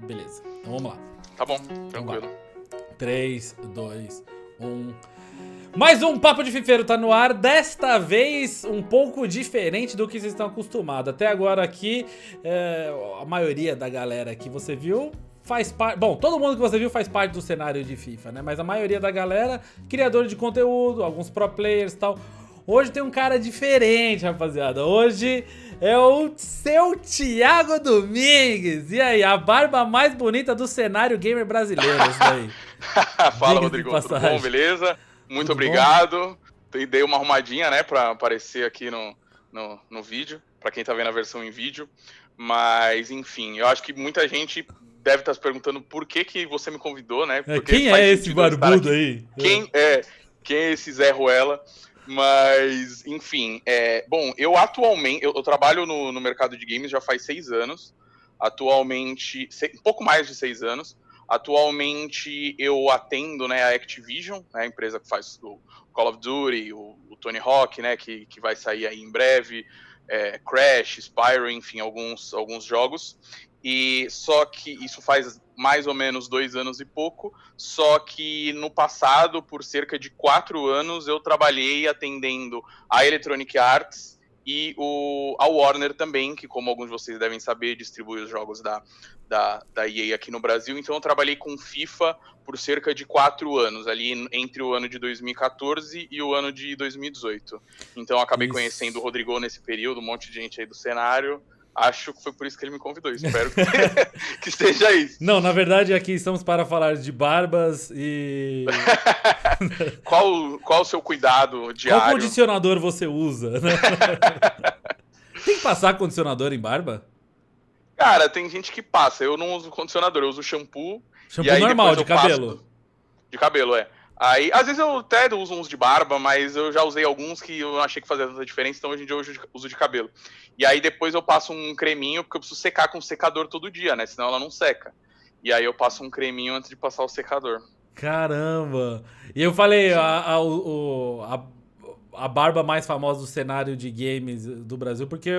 Beleza, então vamos lá. Tá bom, tranquilo. 3, 2, 1... Mais um Papo de Fifeiro tá no ar, desta vez um pouco diferente do que vocês estão acostumados. Até agora aqui, a maioria da galera que você viu faz parte... Bom, todo mundo que você viu faz parte do cenário de FIFA, né? Mas a maioria da galera, criador de conteúdo, alguns pro players e tal. Hoje tem um cara diferente, rapaziada. Hoje é o seu Thiago Domingues. E aí, a barba mais bonita do cenário gamer brasileiro, isso daí. Fala, Rodrigo, tudo bom? Beleza? Muito Tudo obrigado. Dei uma arrumadinha, né, pra aparecer aqui no vídeo, pra quem tá vendo a versão em vídeo. Mas, enfim, eu acho que muita gente deve estar se perguntando por que você me convidou, né? Porque quem é esse barbudo aí? Quem é esse Zé Ruela? Mas, enfim, bom, eu atualmente, eu trabalho no mercado de games já faz 6 anos. Atualmente, um pouco mais de 6 anos. Atualmente eu atendo, né, a Activision, né, a empresa que faz o Call of Duty, o Tony Hawk, né, que vai sair aí em breve, Crash, Spyro, enfim, alguns jogos. E só que isso faz mais ou menos 2 anos e pouco, só que no passado, por cerca de 4 anos, eu trabalhei atendendo a Electronic Arts e a Warner também, que, como alguns de vocês devem saber, distribui os jogos da EA aqui no Brasil. Então eu trabalhei com FIFA por cerca de 4 anos, ali entre o ano de 2014 e o ano de 2018. Então eu acabei conhecendo o Rodrigo nesse período, um monte de gente aí do cenário. Acho que foi por isso que ele me convidou. Espero que seja isso. Não, na verdade aqui estamos para falar de barbas e... Qual o seu cuidado diário? Qual condicionador você usa? Né? Tem que passar condicionador em barba? Cara, tem gente que passa. Eu não uso condicionador, eu uso shampoo. Shampoo e aí normal, de cabelo? De cabelo, Aí, às vezes eu até uso uns de barba, mas eu já usei alguns que eu achei que fazia tanta diferença, então hoje em dia eu uso de cabelo. E aí depois eu passo um creminho, porque eu preciso secar com secador todo dia, né? Senão ela não seca. E aí eu passo um creminho antes de passar o secador. Caramba! E eu falei, a barba mais famosa do cenário de games do Brasil, porque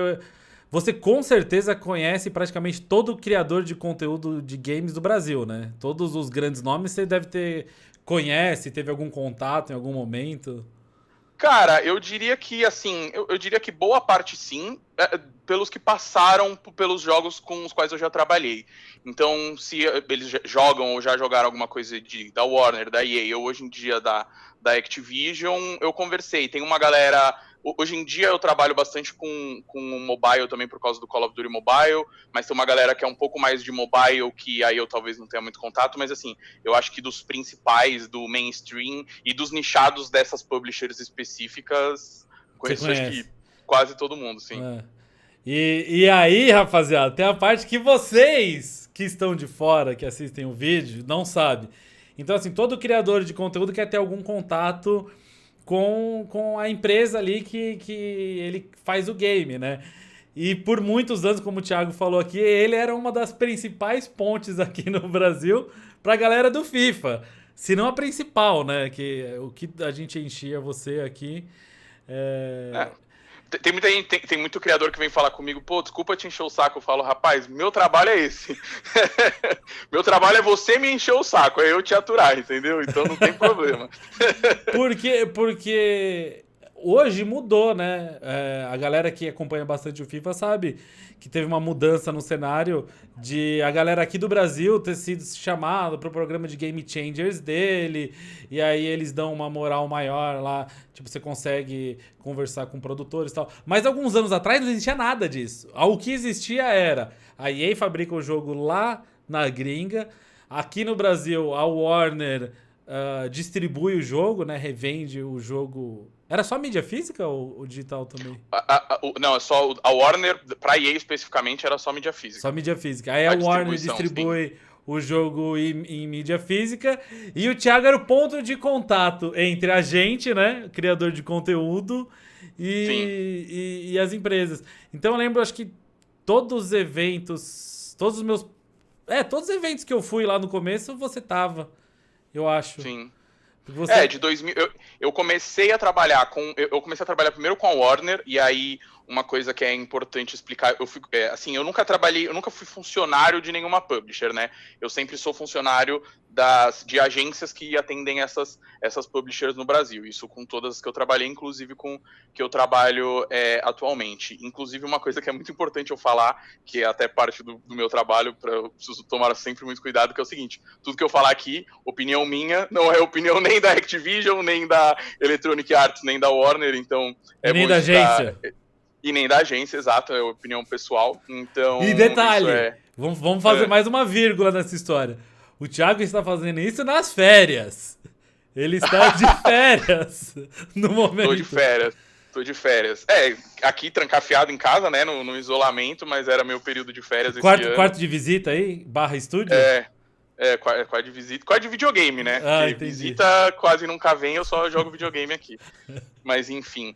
você com certeza conhece praticamente todo criador de conteúdo de games do Brasil, né? Todos os grandes nomes você deve ter... Conhece? Teve algum contato em algum momento? Cara, eu diria que, assim, eu diria que boa parte sim, pelos que passaram pelos jogos com os quais eu já trabalhei. Então, se eles jogam ou já jogaram alguma coisa da Warner, da EA, ou hoje em dia da Activision, eu conversei. Tem uma galera... Hoje em dia eu trabalho bastante com o mobile também por causa do Call of Duty Mobile, mas tem uma galera que é um pouco mais de mobile, que aí eu talvez não tenha muito contato, mas assim, eu acho que dos principais, do mainstream e dos nichados dessas publishers específicas, conheço acho que quase todo mundo, sim. E aí, rapaziada, tem a parte que vocês que estão de fora, que assistem o vídeo, não sabem. Então assim, todo criador de conteúdo quer ter algum contato com a empresa ali que ele faz o game, né? E por muitos anos, como o Thiago falou aqui, ele era uma das principais pontes aqui no Brasil pra galera do FIFA. Se não a principal, né? O que a gente enchia você aqui... Tem muita gente, tem muito criador que vem falar comigo, pô, desculpa te encher o saco. Eu falo, rapaz, meu trabalho é esse. Meu trabalho é você me encher o saco, é eu te aturar, entendeu? Então não tem problema. Porque hoje mudou, né? A galera que acompanha bastante o FIFA sabe que teve uma mudança no cenário de a galera aqui do Brasil ter sido chamada para o programa de Game Changers dele, e aí eles dão uma moral maior lá, tipo, você consegue conversar com produtores e tal. Mas alguns anos atrás não existia nada disso. O que existia era a EA fabrica o jogo lá na gringa, aqui no Brasil a Warner distribui o jogo, né? Revende o jogo. Era só mídia física ou digital também? Não, é só a Warner, pra EA especificamente, era só mídia física. Só mídia física. Aí a Warner distribui sim. O jogo em mídia física. E o Thiago era o ponto de contato entre a gente, né? Criador de conteúdo e as empresas. Então eu lembro, acho que todos os eventos, todos os eventos que eu fui lá no começo, você tava, eu acho. Sim. De 2000, eu comecei a trabalhar primeiro com a Warner, e aí uma coisa que é importante explicar. Assim, eu nunca fui funcionário de nenhuma publisher, né? Eu sempre sou funcionário de agências que atendem essas publishers no Brasil. Isso com todas as que eu trabalhei, inclusive com que eu trabalho atualmente. Inclusive, uma coisa que é muito importante eu falar, que é até parte do meu trabalho, eu preciso tomar sempre muito cuidado, que é o seguinte: tudo que eu falar aqui, opinião minha, não é opinião nem da Activision, nem da Electronic Arts, nem da Warner, então... nem da agência. E nem da agência, exato, é opinião pessoal. Então, e detalhe, vamos fazer mais uma vírgula nessa história. O Thiago está fazendo isso nas férias. Ele está de férias no momento. Tô de férias. Aqui trancafiado em casa, né, no isolamento, mas era meu período de férias esse ano. Quarto de visita aí? / estúdio? Quarto de visita. Quarto de videogame, né? Porque visita quase nunca vem, eu só jogo videogame aqui. Mas, enfim...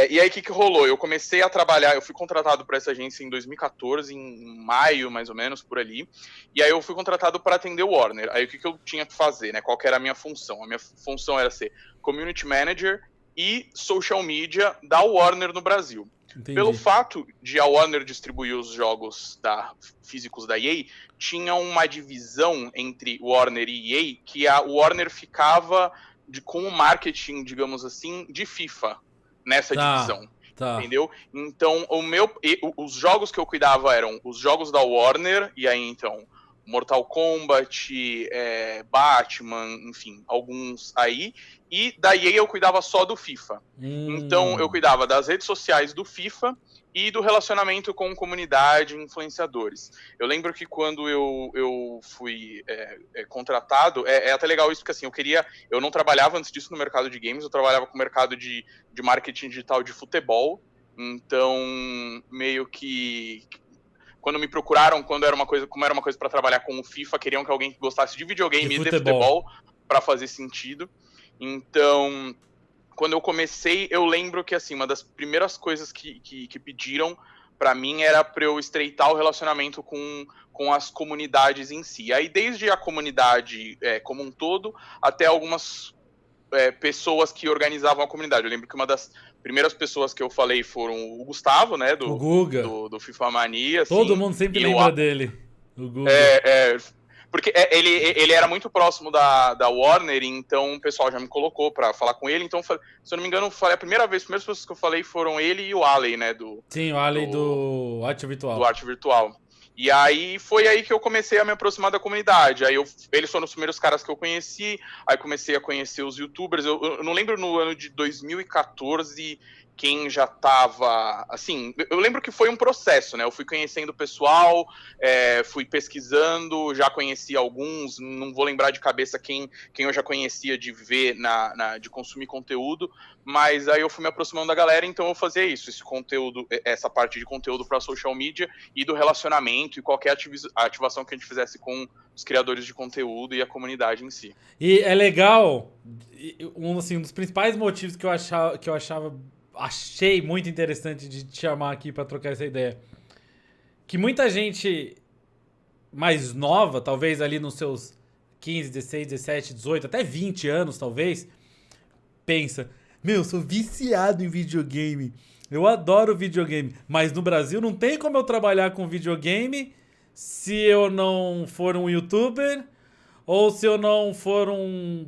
e aí, o que rolou? Eu comecei a trabalhar, eu fui contratado por essa agência em 2014, em maio, mais ou menos, por ali. E aí eu fui contratado para atender o Warner. Aí o que eu tinha que fazer, né? Qual que era a minha função? A minha função era ser Community Manager e Social Media da Warner no Brasil. Entendi. Pelo fato de a Warner distribuir os jogos físicos da EA, tinha uma divisão entre Warner e EA, que a Warner ficava com o marketing, digamos assim, de FIFA. Nessa divisão, entendeu? Então, os jogos que eu cuidava eram os jogos da Warner, e aí, então, Mortal Kombat, Batman, enfim, alguns aí, e da EA eu cuidava só do FIFA. Então, eu cuidava das redes sociais do FIFA e do relacionamento com comunidade e influenciadores. Eu lembro que quando eu fui contratado, é até legal isso, porque assim, eu não trabalhava antes disso no mercado de games, eu trabalhava com o mercado de marketing digital de futebol, então meio que quando me procuraram, como era uma coisa para trabalhar com o FIFA, queriam que alguém que gostasse de videogame e de futebol para fazer sentido. Então, quando eu comecei, eu lembro que assim, uma das primeiras coisas que pediram para mim era para eu estreitar o relacionamento com as comunidades em si. Aí, desde a comunidade como um todo, até algumas pessoas que organizavam a comunidade. Eu lembro que uma das primeiras pessoas que eu falei foram o Gustavo, né, o Guga. do FIFA Mania. Todo assim, mundo sempre lembra dele. O Guga. Porque ele era muito próximo da Warner, então o pessoal já me colocou pra falar com ele. Então, se eu não me engano, as primeiras pessoas que eu falei foram ele e o Alley, né? Sim, o Alley do Arte Virtual. Do Arte Virtual. E aí, foi aí que eu comecei a me aproximar da comunidade. Aí, eles foram os primeiros caras que eu conheci. Aí, comecei a conhecer os youtubers. Eu não lembro no ano de 2014... quem já tava, assim, eu lembro que foi um processo, né, eu fui conhecendo o pessoal, fui pesquisando, já conheci alguns, não vou lembrar de cabeça quem eu já conhecia de ver, de consumir conteúdo, mas aí eu fui me aproximando da galera, então eu fazia isso, esse conteúdo, essa parte de conteúdo para social media e do relacionamento e qualquer ativação que a gente fizesse com os criadores de conteúdo e a comunidade em si. E é legal, um dos principais motivos que eu achei muito interessante de te chamar aqui para trocar essa ideia. Que muita gente mais nova, talvez ali nos seus 15, 16, 17, 18, até 20 anos talvez, pensa, eu sou viciado em videogame, eu adoro videogame, mas no Brasil não tem como eu trabalhar com videogame se eu não for um youtuber ou se eu não for um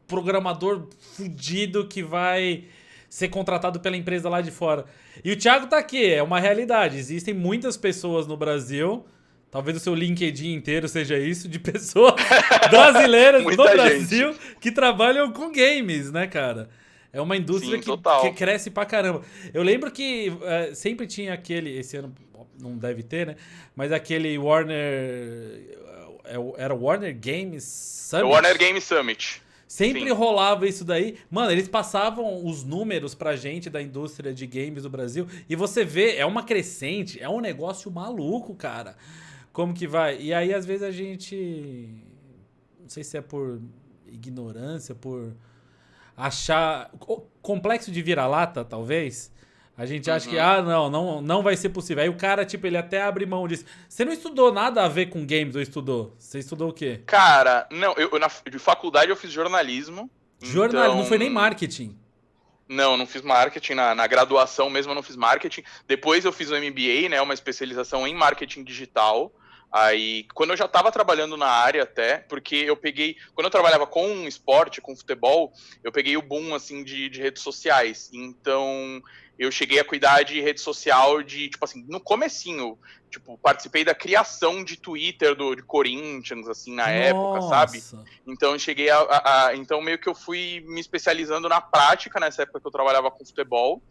programador fudido que vai ser contratado pela empresa lá de fora. E o Thiago tá aqui, é uma realidade. Existem muitas pessoas no Brasil, talvez o seu LinkedIn inteiro seja isso, de pessoas brasileiras no Brasil que trabalham com games, né, cara? É uma indústria que cresce pra caramba. Eu lembro que sempre tinha esse ano não deve ter, né? Mas aquele Warner... Era Warner Games Summit? Warner Games Summit. Sempre rolava isso daí. Mano, eles passavam os números pra gente da indústria de games do Brasil. E você vê, é uma crescente, é um negócio maluco, cara. Como que vai? E aí, às vezes, a gente... Não sei se é por ignorância, por achar... Complexo de vira-lata, talvez. A gente acha que, não vai ser possível. Aí o cara, tipo, ele até abre mão disso. Você não estudou nada a ver com games ou estudou? Você estudou o quê? Cara, não, de faculdade eu fiz jornalismo. Jornalismo, não foi nem marketing. Não, não fiz marketing. Na graduação mesmo eu não fiz marketing. Depois eu fiz o MBA, né, uma especialização em marketing digital. Aí, quando eu já estava trabalhando na área até, porque eu peguei, quando eu trabalhava com esporte, com futebol, eu peguei o boom, assim, de redes sociais. Então, eu cheguei a cuidar de rede social tipo assim, no comecinho, tipo, participei da criação de Twitter de Corinthians, assim, na época, sabe? Nossa. Então, eu cheguei então, meio que eu fui me especializando na prática, nessa época que eu trabalhava com futebol.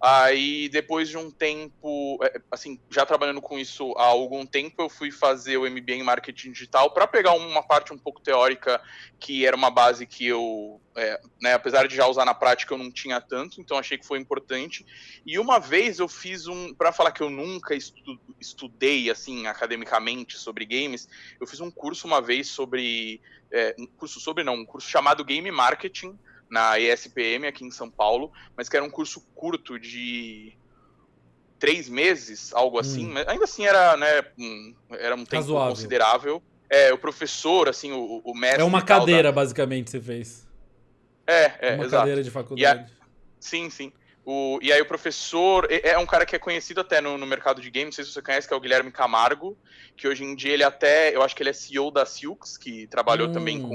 Aí, depois de um tempo, assim, já trabalhando com isso há algum tempo, eu fui fazer o MBA em Marketing Digital para pegar uma parte um pouco teórica, que era uma base que eu, né, apesar de já usar na prática, eu não tinha tanto, então achei que foi importante. E uma vez eu fiz para falar que eu nunca estudei, assim, academicamente sobre games, eu fiz um curso uma vez um curso chamado Game Marketing, na ESPM aqui em São Paulo, mas que era um curso curto de 3 meses, algo assim, mas ainda assim era, né, era um tempo Razoável. considerável. O professor, assim, o mestre É uma e tal cadeira, basicamente, você fez. Uma exato. cadeira de faculdade. Sim, sim. E aí o professor é um cara que é conhecido até no mercado de games, não sei se você conhece, que é o Guilherme Camargo, que hoje em dia eu acho que ele é CEO da Silks, que trabalhou também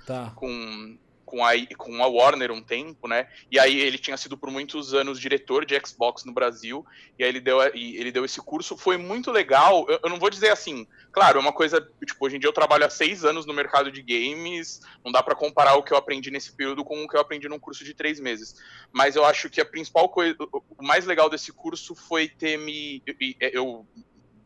Tá. com a Warner um tempo, né? E aí ele tinha sido por muitos anos diretor de Xbox no Brasil, e aí ele deu esse curso, foi muito legal. Eu não vou dizer assim, claro, é uma coisa, tipo, hoje em dia eu trabalho há 6 anos no mercado de games, não dá para comparar o que eu aprendi nesse período com o que eu aprendi num curso de 3 meses. Mas eu acho que a principal coisa, o mais legal desse curso foi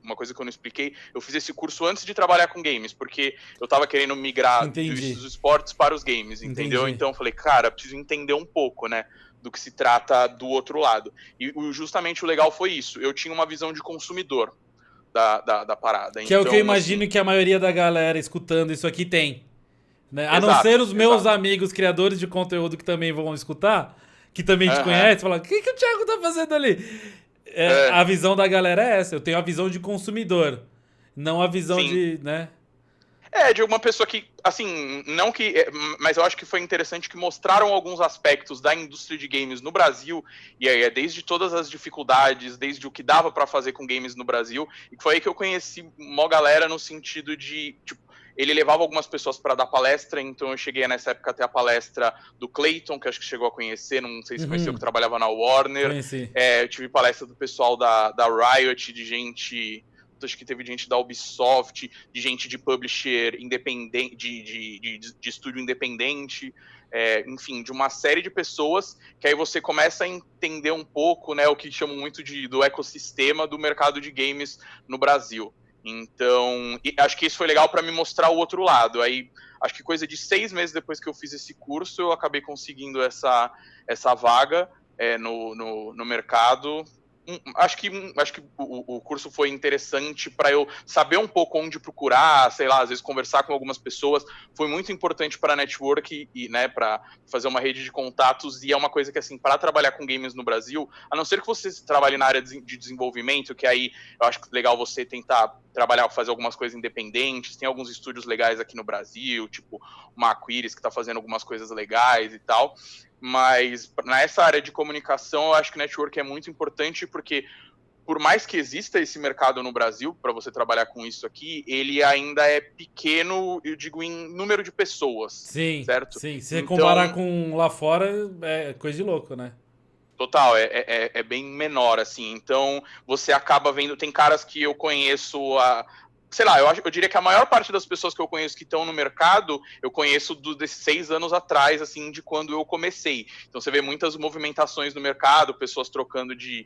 uma coisa que eu não expliquei, eu fiz esse curso antes de trabalhar com games, porque eu tava querendo migrar dos esportes para os games, entendeu? Entendi. Então eu falei, cara, preciso entender um pouco, né, do que se trata do outro lado. E justamente o legal foi isso, eu tinha uma visão de consumidor da parada. Que é o que eu Então, imagino assim, que a maioria da galera escutando isso aqui tem. Né? A não exato, ser os meus exato. amigos criadores de conteúdo que também vão escutar, que também te Aham. conhecem, falam, o que o Thiago tá fazendo ali? A É, visão da galera é essa. Eu tenho a visão de consumidor, não a visão sim. de, né? De uma pessoa que, assim, não que. Mas eu acho que foi interessante que mostraram alguns aspectos da indústria de games no Brasil, e aí desde todas as dificuldades, desde o que dava para fazer com games no Brasil, e foi aí que eu conheci uma galera no sentido de. Tipo, ele levava algumas pessoas para dar palestra, então eu cheguei nessa época até a palestra do Clayton, que acho que chegou a conhecer, não sei se conheceu, que trabalhava na Warner. Conheci. Eu tive palestra do pessoal da Riot, de gente. Acho que teve gente da Ubisoft, de gente de publisher independente, de estúdio independente, enfim, de uma série de pessoas que aí você começa a entender um pouco, né, o que chamam muito do ecossistema do mercado de games no Brasil. Então, acho que isso foi legal para me mostrar o outro lado. Aí, acho que coisa de 6 meses depois que eu fiz esse curso, eu acabei conseguindo essa vaga no mercado. Acho que o curso foi interessante para eu saber um pouco onde procurar, sei lá, às vezes conversar com algumas pessoas. Foi muito importante para a network e, né, para fazer uma rede de contatos. E é uma coisa que, assim, para trabalhar com games no Brasil, a não ser que você trabalhe na área de desenvolvimento, que aí eu acho legal você tentar trabalhar, fazer algumas coisas independentes. Tem alguns estúdios legais aqui no Brasil, tipo uma Aquiris que está fazendo algumas coisas legais e tal. Mas nessa área de comunicação, eu acho que network é muito importante porque, por mais que exista esse mercado no Brasil, para você trabalhar com isso aqui, ele ainda é pequeno, eu digo, em número de pessoas, Sim, certo? sim. Se você comparar Então, com lá fora, é coisa de louco, né? total, é bem menor, assim. Então, você acaba vendo. Tem caras que eu conheço sei lá, eu diria que a maior parte das pessoas que eu conheço que estão no mercado, eu conheço desses 6 anos atrás, assim, de quando eu comecei. Então você vê muitas movimentações no mercado, pessoas trocando de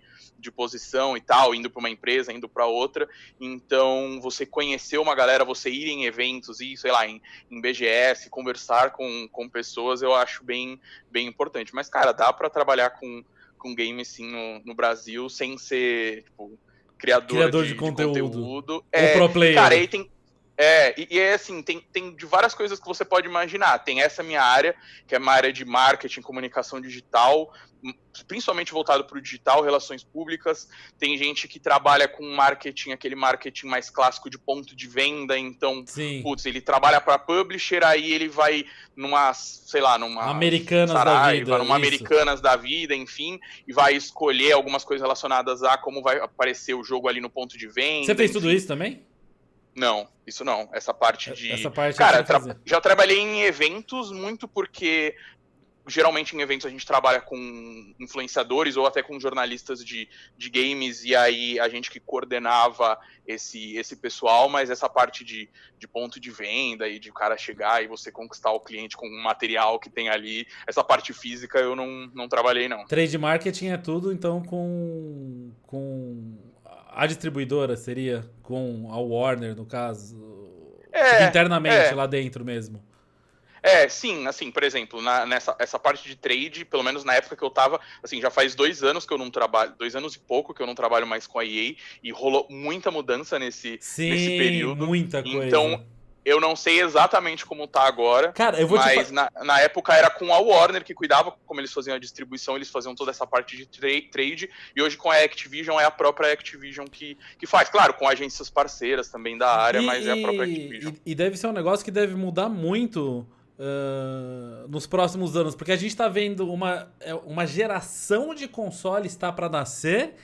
posição e tal, indo para uma empresa, indo para outra. Então, você conhecer uma galera, você ir em eventos, ir, sei lá, em BGS, conversar com pessoas, eu acho bem, bem importante. Mas, cara, dá para trabalhar com game, sim, no Brasil, sem ser, tipo, criador Criador de de conteúdo. conteúdo. Ou pro E, cara, player. aí tem. É assim, tem de várias coisas que você pode imaginar. Tem essa minha área, que é uma área de marketing, comunicação digital, principalmente voltado para o digital, relações públicas. Tem gente que trabalha com marketing, aquele marketing mais clássico de ponto de venda. Então, Sim. putz, ele trabalha para publisher, aí ele vai numa, sei lá, numa Americanas da Saraiva, vida, numa isso. Americanas da vida, enfim, e vai escolher algumas coisas relacionadas a como vai aparecer o jogo ali no ponto de venda. Você fez tudo enfim. isso também? Não, isso não. Essa parte de. Essa parte eu tinha Cara, que fazer. já trabalhei em eventos, muito porque geralmente em eventos a gente trabalha com influenciadores ou até com jornalistas de games, e aí a gente que coordenava esse pessoal, mas essa parte de ponto de venda e de o cara chegar e você conquistar o cliente com o material que tem ali, essa parte física eu não trabalhei, não. Trade marketing é tudo, então, com a distribuidora, seria? Com a Warner, no caso? Tipo, internamente, lá dentro mesmo. Sim, assim, por exemplo, essa parte de trade, pelo menos na época que eu tava, assim, já faz 2 anos que eu não trabalho, 2 anos e pouco que eu não trabalho mais com a EA, e rolou muita mudança nesse período. Muita coisa. Então, eu não sei exatamente como tá agora, cara, eu vou mas na época era com a Warner que cuidava, como eles faziam a distribuição, eles faziam toda essa parte de trade, e hoje com a Activision é a própria Activision que faz. Claro, com agências parceiras também da área, mas é a própria Activision. E deve ser um negócio que deve mudar muito nos próximos anos, porque a gente tá vendo uma geração de consoles está para nascer,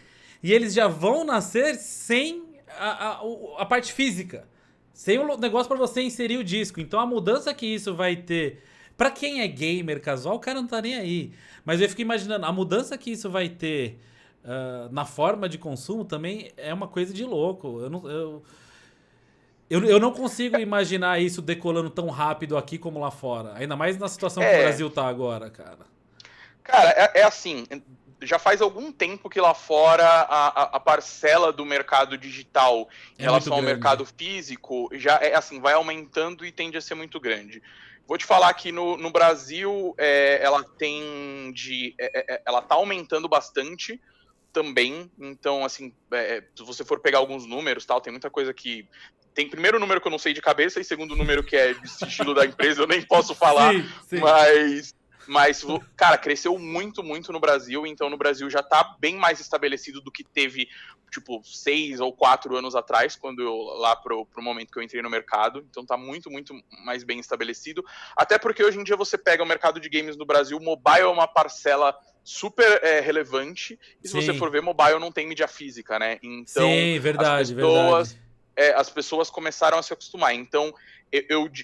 e eles já vão nascer sem a parte física. Sem o negócio pra você inserir o disco. Então a mudança que isso vai ter... Pra quem é gamer casual, o cara não tá nem aí. Mas eu fico imaginando, a mudança que isso vai ter na forma de consumo também é uma coisa de louco. Eu não consigo imaginar isso decolando tão rápido aqui como lá fora. Ainda mais na situação que o Brasil tá agora, cara. Cara, assim... Já faz algum tempo que lá fora a parcela do mercado digital em relação ao mercado físico já assim, vai aumentando e tende a ser muito grande. Vou te falar que no Brasil ela tá aumentando bastante também. Então, assim, se você for pegar alguns números, tal, tem muita coisa que... Tem primeiro número que eu não sei de cabeça e segundo número que é de estilo da empresa, eu nem posso falar, sim. Mas, cara, cresceu muito, muito no Brasil. Então, no Brasil já tá bem mais estabelecido do que teve, tipo, 6 ou 4 anos atrás, lá pro momento que eu entrei no mercado. Então, tá muito, muito mais bem estabelecido. Até porque hoje em dia você pega o mercado de games no Brasil, mobile é uma parcela super relevante. E se você for ver, mobile não tem mídia física, né? Então, sim, verdade, as pessoas começaram a se acostumar. Então,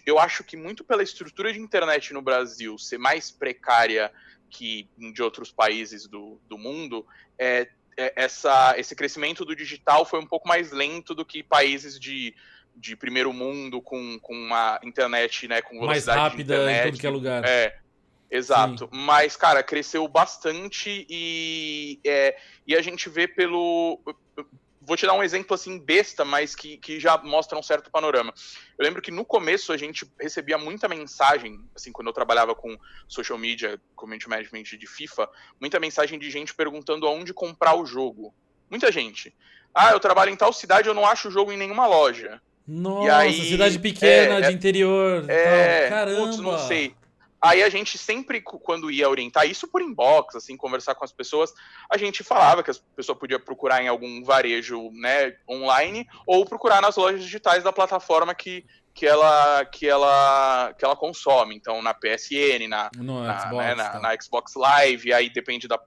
eu acho que muito pela estrutura de internet no Brasil ser mais precária que de outros países do mundo, esse crescimento do digital foi um pouco mais lento do que países de primeiro mundo com uma internet, né, com velocidade mais rápida de internet. em tudo que é lugar. Exato. Sim. Mas, cara, cresceu bastante e a gente vê pelo... Vou te dar um exemplo, assim, besta, mas que já mostra um certo panorama. Eu lembro que no começo a gente recebia muita mensagem, assim, quando eu trabalhava com social media, community management de FIFA, muita mensagem de gente perguntando aonde comprar o jogo. Muita gente. Eu trabalho em tal cidade, eu não acho o jogo em nenhuma loja. Nossa, e aí, cidade pequena, de interior. Caramba! Putz, não sei. Aí a gente sempre, quando ia orientar isso por inbox, assim, conversar com as pessoas, a gente falava que a pessoa podia procurar em algum varejo, né, online, ou procurar nas lojas digitais da plataforma que ela consome. Então, na PSN, na Xbox Live, aí depende do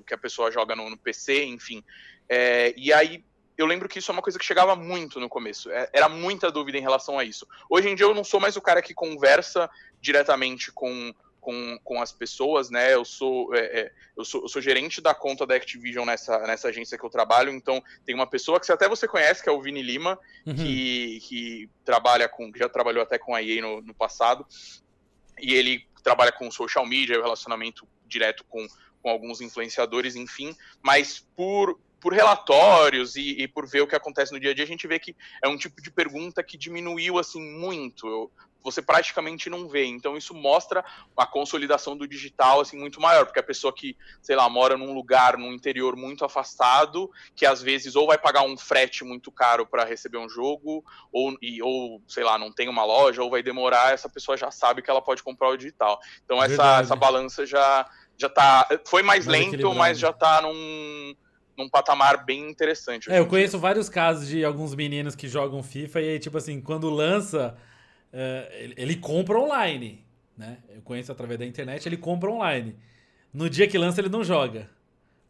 que a pessoa joga no PC, enfim. E aí, eu lembro que isso é uma coisa que chegava muito no começo. Era muita dúvida em relação a isso. Hoje em dia eu não sou mais o cara que conversa diretamente com as pessoas, né? Eu sou gerente da conta da Activision nessa agência que eu trabalho. Então tem uma pessoa que até você conhece, que é o Vini Lima, que já trabalhou até com a EA no passado. E ele trabalha com social media, o relacionamento direto com alguns influenciadores, enfim. Mas por relatórios e por ver o que acontece no dia a dia, a gente vê que é um tipo de pergunta que diminuiu, assim, muito. você praticamente não vê. Então isso mostra a consolidação do digital assim muito maior, porque a pessoa que, sei lá, mora num lugar, num interior muito afastado, que às vezes ou vai pagar um frete muito caro para receber um jogo, ou sei lá, não tem uma loja, ou vai demorar, essa pessoa já sabe que ela pode comprar o digital. Então essa balança já tá, foi mais lento, mas já tá num patamar bem interessante. Eu conheço vários casos de alguns meninos que jogam FIFA e aí, tipo assim, quando lança, ele compra online, né? Eu conheço através da internet, ele compra online. No dia que lança, ele não joga.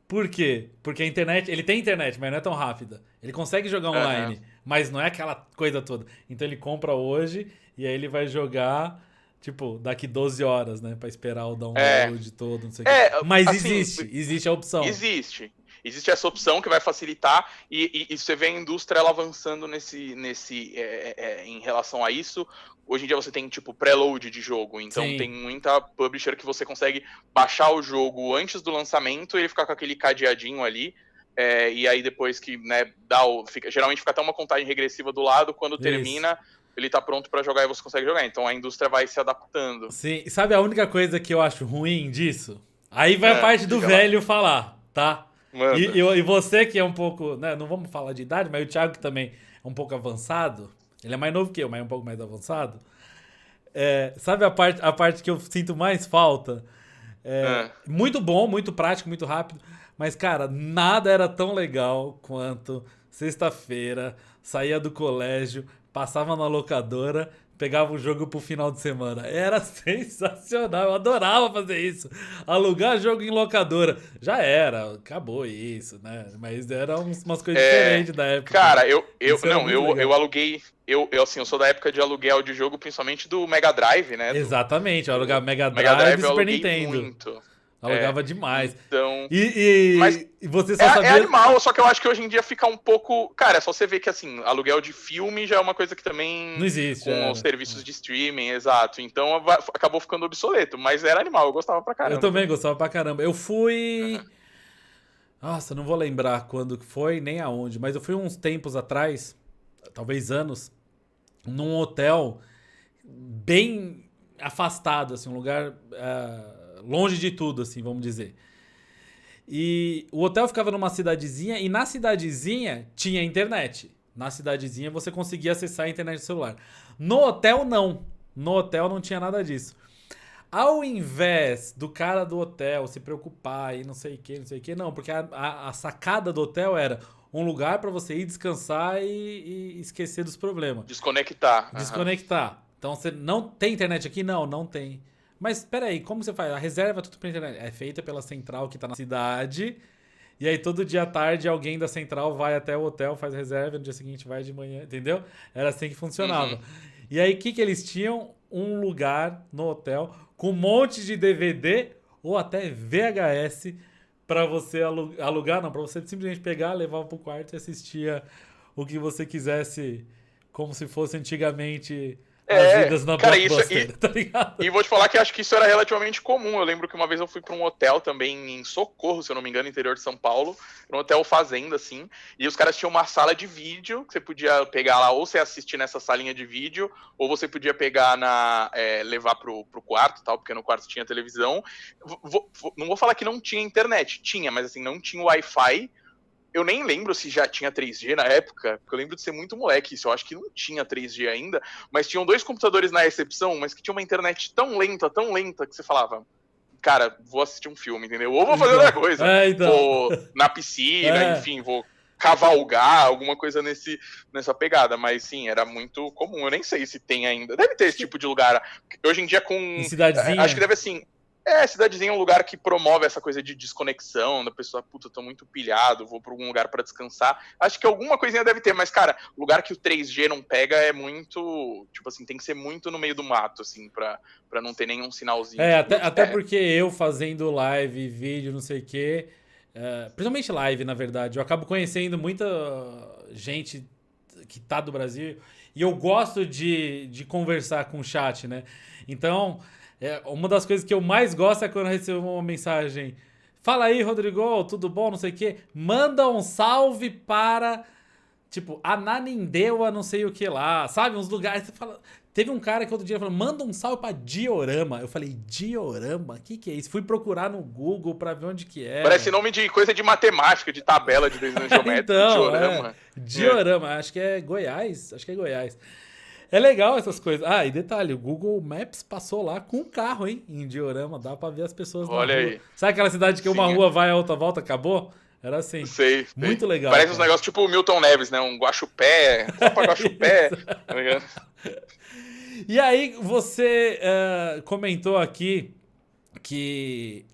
Por quê? Porque a internet, ele tem internet, mas não é tão rápida. Ele consegue jogar online, mas não é aquela coisa toda. Então ele compra hoje e aí ele vai jogar, tipo, daqui 12 horas, né? Pra esperar o download todo, não sei o quê. Mas assim, existe a opção. Existe essa opção que vai facilitar e você vê a indústria ela avançando em relação a isso. Hoje em dia você tem tipo preload de jogo, então tem muita publisher que você consegue baixar o jogo antes do lançamento e ele ficar com aquele cadeadinho ali. E aí depois que, né, geralmente fica até uma contagem regressiva do lado, quando termina, ele tá pronto para jogar e você consegue jogar. Então a indústria vai se adaptando. Sim, e sabe a única coisa que eu acho ruim disso? Aí vai a parte do velho falar, tá? E você que é um pouco, né, não vamos falar de idade, mas o Thiago que também é um pouco avançado, ele é mais novo que eu, mas é um pouco mais avançado. Sabe a parte que eu sinto mais falta? Muito bom, muito prático, muito rápido, mas cara, nada era tão legal quanto sexta-feira, saía do colégio, passava na locadora, pegava o jogo pro final de semana. Era sensacional, eu adorava fazer isso. Alugar jogo em locadora. Já era, acabou isso, né? Mas eram umas coisas diferentes da época. Cara, eu aluguei. Eu sou da época de aluguel de jogo, principalmente do Mega Drive, né? Exatamente, eu alugava Mega Drive e Super Nintendo. Muito. Alugava demais. Então, mas você só sabia... É animal, só que eu acho que hoje em dia fica um pouco... Cara, é só você ver que, assim, aluguel de filme já é uma coisa que também... Não existe. Com os serviços de streaming, exato. Então, acabou ficando obsoleto. Mas era animal, eu gostava pra caramba. Eu também gostava pra caramba. Eu fui... Nossa, não vou lembrar quando foi, nem aonde. Mas eu fui uns tempos atrás, talvez anos, num hotel bem afastado, assim, um lugar... longe de tudo, assim, vamos dizer. E o hotel ficava numa cidadezinha e na cidadezinha tinha internet. Na cidadezinha você conseguia acessar a internet do celular. No hotel, não. No hotel não tinha nada disso. Ao invés do cara do hotel se preocupar e não sei o que, não. Porque a sacada do hotel era um lugar para você ir descansar e esquecer dos problemas. Desconectar. Desconectar. Então, você não tem internet aqui? Não, não tem. Mas espera aí, como você faz? A reserva é tudo pela internet. É feita pela central que tá na cidade. E aí todo dia à tarde alguém da central vai até o hotel, faz reserva, no dia seguinte vai de manhã, entendeu? Era assim que funcionava. E aí o que eles tinham? Um lugar no hotel com um monte de DVD ou até VHS pra você alugar, não, pra você simplesmente pegar, levar pro quarto e assistia o que você quisesse, como se fosse antigamente... As vidas na Blockbuster, tá ligado? E vou te falar que acho que isso era relativamente comum. Eu lembro que uma vez eu fui pra um hotel também em Socorro, se eu não me engano, interior de São Paulo. Era um hotel fazenda, assim. E os caras tinham uma sala de vídeo que você podia pegar lá, ou você assistir nessa salinha de vídeo, ou você podia pegar levar pro quarto e tal, porque no quarto tinha televisão. Não vou falar que não tinha internet. Tinha, mas assim, não tinha Wi-Fi. Eu nem lembro se já tinha 3G na época, porque eu lembro de ser muito moleque isso. Eu acho que não tinha 3G ainda, mas tinham 2 computadores na recepção, mas que tinha uma internet tão lenta, que você falava, cara, vou assistir um filme, entendeu? Ou vou fazer outra coisa. Vou na piscina, enfim, vou cavalgar, alguma coisa nessa pegada. Mas sim, era muito comum. Eu nem sei se tem ainda. Deve ter esse tipo de lugar. Hoje em dia com... Em cidadezinha? Acho que deve assim... cidadezinha é um lugar que promove essa coisa de desconexão, da pessoa, puta, tô muito pilhado, vou pra algum lugar pra descansar. Acho que alguma coisinha deve ter, mas, cara, lugar que o 3G não pega é muito, tipo assim, tem que ser muito no meio do mato, assim, pra não ter nenhum sinalzinho. Até porque eu fazendo live, vídeo, não sei o quê, principalmente live, na verdade, eu acabo conhecendo muita gente que tá do Brasil e eu gosto de conversar com o chat, né? Então... uma das coisas que eu mais gosto é quando eu recebo uma mensagem. Fala aí, Rodrigo, tudo bom? Não sei o quê. Manda um salve para tipo, Ananindeua, não sei o que lá, sabe? Uns lugares, você fala... Teve um cara que outro dia falou, manda um salve pra Diorama. Eu falei, Diorama? O que é isso? Fui procurar no Google pra ver onde que é. Parece nome de coisa de matemática, de tabela de desenho geométrico, então, Diorama. Diorama, acho que é Goiás. Acho que é Goiás. É legal essas coisas. Ah, e detalhe, o Google Maps passou lá com um carro, hein? Em Diorama, dá pra ver as pessoas na rua. Olha aí. Sabe aquela cidade que Sim, uma rua vai, a outra volta, acabou? Era assim. Sei. Muito legal. Parece uns negócios tipo o Milton Neves, né? Um guaxupé, só pra guaxupé. Tá ligado? E aí, você comentou aqui que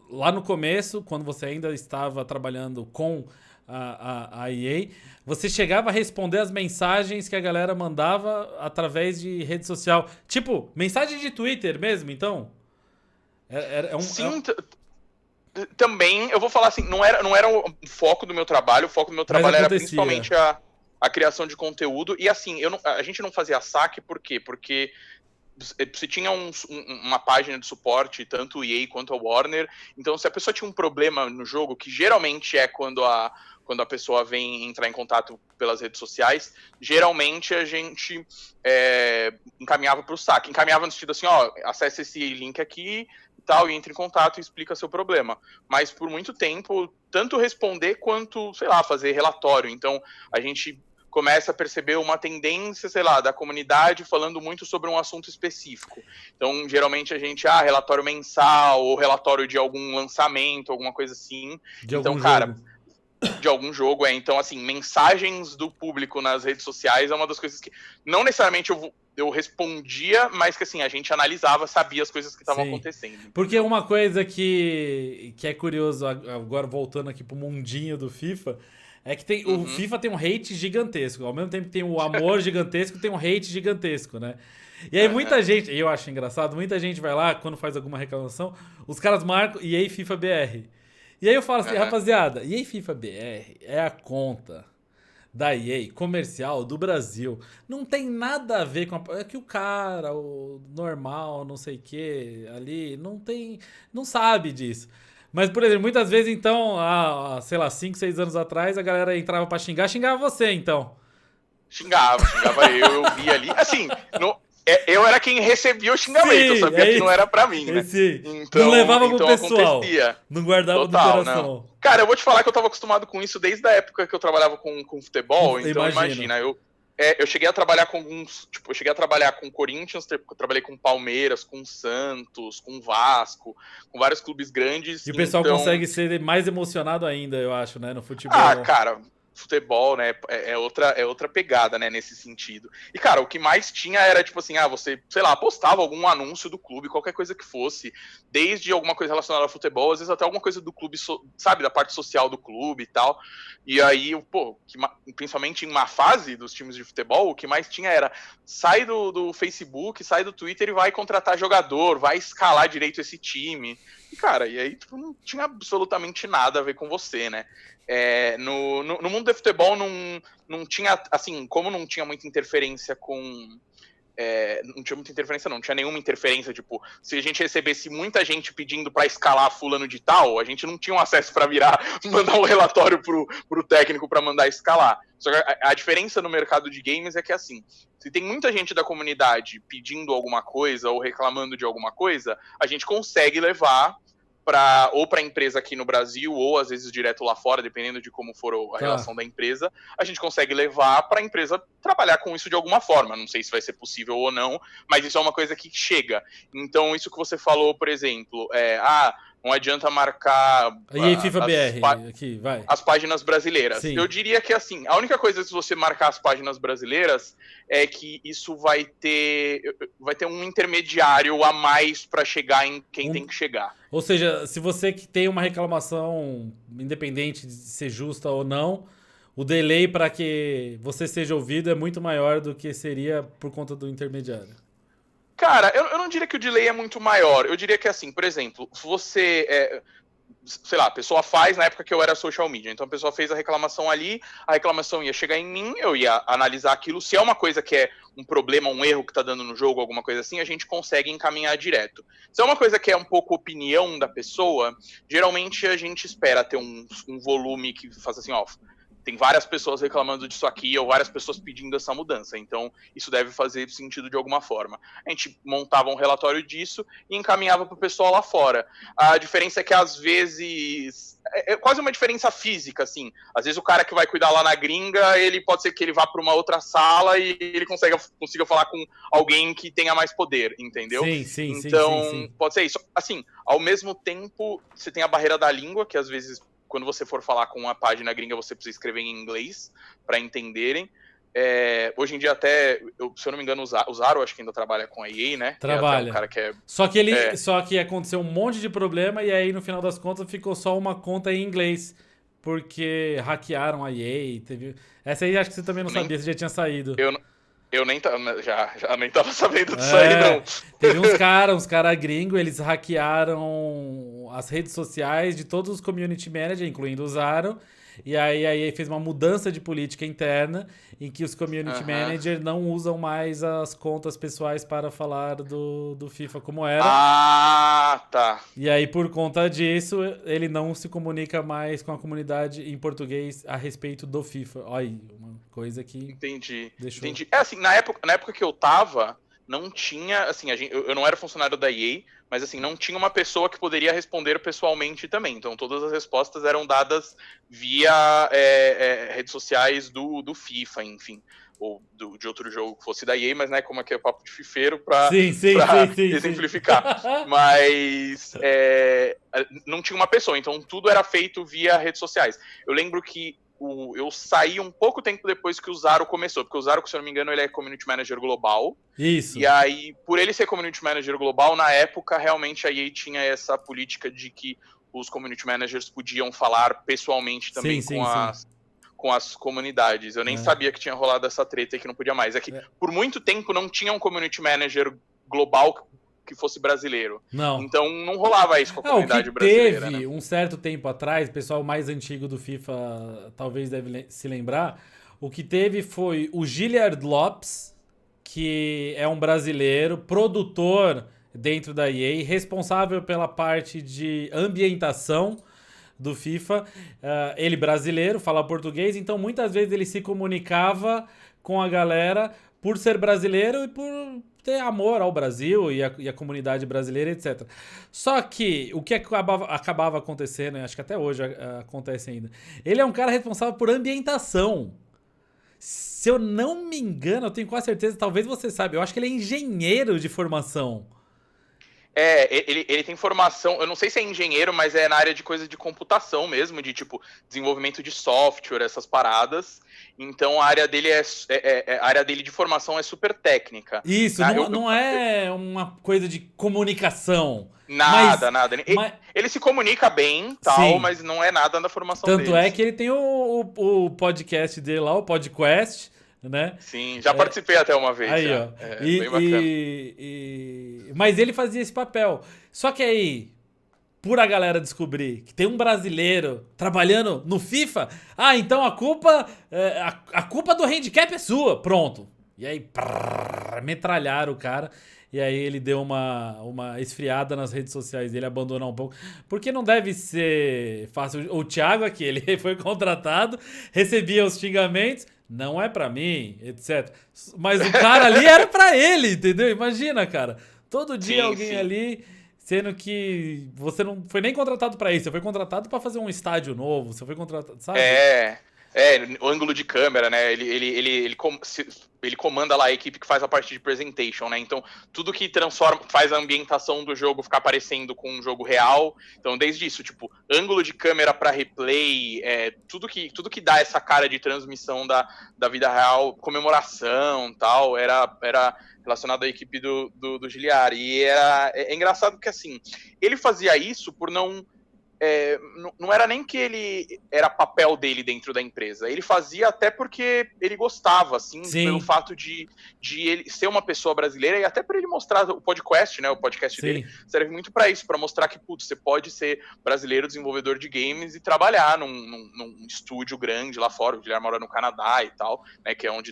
lá no começo, quando você ainda estava trabalhando com a EA, você chegava a responder as mensagens que a galera mandava através de rede social. Tipo, mensagem de Twitter mesmo, então? Sim, também, eu vou falar assim, não era o foco do meu trabalho, o foco do meu trabalho era principalmente a criação de conteúdo. E assim, a gente não fazia saque, por quê? Porque você tinha uma página de suporte, tanto o EA quanto a Warner, então se a pessoa tinha um problema no jogo, que geralmente é quando a pessoa vem entrar em contato pelas redes sociais, geralmente a gente encaminhava para o saque. Encaminhava no sentido assim, ó, acesse esse link aqui e tal, e entre em contato e explica seu problema. Mas por muito tempo, tanto responder quanto, sei lá, fazer relatório. Então a gente começa a perceber uma tendência, sei lá, da comunidade falando muito sobre um assunto específico. Então, geralmente a gente, relatório mensal ou relatório de algum lançamento, alguma coisa assim. Então, cara, de algum jogo, Então, assim, mensagens do público nas redes sociais é uma das coisas que não necessariamente eu respondia, mas que, assim, a gente analisava, sabia as coisas que estavam acontecendo. Porque uma coisa que é curioso, agora voltando aqui pro mundinho do FIFA, é que o FIFA tem um hate gigantesco. Ao mesmo tempo que tem o amor gigantesco, tem um hate gigantesco, né? E aí muita gente, eu acho engraçado, muita gente vai lá, quando faz alguma reclamação, os caras marcam EA FIFA BR. E aí eu falo assim, rapaziada, EA FIFA BR é a conta da EA comercial do Brasil. Não tem nada a ver com é que o cara, o normal, não sei o que, ali, não sabe disso. Mas, por exemplo, muitas vezes, então, sei lá, 5, 6 anos atrás, a galera entrava pra xingava você, então. Xingava eu via ali. Assim, eu era quem recebia o xingamento, eu sabia que não era pra mim, né? Então, não levava pro pessoal. Acontecia. Não guardava no coração. Não. Cara, eu vou te falar que eu tava acostumado com isso desde a época que eu trabalhava com futebol, então imagina, eu cheguei a trabalhar com alguns. Tipo, eu cheguei a trabalhar com Corinthians, eu trabalhei com Palmeiras, com Santos, com Vasco, com vários clubes grandes. E o pessoal consegue ser mais emocionado ainda, eu acho, né, no futebol. Cara, futebol, né, é outra pegada, né, nesse sentido. E, cara, o que mais tinha era, tipo assim, você, sei lá, postava algum anúncio do clube, qualquer coisa que fosse, desde alguma coisa relacionada ao futebol, às vezes até alguma coisa do clube, sabe, da parte social do clube e tal. E aí, principalmente em uma fase dos times de futebol, o que mais tinha era, sai do Facebook, sai do Twitter e vai contratar jogador, vai escalar direito esse time. E, cara, e aí, tipo, não tinha absolutamente nada a ver com você, né? No mundo do futebol não tinha, assim, como não tinha muita interferência não tinha muita interferência, não tinha nenhuma interferência, tipo, se a gente recebesse muita gente pedindo pra escalar fulano de tal, a gente não tinha um acesso pra mandar um relatório pro técnico pra mandar escalar. Só que a diferença no mercado de games é que, assim, se tem muita gente da comunidade pedindo alguma coisa ou reclamando de alguma coisa, a gente consegue levar ou para a empresa aqui no Brasil, ou às vezes direto lá fora, dependendo de como for a relação da empresa, a gente consegue levar para a empresa trabalhar com isso de alguma forma. Não sei se vai ser possível ou não, mas isso é uma coisa que chega. Então, isso que você falou, por exemplo, não adianta marcar EA FIFA BR, aqui, vai. As páginas brasileiras. Sim. Eu diria que, assim, a única coisa se você marcar as páginas brasileiras é que isso vai ter um intermediário a mais para chegar em quem tem que chegar. Ou seja, se você que tem uma reclamação, independente de ser justa ou não, o delay para que você seja ouvido é muito maior do que seria por conta do intermediário. Cara, eu não diria que o delay é muito maior. Eu diria que, assim, por exemplo, você... sei lá, a pessoa faz na época que eu era social media. Então a pessoa fez a reclamação ali, a reclamação ia chegar em mim, eu ia analisar aquilo. Se é uma coisa que é um problema, um erro que tá dando no jogo, alguma coisa assim, a gente consegue encaminhar direto. Se é uma coisa que é um pouco opinião da pessoa, geralmente a gente espera ter um volume que faça assim, tem várias pessoas reclamando disso aqui, ou várias pessoas pedindo essa mudança, então isso deve fazer sentido de alguma forma. A gente montava um relatório disso e encaminhava para o pessoal lá fora. A diferença é que, às vezes, é quase uma diferença física, assim. Às vezes o cara que vai cuidar lá na gringa, ele pode ser que ele vá para uma outra sala e ele consiga falar com alguém que tenha mais poder, entendeu? Sim. Então, pode ser isso. Assim, ao mesmo tempo, você tem a barreira da língua, que às vezes, quando você for falar com uma página gringa, você precisa escrever em inglês para entenderem. Hoje em dia até, se eu não me engano, o Zaro acho que ainda trabalha com a EA, né? Trabalha. Que é um cara que Só que aconteceu um monte de problema e aí no final das contas ficou só uma conta em inglês. Porque hackearam a EA. Essa aí acho que você também não sabia, você já tinha saído. Eu nem já nem tava sabendo disso aí, não. Teve uns cara gringo, eles hackearam as redes sociais de todos os community managers, incluindo o Zaro. E aí a EA fez uma mudança de política interna em que os community managers não usam mais as contas pessoais para falar do FIFA como era. Ah, tá. E aí, por conta disso, ele não se comunica mais com a comunidade em português a respeito do FIFA. Olha aí, uma coisa que... Entendi. Deixou... Entendi. Assim, na época que eu tava, não tinha, assim, eu não era funcionário da EA, mas assim, não tinha uma pessoa que poderia responder pessoalmente também. Então, todas as respostas eram dadas via redes sociais do FIFA, enfim. Ou de outro jogo que fosse da EA, mas né, como aqui é papo de fifeiro pra exemplificar. Mas não tinha uma pessoa, então tudo era feito via redes sociais. Eu lembro que eu saí um pouco tempo depois que o Zaro começou, porque o Zaro, se eu não me engano, ele é Community Manager global. Isso. E aí, por ele ser Community Manager global, na época, realmente a EA tinha essa política de que os Community Managers podiam falar pessoalmente também com as comunidades. Eu nem sabia que tinha rolado essa treta e que não podia mais. Por muito tempo não tinha um Community Manager global que fosse brasileiro. Não. Então não rolava isso com a comunidade brasileira. Teve, né? Um certo tempo atrás, o pessoal mais antigo do FIFA talvez deve se lembrar, o que teve foi o Giliard Lopes, que é um brasileiro, produtor dentro da EA, responsável pela parte de ambientação do FIFA. Ele brasileiro, fala português, então muitas vezes ele se comunicava com a galera por ser brasileiro e por ter amor ao Brasil e a comunidade brasileira, etc. Só que o que acabava acontecendo, acho que até hoje acontece ainda, ele é um cara responsável por ambientação. Se eu não me engano, eu tenho quase certeza, talvez você saiba, eu acho que ele é engenheiro de formação. Ele tem formação, eu não sei se é engenheiro, mas é na área de coisa de computação mesmo, de tipo desenvolvimento de software, essas paradas. Então a área dele a área dele de formação é super técnica. Isso, não é uma coisa de comunicação. Nada. Ele se comunica bem, tal, sim, mas não é nada da formação dele. Tanto é que ele tem o podcast dele lá, o podcast, né? Sim, já participei até uma vez. Aí, já. Ó. Bem bacana. Mas ele fazia esse papel. Só que aí, por a galera descobrir que tem um brasileiro trabalhando no FIFA, então a culpa do handicap é sua. Pronto. E aí, metralharam o cara. E aí ele deu uma esfriada nas redes sociais dele, abandonou um pouco. Porque não deve ser fácil. O Thiago aqui, ele foi contratado, recebia os xingamentos. Não é pra mim, etc. Mas o cara ali era pra ele, entendeu? Imagina, cara. Todo dia alguém ali, sendo que você não foi nem contratado pra isso. Você foi contratado pra fazer um estádio novo. Você foi contratado, sabe? O ângulo de câmera, né? Ele comanda lá a equipe que faz a parte de presentation, né? Então, tudo que faz a ambientação do jogo ficar parecendo com um jogo real. Então, desde isso, tipo, ângulo de câmera para replay, tudo que dá essa cara de transmissão da vida real, comemoração, tal, era relacionado à equipe do Giliard. E é engraçado porque, assim, ele fazia isso por não era nem que ele era papel dele dentro da empresa, ele fazia até porque ele gostava, assim, sim, pelo fato de ele ser uma pessoa brasileira e até para ele mostrar o podcast, né, o podcast sim, dele serve muito para isso, para mostrar que, putz, você pode ser brasileiro, desenvolvedor de games e trabalhar num estúdio grande lá fora. O Guilherme mora no Canadá e tal, né, que é onde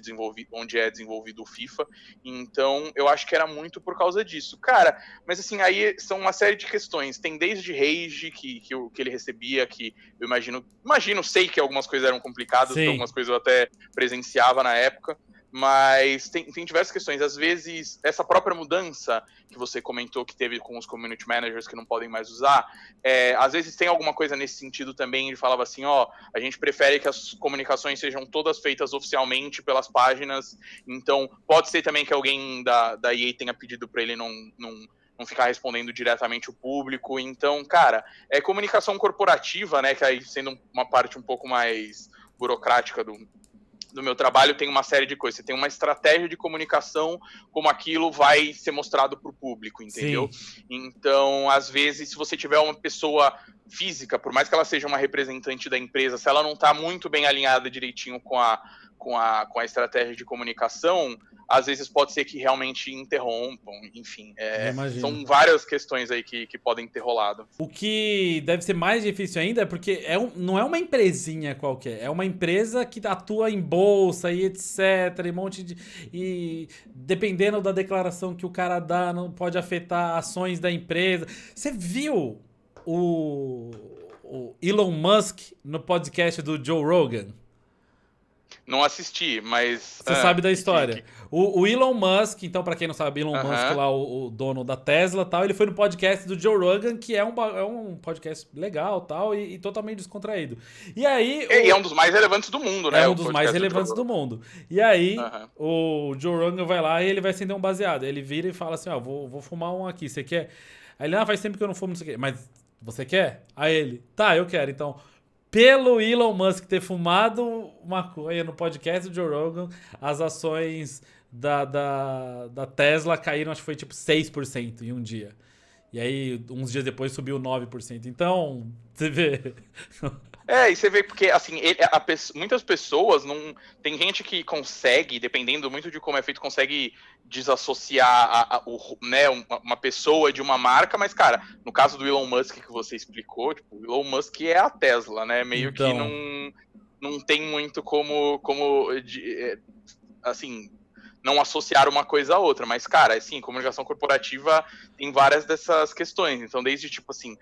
é desenvolvido o FIFA, então eu acho que era muito por causa disso, cara. Mas assim, aí são uma série de questões, tem desde Rage, que que ele recebia, que eu sei que algumas coisas eram complicadas, Sim. algumas coisas eu até presenciava na época, mas tem diversas questões. Às vezes, essa própria mudança que você comentou que teve com os community managers que não podem mais usar, às vezes tem alguma coisa nesse sentido também. Ele falava assim, a gente prefere que as comunicações sejam todas feitas oficialmente pelas páginas, então pode ser também que alguém da EA tenha pedido para ele não ficar respondendo diretamente o público. Então, cara, é comunicação corporativa, né, que aí sendo uma parte um pouco mais burocrática do meu trabalho, tem uma série de coisas. Você tem uma estratégia de comunicação, como aquilo vai ser mostrado para o público, entendeu? Sim. Então, às vezes, se você tiver uma pessoa física, por mais que ela seja uma representante da empresa, se ela não está muito bem alinhada direitinho com a estratégia de comunicação, às vezes pode ser que realmente interrompam, enfim. São várias questões aí que podem ter rolado. O que deve ser mais difícil ainda é porque não é uma empresinha qualquer, é uma empresa que atua em bolsa e etc, e um monte de... E dependendo da declaração que o cara dá, não pode afetar ações da empresa. Você viu o Elon Musk no podcast do Joe Rogan? Não assisti, mas... Você sabe da história. O Elon Musk, então, pra quem não sabe, Elon Musk, lá, o dono da Tesla e tal, ele foi no podcast do Joe Rogan, que é um podcast legal tal, e totalmente descontraído. E aí... é um dos mais relevantes do mundo, né? É um dos mais relevantes do mundo. E aí, o Joe Rogan vai lá e ele vai acender um baseado. Ele vira e fala assim, vou fumar um aqui, você quer? Aí ele, faz tempo que eu não fumo, não sei o quê. Mas você quer? Aí ele, tá, eu quero, então... Pelo Elon Musk ter fumado maconha no podcast do Joe Rogan, as ações da Tesla caíram, acho que foi tipo 6% em um dia. E aí, uns dias depois, subiu 9%. Então, você vê... E você vê porque, assim, muitas pessoas não... Tem gente que consegue, dependendo muito de como é feito, consegue desassociar uma pessoa de uma marca, mas, cara, no caso do Elon Musk que você explicou, tipo, o Elon Musk é a Tesla, né? Meio que não tem muito como assim, não associar uma coisa a outra. Mas, cara, assim, comunicação corporativa tem várias dessas questões. Então, desde, tipo assim...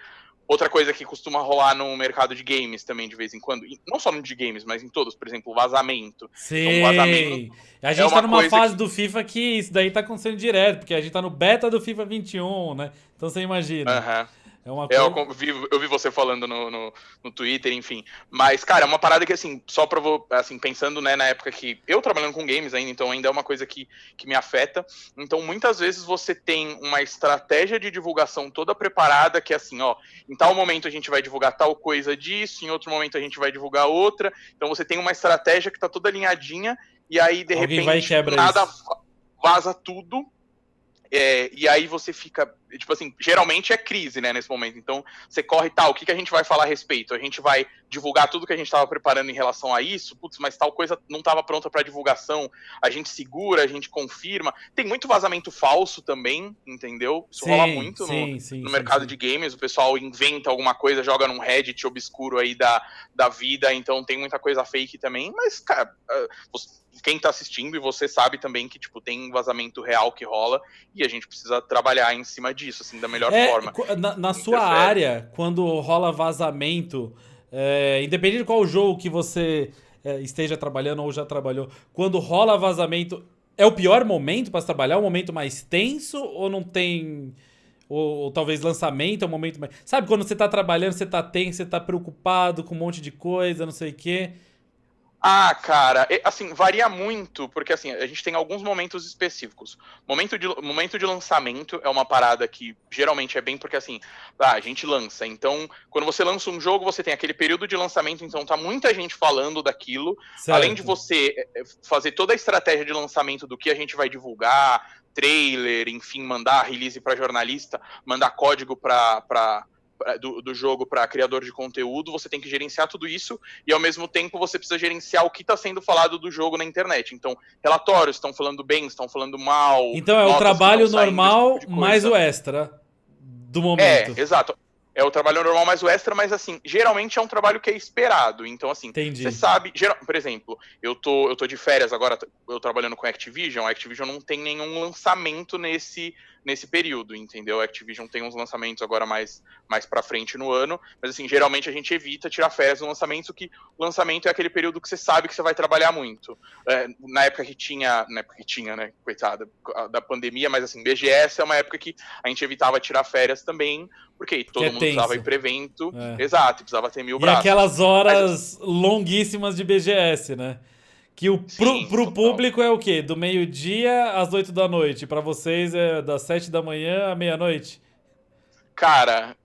Outra coisa que costuma rolar no mercado de games também, de vez em quando, não só no de games, mas em todos, por exemplo, vazamento. Sim, então, vazamento a gente tá numa fase do FIFA que isso daí tá acontecendo direto, porque a gente tá no beta do FIFA 21, né? Então você imagina. É uma coisa... eu vi você falando no Twitter, enfim. Mas, cara, é uma parada que, assim, só pra assim, pensando, né, na época que eu trabalhando com games ainda, então ainda é uma coisa que me afeta. Então, muitas vezes você tem uma estratégia de divulgação toda preparada, que é assim, em tal momento a gente vai divulgar tal coisa disso, em outro momento a gente vai divulgar outra. Então, você tem uma estratégia que tá toda alinhadinha, e aí, de repente, nada vaza tudo. E aí você fica, tipo assim, geralmente é crise, né, nesse momento. Então, você corre o que a gente vai falar a respeito? A gente vai divulgar tudo que a gente estava preparando em relação a isso? Putz, mas tal coisa não estava pronta para divulgação. A gente segura, a gente confirma. Tem muito vazamento falso também, entendeu? Isso rola muito no mercado de games. O pessoal inventa alguma coisa, joga num Reddit obscuro aí da vida. Então, tem muita coisa fake também. Mas, cara... quem tá assistindo e você sabe também que, tipo, tem vazamento real que rola e a gente precisa trabalhar em cima disso, assim, da melhor forma. Na sua área, quando rola vazamento, independente de qual jogo que você esteja trabalhando ou já trabalhou, quando rola vazamento, é o pior momento para trabalhar? É o momento mais tenso ou não tem... Ou talvez lançamento é o momento mais... Sabe, quando você tá trabalhando, você tá tenso, você tá preocupado com um monte de coisa, não sei o quê... Cara, assim, varia muito, porque assim, a gente tem alguns momentos específicos. Momento de lançamento é uma parada que geralmente é bem porque assim, a gente lança. Então, quando você lança um jogo, você tem aquele período de lançamento, então tá muita gente falando daquilo. Certo. Além de você fazer toda a estratégia de lançamento do que a gente vai divulgar, trailer, enfim, mandar release para jornalista, mandar código do jogo para criador de conteúdo, você tem que gerenciar tudo isso e ao mesmo tempo você precisa gerenciar o que está sendo falado do jogo na internet. Então, relatórios estão falando bem, estão falando mal. Então é o trabalho normal tipo mais o extra do momento. Exato. É o trabalho normal mais o extra, mas assim, geralmente é um trabalho que é esperado. Então, assim, Entendi. você sabe. Por exemplo, eu tô de férias agora, eu trabalhando com a Activision não tem nenhum lançamento nesse período, entendeu? A Activision tem uns lançamentos agora mais pra frente no ano, mas assim, geralmente a gente evita tirar férias no lançamento, que o lançamento é aquele período que você sabe que você vai trabalhar muito. Na época que tinha, né, coitada, da pandemia, mas assim, BGS é uma época que a gente evitava tirar férias também, porque Que todo é mundo precisava ir tenso. para evento, É. exato, precisava ter 1000 E braços. aquelas Mas, horas longuíssimas de BGS, né? Que sim, pro total. público é o quê? Do meio-dia às 8 da noite. Pra vocês é das 7 da manhã à meia-noite. Cara,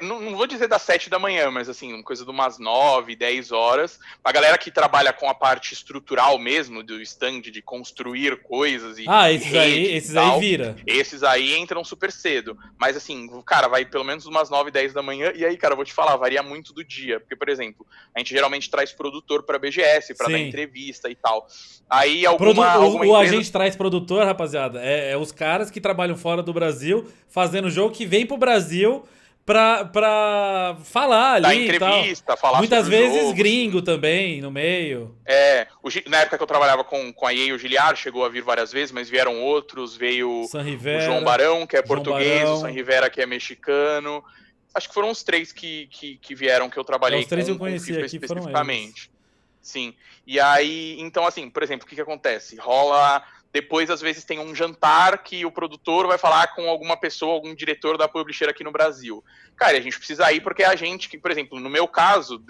não vou dizer das 7 da manhã, mas assim, uma coisa de umas 9, 10 horas. A galera que trabalha com a parte estrutural mesmo, do stand, de construir coisas Ah, e redes e esses aí tal, vira. esses aí entram super cedo. Mas assim, cara, vai pelo menos umas 9, 10 da manhã. E aí, cara, eu vou te falar, varia muito do dia. Porque, por exemplo, a gente geralmente traz produtor pra BGS, pra dar Sim. entrevista e tal. Aí alguma O empresa. agente traz produtor, rapaziada, é os caras que trabalham fora do Brasil, fazendo jogo que vem pro Brasil pra falar Dar ali e tal. entrevista, falar Muitas sobre o vezes jogo, assim. gringo também, no meio. Na época que eu trabalhava com a EA, o Giliar chegou a vir várias vezes, mas vieram outros. Veio San o João Rivera, Barão, que é João português, o San Barão. Rivera, que é mexicano. Acho que foram os três que vieram, que eu É, trabalhei os três que eu com conheci FIFA aqui foram eles. especificamente. Sim. E aí, então, assim, por exemplo, o que acontece? Rola. Depois, às vezes, tem um jantar que o produtor vai falar com alguma pessoa, algum diretor da publisher aqui no Brasil. Cara, a gente precisa ir porque é a gente que, por exemplo, no meu caso,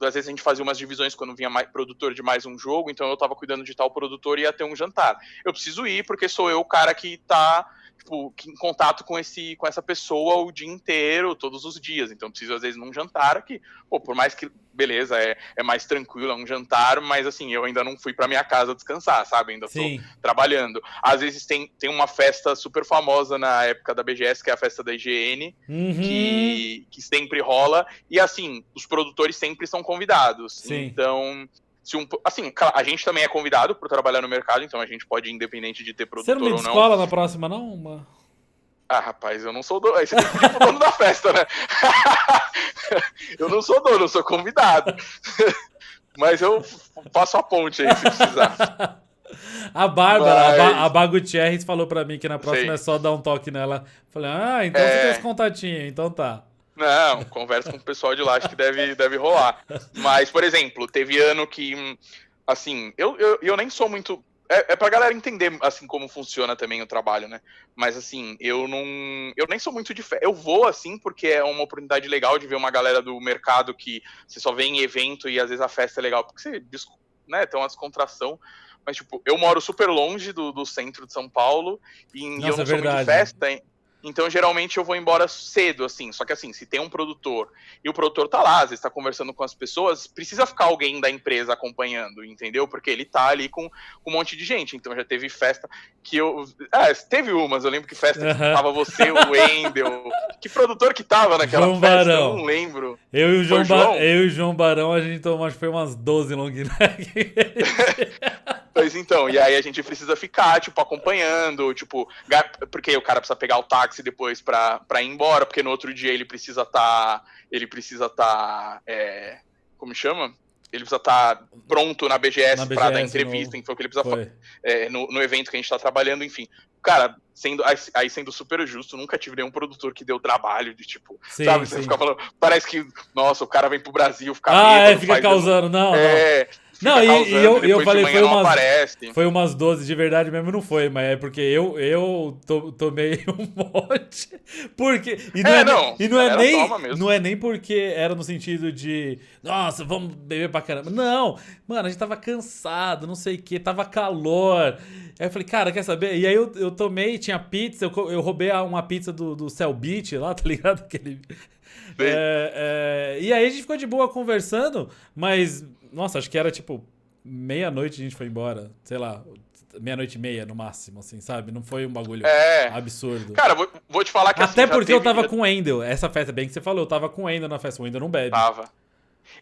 às vezes a gente fazia umas divisões quando vinha mais produtor de mais um jogo, então eu tava cuidando de tal produtor e ia ter um jantar. Eu preciso ir porque sou eu o cara que tá, tipo, em contato com essa pessoa o dia inteiro, todos os dias. Então eu preciso, às vezes, num jantar que, pô, por mais que, beleza, é mais tranquilo, é um jantar, mas assim, eu ainda não fui pra minha casa descansar, sabe? Ainda tô Sim. trabalhando. Às vezes tem uma festa super famosa na época da BGS, que é a festa da IGN, Uhum. que sempre rola, e assim, os produtores sempre são convidados. Sim. Então, assim, a gente também é convidado por trabalhar no mercado, então a gente pode ir independente de ter Você não produtor me ou não. descola na próxima, não? Ah, rapaz, eu não sou dono. Aí você tem que pedir pro dono da festa, né? Eu não sou dono, eu sou convidado. Mas eu faço a ponte aí, se precisar. A Bárbara, a Mas, Bá Gutierrez falou pra mim que na próxima sei. é só dar um toque nela. Falei, então você tem os É, contatinhos, então tá. não, conversa com o pessoal de lá, acho que deve rolar. Mas, por exemplo, teve ano que, assim, eu nem sou muito. É pra galera entender, assim, como funciona também o trabalho, né? Mas, assim, eu nem sou muito de festa. Eu vou, assim, porque é uma oportunidade legal de ver uma galera do mercado que você só vê em evento e às vezes a festa é legal, porque você, né, tem uma descontração. Mas, tipo, eu moro super longe do centro de São Paulo e eu Nossa, é não sou muito de verdade. festa, hein? Então, geralmente, eu vou embora cedo, assim. Só que, assim, se tem um produtor e o produtor tá lá, às vezes tá conversando com as pessoas, precisa ficar alguém da empresa acompanhando, entendeu? Porque ele tá ali com um monte de gente. Então, já teve festa que eu... teve umas. Eu lembro que festa que Aham. tava você, o Wendel. Que produtor que tava naquela João festa? Eu não Barão. lembro. Eu e o Foi o João? Eu e o João Barão, a gente tomou, acho que foi umas 12 long neck. Pois então, e aí a gente precisa ficar, tipo, acompanhando, tipo, porque o cara precisa pegar o táxi depois pra ir embora, porque no outro dia ele precisa tá, como chama? Ele precisa estar pronto na Na BGS pra dar BGS entrevista, no. então que ele precisa Foi. no evento que a gente tá trabalhando, enfim. Cara, sendo super justo, nunca tive nenhum produtor que deu trabalho de, tipo, Sim, sabe, você fica sim. falando, parece que, nossa, o cara vem pro Brasil, fica Ah, bêbado, fica faz causando. Não, não. Não, fica causando e eu depois de falei, manhã não aparece. foi umas 12 de verdade mesmo, não foi, mas é porque tomei um monte. Porque, Não, galera toma mesmo. não é nem porque era no sentido de, nossa, vamos beber pra caramba. Não, mano, a gente tava cansado, não sei o que, tava calor. Aí eu falei, cara, quer saber? E aí eu tomei, tinha pizza, eu roubei uma pizza do Cell Beach lá, tá ligado? Aquele. E aí a gente ficou de boa conversando, mas, nossa, acho que era tipo meia-noite a gente foi embora, sei lá, meia-noite e meia no máximo, assim, sabe? Não foi um bagulho absurdo. Cara, vou te falar que assim, Até já porque eu teve. tava com o Wendel, essa festa bem que você falou, eu tava com o Wendel na festa, o Wendel não bebe. Tava.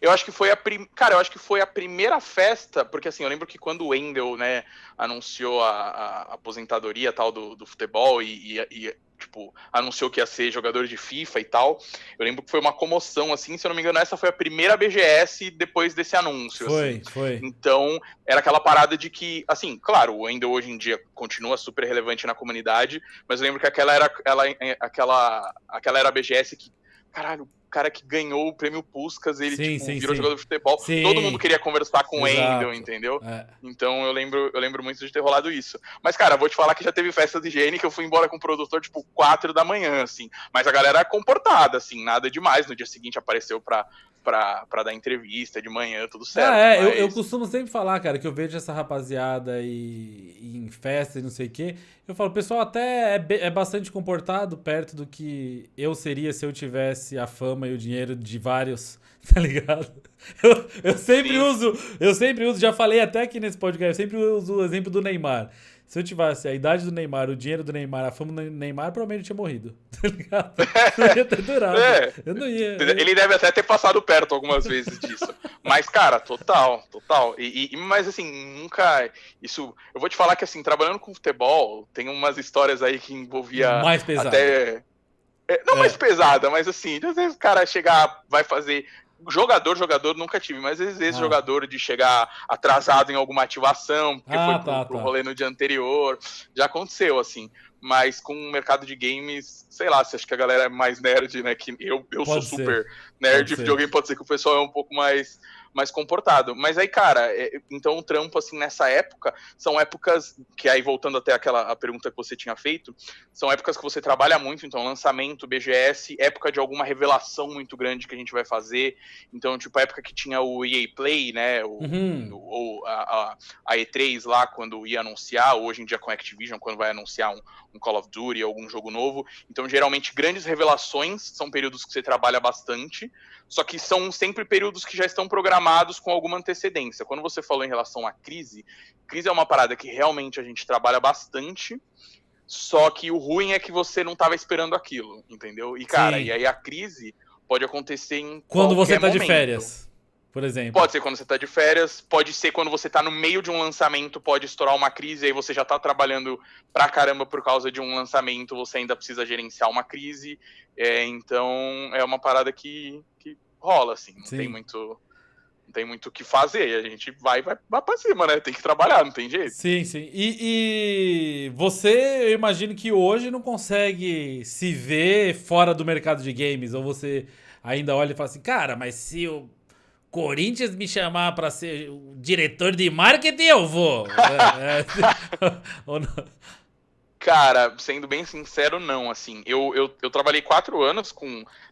Eu acho que foi Cara, eu acho que foi a primeira festa, porque assim, eu lembro que quando o Wendel, né, anunciou a aposentadoria tal do futebol e tipo, anunciou que ia ser jogador de FIFA e tal. Eu lembro que foi uma comoção, assim, se eu não me engano, essa foi a primeira BGS depois desse anúncio, assim. Foi. Então, era aquela parada de que, assim, claro, ainda hoje em dia continua super relevante na comunidade, mas eu lembro que aquela era a BGS que, caralho, o cara que ganhou o prêmio Puskás, ele, virou jogador de futebol. Sim. Todo mundo queria conversar com o Exato. Wendel, entendeu? Então eu lembro muito de ter rolado isso. Mas, cara, vou te falar que já teve festa de higiene que eu fui embora com o produtor, tipo, 4 da manhã, assim. Mas a galera é comportada, assim, nada demais. No dia seguinte apareceu pra dar entrevista de manhã, tudo certo. Eu costumo sempre falar, cara, que eu vejo essa rapaziada em festa e não sei o quê. Eu falo, o pessoal até é bastante comportado perto do que eu seria se eu tivesse a fama e o dinheiro de vários, tá ligado? Eu sempre uso, já falei até aqui nesse podcast, eu sempre uso o exemplo do Neymar. Se eu tivesse a idade do Neymar, o dinheiro do Neymar, a fama do Neymar, provavelmente eu tinha morrido. Tá ligado? Não ia ter durado. Eu não ia. Ele deve até ter passado perto algumas vezes disso. Mas, cara, total. Mas, assim, nunca... Isso... Eu vou te falar que, assim, trabalhando com futebol, tem umas histórias aí que envolvia... Mais pesada. Até... Não mais pesada, mas, assim, às vezes o cara vai fazer... Jogador nunca tive, mas às vezes jogador de chegar atrasado em alguma ativação, porque foi pro rolê no dia anterior, já aconteceu, assim. Mas com o mercado de games, sei lá, você acha que a galera é mais nerd, né? Que eu sou super nerd de videogame, pode ser que o pessoal é um pouco mais comportado. Mas aí, cara, então o trampo, assim, nessa época, são épocas que aí, voltando até a pergunta que você tinha feito, são épocas que você trabalha muito, então lançamento, BGS, época de alguma revelação muito grande que a gente vai fazer, então, tipo, a época que tinha o EA Play, né, ou a E3 lá, quando ia anunciar, ou hoje em dia com a Activision, quando vai anunciar um Call of Duty, algum jogo novo, então, geralmente, grandes revelações são períodos que você trabalha bastante, só que são sempre períodos que já estão programados com alguma antecedência. Quando você falou em relação à crise é uma parada que realmente a gente trabalha bastante, só que o ruim é que você não estava esperando aquilo, entendeu? E, cara, e aí a crise pode acontecer em quando você tá momento. de férias, por exemplo. Pode ser quando você tá de férias, pode ser quando você tá no meio de um lançamento, pode estourar uma crise, aí você já tá trabalhando pra caramba por causa de um lançamento, você ainda precisa gerenciar uma crise, então é uma parada que rola, assim, não tem muito o que fazer, a gente vai pra cima, né, tem que trabalhar, não tem jeito. Sim. E você, eu imagino que hoje não consegue se ver fora do mercado de games, ou você ainda olha e fala assim, cara, mas se o Corinthians me chamar pra ser o diretor de marketing, eu vou. Ou não? Cara, sendo bem sincero, não, assim, eu trabalhei 4 anos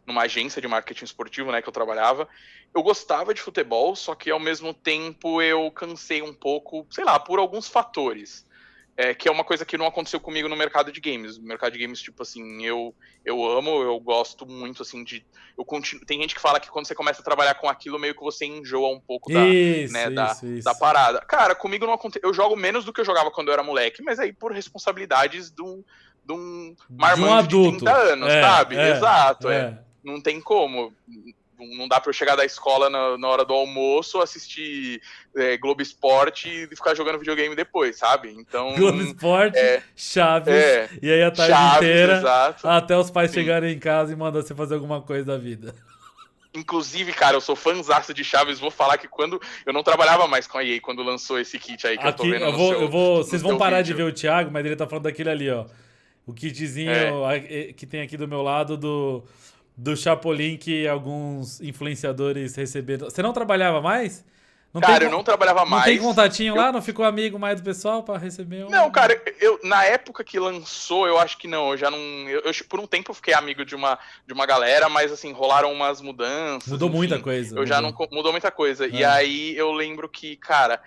numa agência de marketing esportivo, né, que eu trabalhava, eu gostava de futebol, só que ao mesmo tempo eu cansei um pouco, sei lá, por alguns fatores, que é uma coisa que não aconteceu comigo no mercado de games. No mercado de games, tipo assim, eu amo, eu gosto muito, assim, tem gente que fala que quando você começa a trabalhar com aquilo, meio que você enjoa um pouco da parada. Cara, comigo não aconteceu. Eu jogo menos do que eu jogava quando eu era moleque, mas aí por responsabilidades de um marmanjo de 30 anos, sabe? Exato, Não tem como. Não dá pra eu chegar da escola na hora do almoço, assistir Globo Esporte e ficar jogando videogame depois, sabe? Então, Globo Esporte, Chaves, e aí a tarde inteira, exato. Até os pais chegarem em casa e mandar você fazer alguma coisa da vida. Inclusive, cara, eu sou fãzaço de Chaves, vou falar que quando eu não trabalhava mais com a EA, quando lançou esse kit aí que eu tô vendo vocês vão parar de ver o Thiago, mas ele tá falando daquele ali, ó. O kitzinho que tem aqui do meu lado do Chapolin que alguns influenciadores receberam. Você não trabalhava mais? Eu não trabalhava mais. Não tem contatinho lá? Não ficou amigo mais do pessoal pra receber? Não, cara, na época que lançou, eu acho que não. Eu já não. Por um tempo eu fiquei amigo de uma galera, mas assim, rolaram umas mudanças. Mudou muita coisa. Mudou muita coisa. E aí eu lembro que, cara,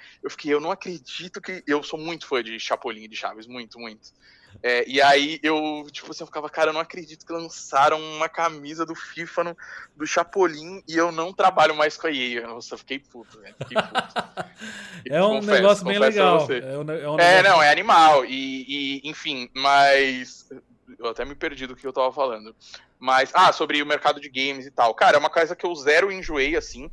eu não acredito que. Eu sou muito fã de Chapolin e de Chaves, muito, muito. E aí eu, tipo assim, eu ficava, cara, eu não acredito que lançaram uma camisa do FIFA do Chapolin e eu não trabalho mais com a EA. Nossa, eu fiquei puto, velho. Um negócio bem legal. Não, é animal. E enfim, mas... Eu até me perdi do que eu tava falando. Mas, sobre o mercado de games e tal. Cara, é uma coisa que eu zero enjoei, assim.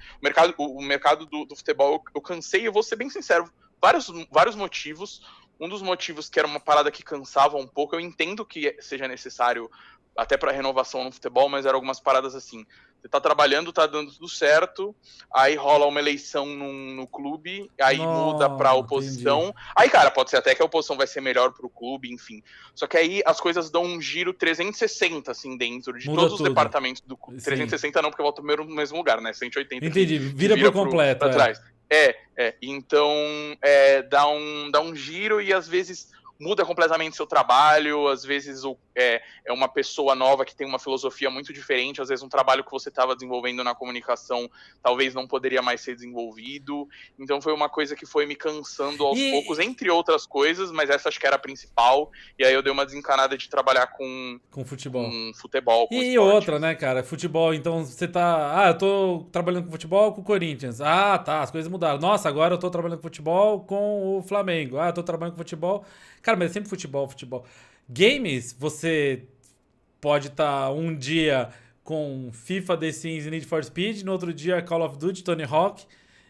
O mercado do futebol, eu cansei, eu vou ser bem sincero, vários motivos. um dos motivos que era uma parada que cansava um pouco, eu entendo que seja necessário até para renovação no futebol, mas eram algumas paradas assim. Você tá trabalhando, tá dando tudo certo, aí rola uma eleição no clube, aí muda pra Não, entendi. oposição. Aí, cara, pode ser até que a oposição vai ser melhor pro clube, enfim. Só que aí as coisas dão um giro 360, assim, dentro de Muda todos os tudo. departamentos do clube. Sim. 360 não, porque volta primeiro no mesmo lugar, né? 180 Entendi. que Vira por vira completo, pra é. trás. Então, dá um giro e às vezes muda completamente seu trabalho, às vezes é uma pessoa nova que tem uma filosofia muito diferente, às vezes um trabalho que você estava desenvolvendo na comunicação talvez não poderia mais ser desenvolvido, então foi uma coisa que foi me cansando aos poucos, E entre outras coisas, mas essa acho que era a principal, e aí eu dei uma desencanada de trabalhar com com futebol. futebol, com E outra, esportes. né, cara? Futebol, então você tá. Ah, eu tô trabalhando com futebol com o Corinthians. Ah, tá, as coisas mudaram. Nossa, agora eu tô trabalhando com futebol com o Flamengo. Ah, eu tô trabalhando com futebol. Cara, mas é sempre futebol, futebol. Games, você pode estar um dia com FIFA, The Sims e Need for Speed, no outro dia Call of Duty, Tony Hawk.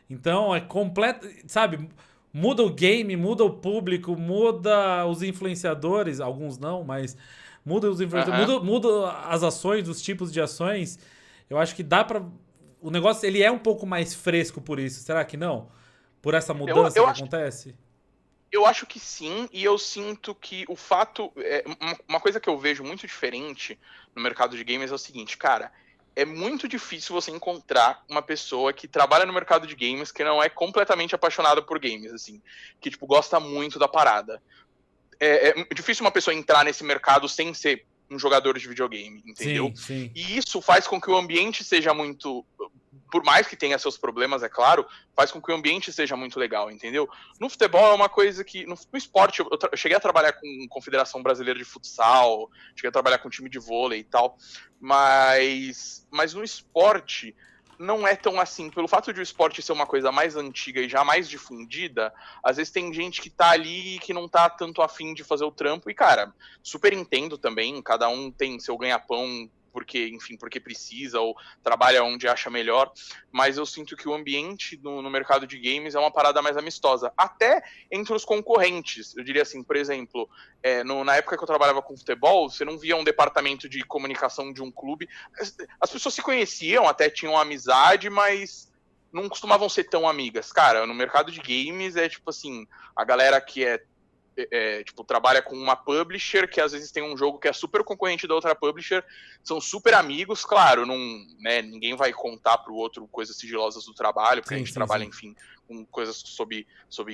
Então é completo, sabe? Muda o game, muda o público, muda os influenciadores, alguns não, mas muda os influenciadores, Aham. muda as ações, os tipos de ações. Eu acho que dá pra. O negócio ele é um pouco mais fresco por isso, será que não? Por essa Eu, mudança eu que acho acontece? Eu acho que sim, e eu sinto que o fato. Uma coisa que eu vejo muito diferente no mercado de games é o seguinte, cara. É muito difícil você encontrar uma pessoa que trabalha no mercado de games que não é completamente apaixonada por games, assim. Que, tipo, gosta muito da parada. É difícil uma pessoa entrar nesse mercado sem ser um jogador de videogame, entendeu? Sim, sim. E isso faz com que o ambiente seja muito. Por mais que tenha seus problemas, é claro, faz com que o ambiente seja muito legal, entendeu? No futebol é uma coisa que. No esporte, eu cheguei a trabalhar com Confederação Brasileira de Futsal, cheguei a trabalhar com time de vôlei e tal, mas no esporte não é tão assim. Pelo fato de o esporte ser uma coisa mais antiga e já mais difundida, às vezes tem gente que tá ali e que não tá tanto afim de fazer o trampo. E, cara, super entendo também, cada um tem seu ganha-pão porque, enfim, porque precisa ou trabalha onde acha melhor, mas eu sinto que o ambiente no mercado de games é uma parada mais amistosa, até entre os concorrentes. Eu diria assim, por exemplo, na época que eu trabalhava com futebol, você não via um departamento de comunicação de um clube. As pessoas se conheciam, até tinham amizade, mas não costumavam ser tão amigas. Cara, no mercado de games é tipo assim, a galera que tipo, trabalha com uma publisher que às vezes tem um jogo que é super concorrente da outra publisher, são super amigos, claro, não, né, ninguém vai contar pro outro coisas sigilosas do trabalho, porque a Sim, gente sim, trabalha, sim. enfim, com coisas sob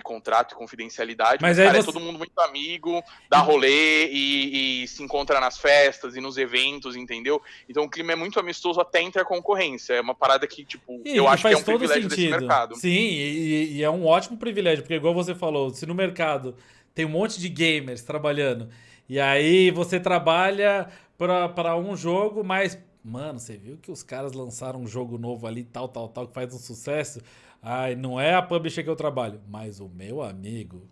contrato e confidencialidade, Mas mas, aí cara, é você. todo mundo muito amigo, dá rolê e se encontra nas festas e nos eventos, entendeu? Então o clima é muito amistoso até entre a concorrência, é uma parada que, tipo, eu E acho que é faz um todo privilégio desse sentido. mercado. Sim, e é um ótimo privilégio, porque igual você falou, se no mercado tem um monte de gamers trabalhando, e aí você trabalha pra um jogo, mas, mano, você viu que os caras lançaram um jogo novo ali, tal, tal, tal, que faz um sucesso? Ai, não é a publisher que eu trabalho, mas o meu amigo.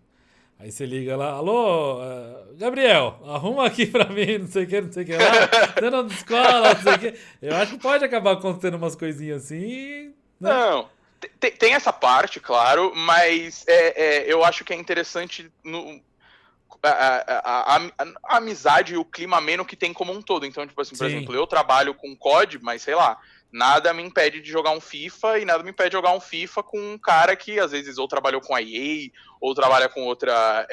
Aí você liga lá, alô, Gabriel, arruma aqui pra mim, não sei o que lá, você não descola, não sei o que. Eu acho que pode acabar acontecendo umas coisinhas assim, né? Não, tem essa parte, claro, mas eu acho que é interessante a amizade e o clima ameno que tem como um todo. Então, tipo assim, por Sim, exemplo, eu trabalho com COD, mas sei lá, nada me impede de jogar um FIFA e nada me impede de jogar um FIFA com um cara que às vezes ou trabalhou com a EA ou trabalha com outra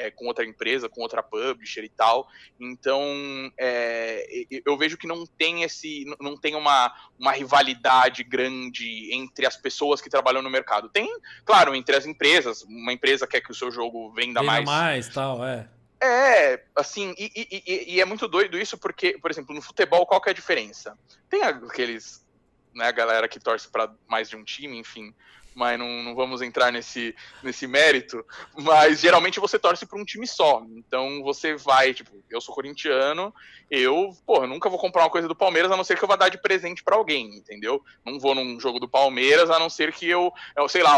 empresa, com outra publisher e tal. Então, eu vejo que não tem uma rivalidade grande entre as pessoas que trabalham no mercado. Tem, claro, entre as empresas, uma empresa quer que o seu jogo venda venda mais. mais, tal, é. Assim, e é muito doido isso porque, por exemplo, no futebol, qual que é a diferença? Tem aqueles, né, galera que torce para mais de um time, enfim, mas não vamos entrar nesse mérito, mas geralmente você torce para um time só, então você vai, tipo, eu sou corintiano, eu nunca vou comprar uma coisa do Palmeiras a não ser que eu vá dar de presente para alguém, entendeu? Não vou num jogo do Palmeiras a não ser que eu sei lá,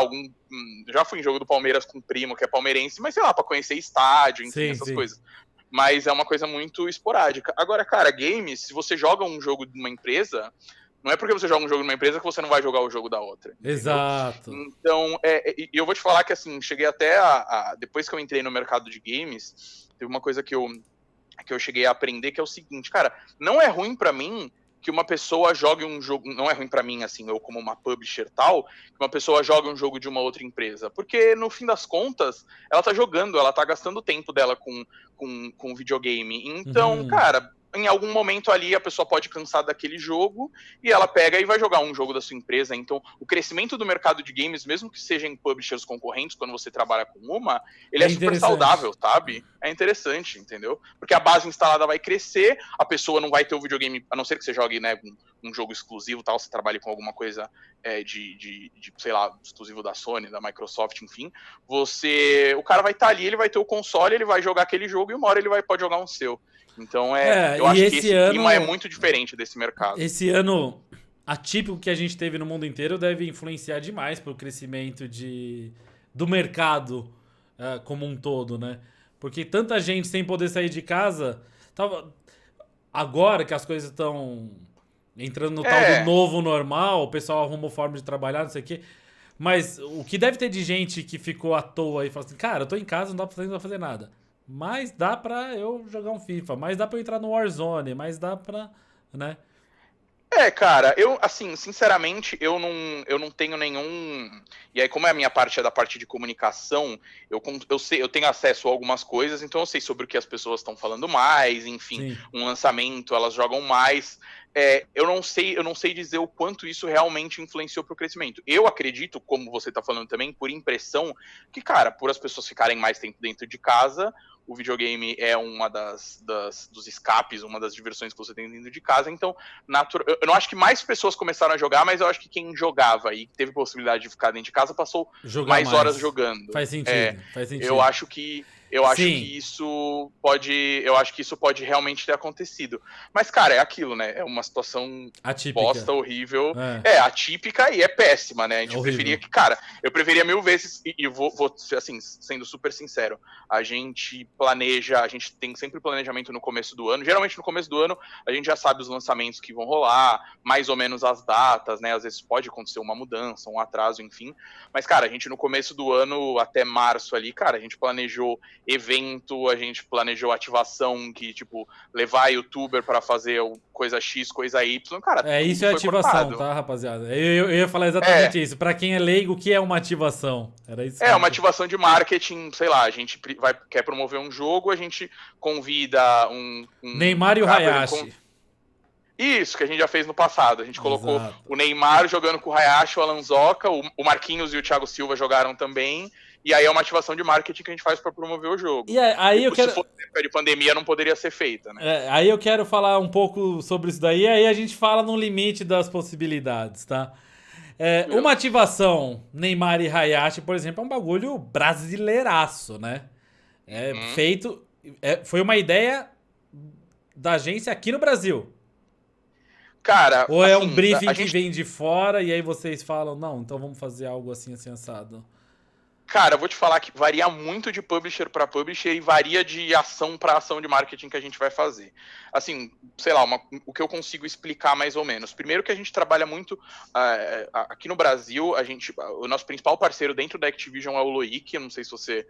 já fui em jogo do Palmeiras com um primo que é palmeirense, mas sei lá, para conhecer estádio, enfim, Sim, essas sim. coisas. Mas é uma coisa muito esporádica. Agora, cara, games, se você joga um jogo de uma empresa, Não é porque você joga um jogo numa empresa que você não vai jogar o jogo da outra. Entendeu? Exato. Então, eu vou te falar que, assim, cheguei até depois que eu entrei no mercado de games, teve uma coisa que eu cheguei a aprender, que é o seguinte, cara, não é ruim pra mim que uma pessoa jogue um jogo, não é ruim pra mim, assim, eu como uma publisher tal, que uma pessoa jogue um jogo de uma outra empresa, porque no fim das contas, ela tá jogando, ela tá gastando o tempo dela com videogame, então, cara, em algum momento ali a pessoa pode cansar daquele jogo e ela pega e vai jogar um jogo da sua empresa. Então, o crescimento do mercado de games, mesmo que seja em publishers concorrentes, quando você trabalha com uma, ele é super saudável, sabe? É interessante, entendeu? Porque a base instalada vai crescer, a pessoa não vai ter o videogame, a não ser que você jogue, né, um jogo exclusivo, tal, você trabalhe com alguma coisa de, sei lá, exclusivo da Sony, da Microsoft, enfim, o cara vai estar ali, ele vai ter o console, ele vai jogar aquele jogo e uma hora ele pode jogar um seu. Então, eu acho que esse clima é muito diferente desse mercado. Esse ano atípico que a gente teve no mundo inteiro deve influenciar demais para o crescimento do mercado como um todo, né? Porque tanta gente sem poder sair de casa, agora que as coisas estão entrando no tal do novo normal, o pessoal arrumou forma de trabalhar, não sei o quê. Mas o que deve ter de gente que ficou à toa e falou assim, cara, eu tô em casa, não dá pra fazer nada. Mas dá pra eu jogar um FIFA, mas dá pra eu entrar no Warzone, mas dá pra, né? Cara, eu, assim, sinceramente, eu não tenho nenhum... E aí, como a minha parte é da parte de comunicação, eu sei, eu tenho acesso a algumas coisas, então eu sei sobre o que as pessoas estão falando mais, enfim, Sim. Um lançamento, elas jogam mais. Eu não sei dizer o quanto isso realmente influenciou para o crescimento. Eu acredito, como você está falando também, por impressão, que, cara, por as pessoas ficarem mais tempo dentro de casa, o videogame é uma dos escapes, uma das diversões que você tem dentro de casa. Então, eu não acho que mais pessoas começaram a jogar, mas eu acho que quem jogava e teve possibilidade de ficar dentro de casa passou mais horas jogando. Faz sentido, faz sentido. Eu acho que isso pode realmente ter acontecido. Mas, cara, é aquilo, né? É uma situação atípica, bosta, horrível. Atípica e é péssima, né? A gente preferia que, cara, eu preferia mil vezes, e vou assim, sendo super sincero, a gente tem sempre planejamento no começo do ano. Geralmente no começo do ano a gente já sabe os lançamentos que vão rolar, mais ou menos as datas, né? Às vezes pode acontecer uma mudança, um atraso, enfim. Mas, cara, a gente no começo do ano, até março ali, cara, a gente planejou evento, a gente planejou ativação que, tipo, levar youtuber pra fazer coisa X, coisa Y, cara, isso é ativação, cortado. Tá, rapaziada? Eu ia falar exatamente isso. Pra quem é leigo, o que é uma ativação? Era isso. Uma ativação de marketing, sei lá, a gente quer promover um jogo, a gente convida um Neymar e o Hayashi. Isso, que a gente já fez no passado. A gente colocou o Neymar jogando com o Hayashi, o Alanzoca, o Marquinhos e o Thiago Silva jogaram também. E aí é uma ativação de marketing que a gente faz para promover o jogo. E aí se fosse época de pandemia, não poderia ser feita, né? Aí eu quero falar um pouco sobre isso daí, aí a gente fala no limite das possibilidades, tá? Uma ativação Neymar e Hayashi, por exemplo, é um bagulho brasileiraço, né? Feito... foi uma ideia da agência aqui no Brasil. Cara, ou é um briefing que vem de fora e aí vocês falam, não, então vamos fazer algo assim assado? Cara, eu vou te falar que varia muito de publisher para publisher e varia de ação para ação de marketing que a gente vai fazer. Assim, sei lá, o que eu consigo explicar mais ou menos. Primeiro que a gente trabalha muito aqui no Brasil, o nosso principal parceiro dentro da Activision é o Loic, eu não sei se você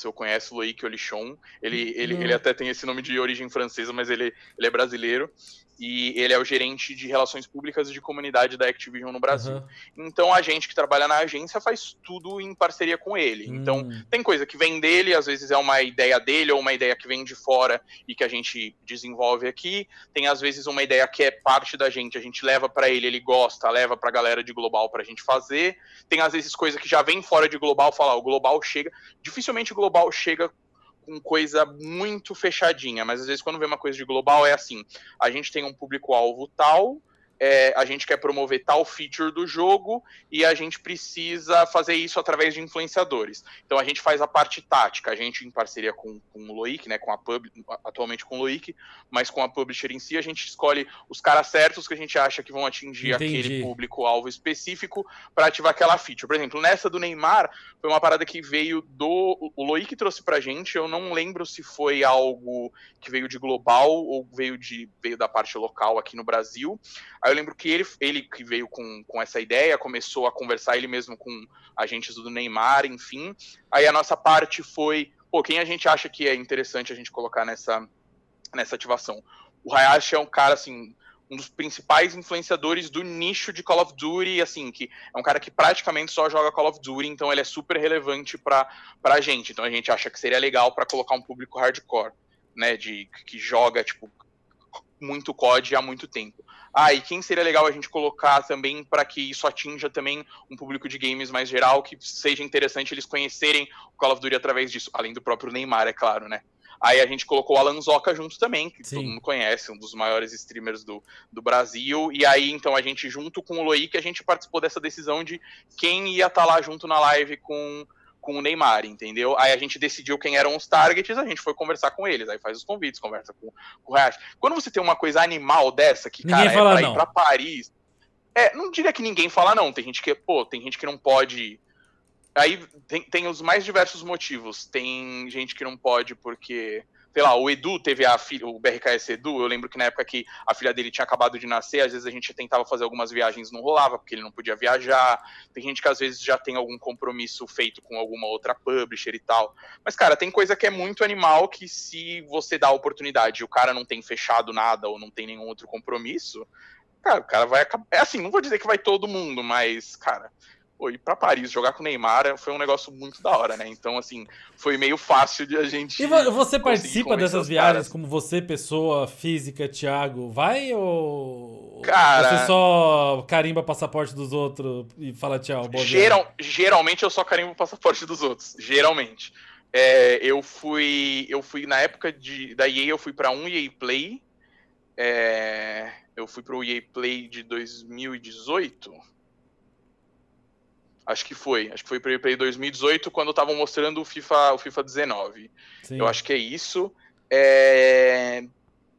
o conhece, o Loic Olichon. Ele até tem esse nome de origem francesa, mas ele é brasileiro. E ele é o gerente de relações públicas e de comunidade da Activision no Brasil. Então, a gente que trabalha na agência faz tudo em parceria com ele. Então, tem coisa que vem dele, às vezes é uma ideia dele ou uma ideia que vem de fora e que a gente desenvolve aqui. Tem, às vezes, uma ideia que é parte da gente, a gente leva para ele gosta, leva para a galera de Global pra gente fazer. Tem, às vezes, coisa que já vem fora de Global, o Global chega... Dificilmente o Global chega com coisa muito fechadinha, mas às vezes quando vem uma coisa de global é assim, a gente tem um público-alvo tal, a gente quer promover tal feature do jogo e a gente precisa fazer isso através de influenciadores. Então a gente faz a parte tática, a gente em parceria com o Loic, né, atualmente com o Loic, mas com a publisher em si, a gente escolhe os caras certos que a gente acha que vão atingir aquele público-alvo específico para ativar aquela feature. Por exemplo, nessa do Neymar, foi uma parada que veio o Loic trouxe pra gente, eu não lembro se foi algo que veio de global ou veio da parte local aqui no Brasil. Aí eu lembro que ele que veio com essa ideia, começou a conversar ele mesmo com agentes do Neymar, enfim. Aí a nossa parte foi, pô, quem a gente acha que é interessante a gente colocar nessa ativação? O Hayashi é um cara, assim, um dos principais influenciadores do nicho de Call of Duty, assim, que é um cara que praticamente só joga Call of Duty, então ele é super relevante pra gente. Então a gente acha que seria legal para colocar um público hardcore, né, que joga, tipo, muito COD há muito tempo. E quem seria legal a gente colocar também para que isso atinja também um público de games mais geral, que seja interessante eles conhecerem o Call of Duty através disso, além do próprio Neymar, é claro, né? Aí a gente colocou o Alan Zoca junto também, que todo mundo conhece, um dos maiores streamers do Brasil. E aí, então, a gente, junto com o Loic, a gente participou dessa decisão de quem ia estar lá junto na live com o Neymar, entendeu? Aí a gente decidiu quem eram os targets, a gente foi conversar com eles, aí faz os convites, conversa com o Hayashi. Quando você tem uma coisa animal dessa, que, ninguém cara, fala é pra não. ir pra Paris... não diria que ninguém fala não, tem gente que não pode... Aí tem os mais diversos motivos. Tem gente que não pode porque, sei lá, o Edu teve a filha, o BRKS Edu, eu lembro que na época que a filha dele tinha acabado de nascer, às vezes a gente tentava fazer algumas viagens, não rolava, porque ele não podia viajar. Tem gente que às vezes já tem algum compromisso feito com alguma outra publisher e tal. Mas, cara, tem coisa que é muito animal que se você dá a oportunidade e o cara não tem fechado nada ou não tem nenhum outro compromisso, cara, o cara vai acabar... É assim, não vou dizer que vai todo mundo, mas, cara... Pô, ir pra Paris jogar com o Neymar foi um negócio muito da hora, né? Então, assim, foi meio fácil de a gente... E você participa dessas viagens como você, pessoa física, Thiago? Vai ou cara, você só carimba passaporte dos outros e fala tchau? Geralmente eu só carimbo o passaporte dos outros. Geralmente. Eu fui na época da EA, eu fui pra um EA Play. Eu fui pro EA Play de 2018... Acho que foi para 2018, quando estavam mostrando o FIFA 19. Sim. Eu acho que é isso.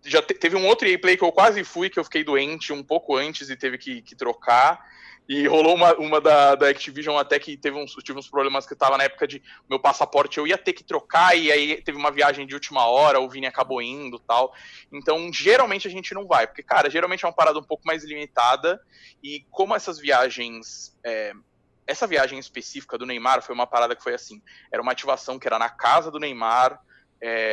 Já teve um outro EA Play que eu quase fui, que eu fiquei doente um pouco antes e teve que trocar. E rolou uma da Activision até que tive uns problemas que eu tava na época de meu passaporte, eu ia ter que trocar, e aí teve uma viagem de última hora, o Vini acabou indo e tal. Então, geralmente a gente não vai, porque, cara, geralmente é uma parada um pouco mais limitada, e como essas viagens... Essa viagem específica do Neymar foi uma parada que foi assim, era uma ativação que era na casa do Neymar,